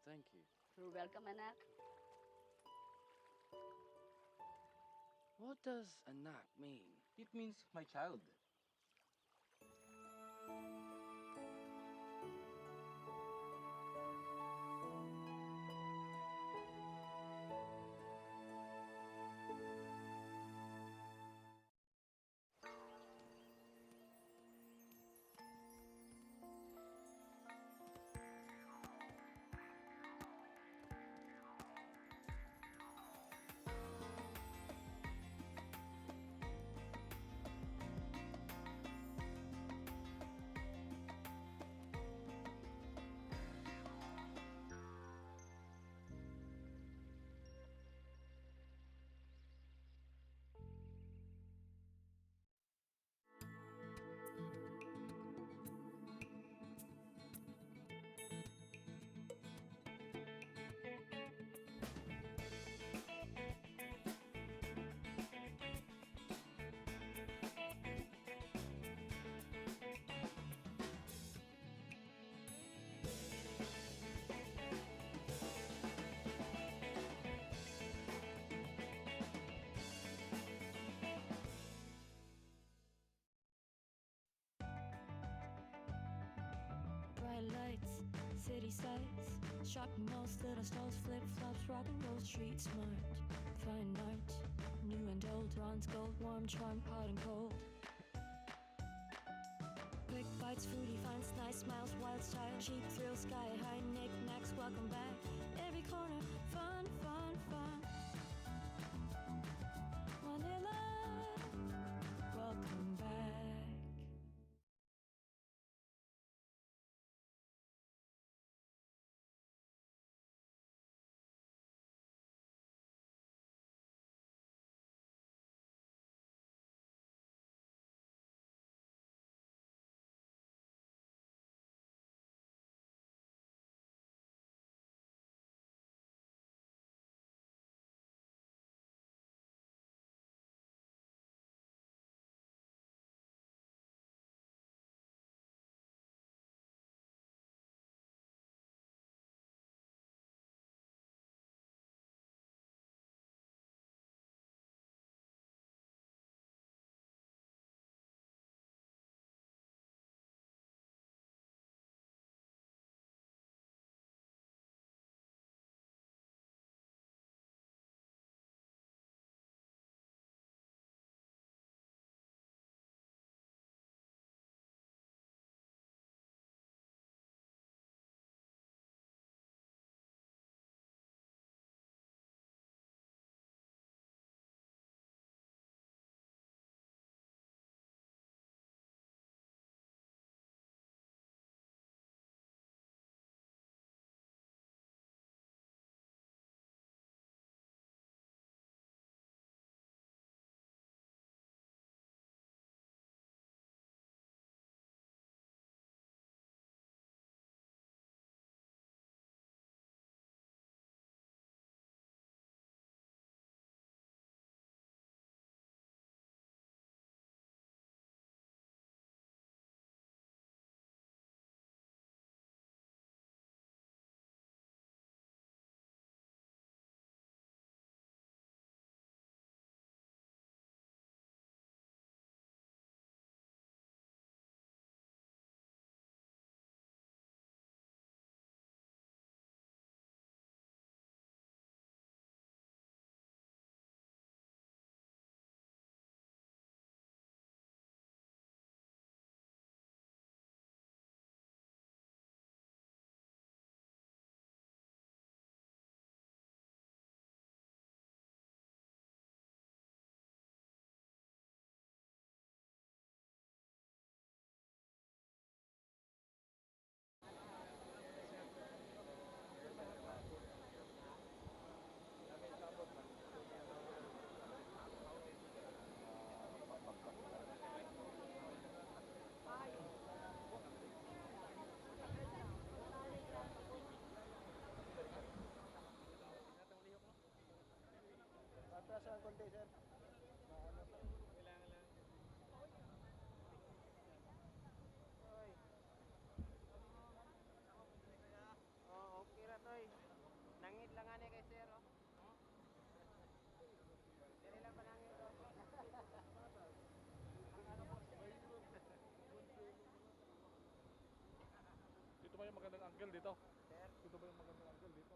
Thank you. You're welcome, anak. What does anak mean? It means my child. Bright lights, city sights, shopping malls, little stalls, flip-flops, rock and roll, street smart. Fine art, new and old, bronze, gold, warm, charm, hot and cold. Quick bite lights, foodie finds, nice smiles, wild style, cheap thrills, sky high, knickknacks, welcome back. Every corner, fun, fun, fun. Manila, welcome back. Atrasan konti, sir. Kailangan lang. Oy. Oh, okay ra toy. Nangit lang ani kay sir, oh. Dili lang panangit do. Dito ba yung magandang angle dito? Sir, Dito ba yung magandang angle dito?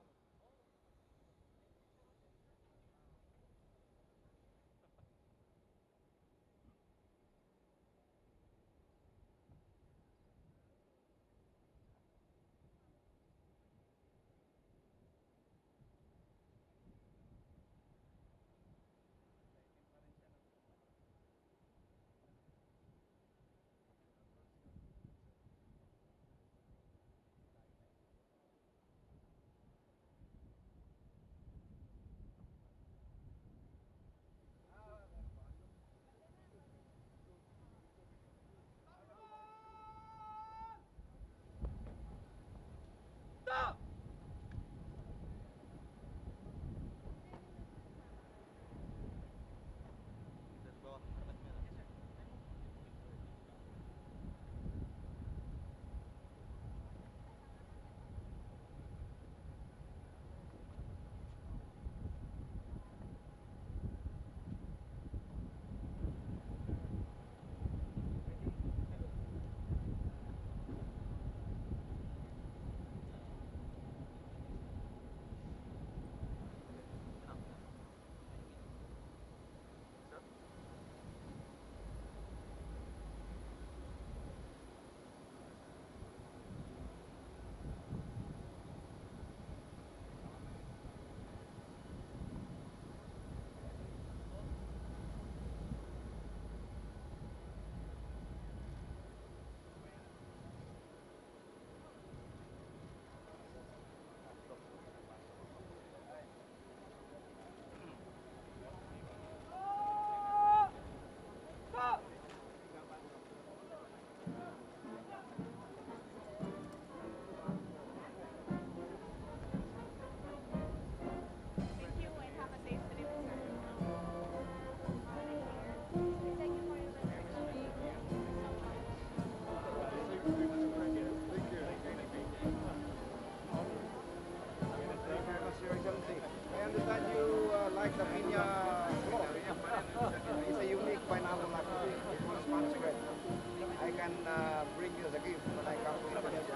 bring rezeki naik kampung Indonesia.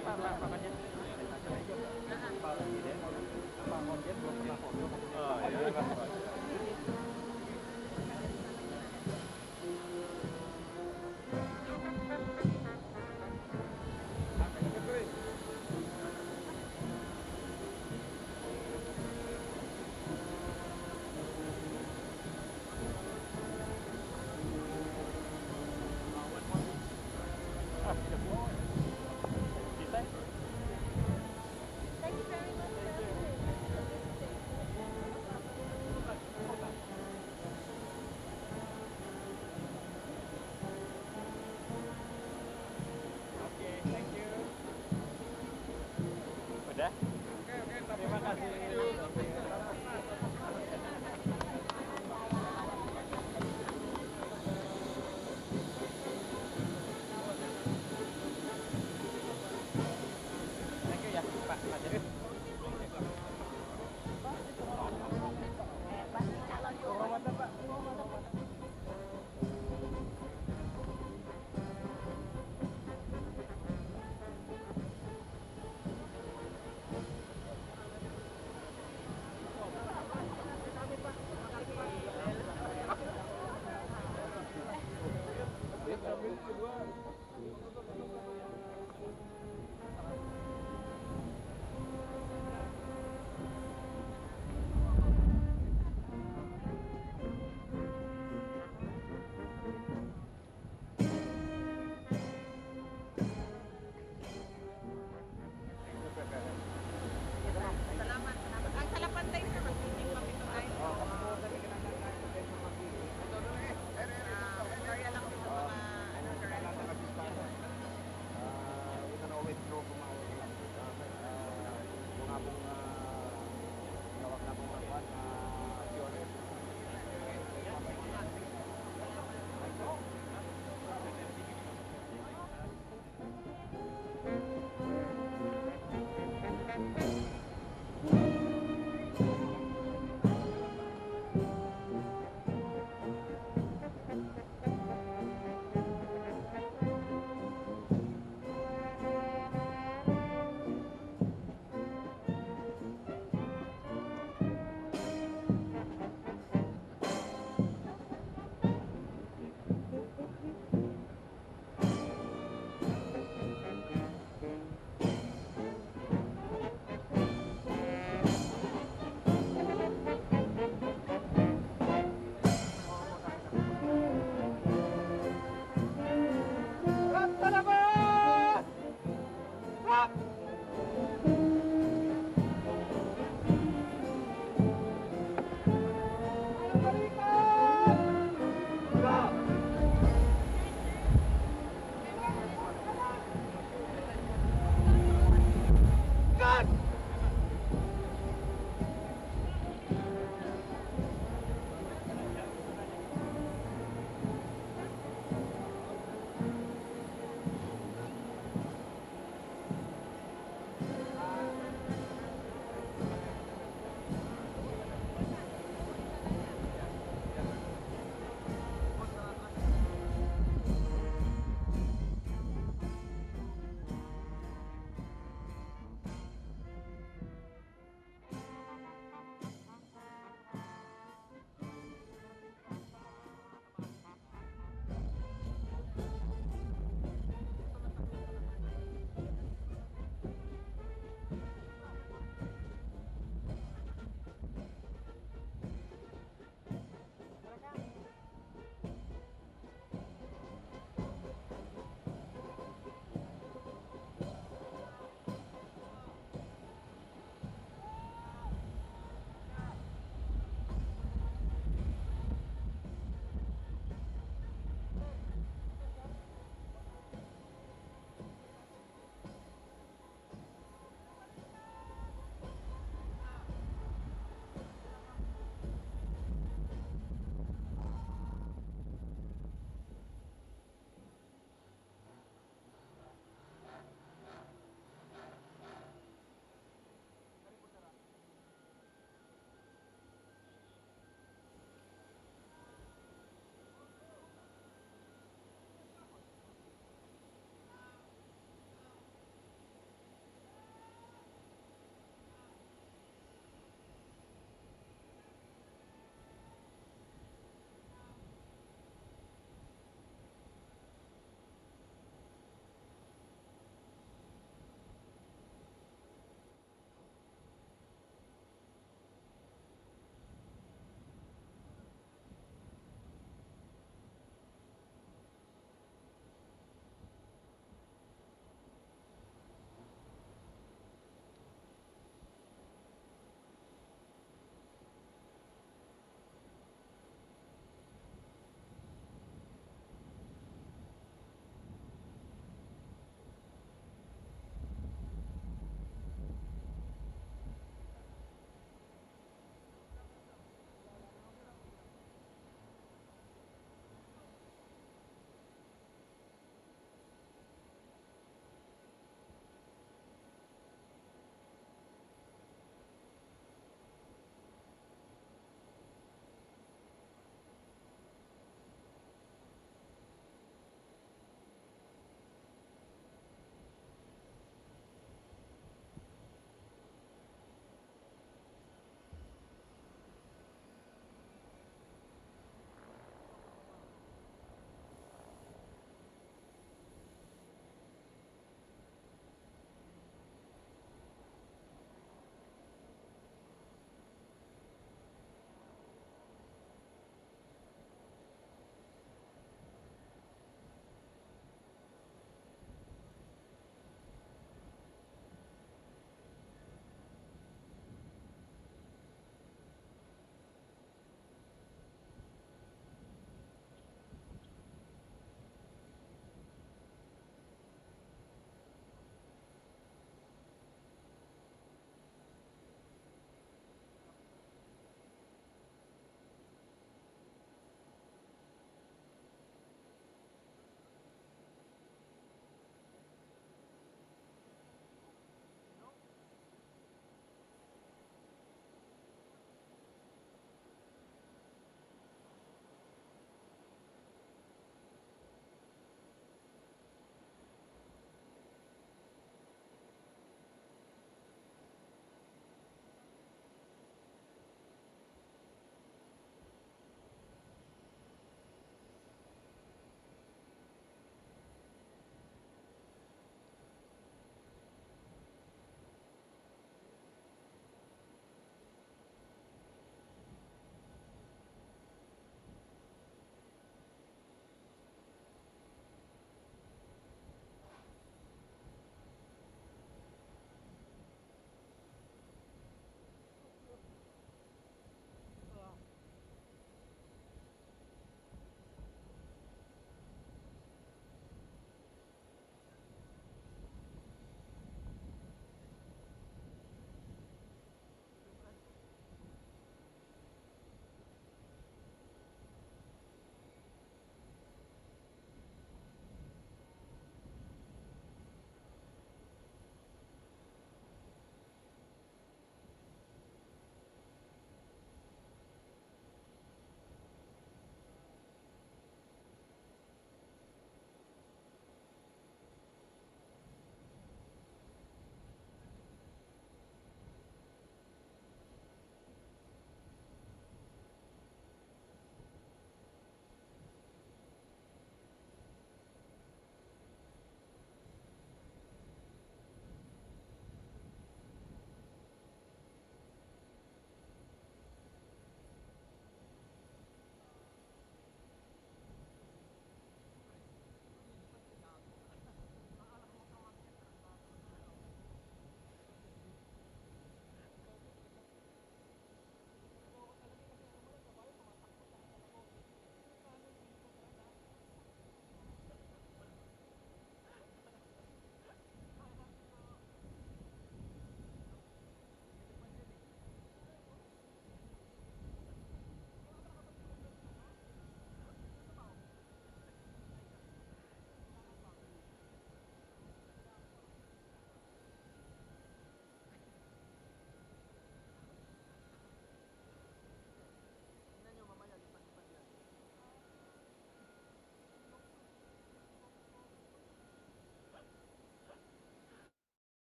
Pak, makanya Pak Presiden, Pak Konjen belum pernah foto.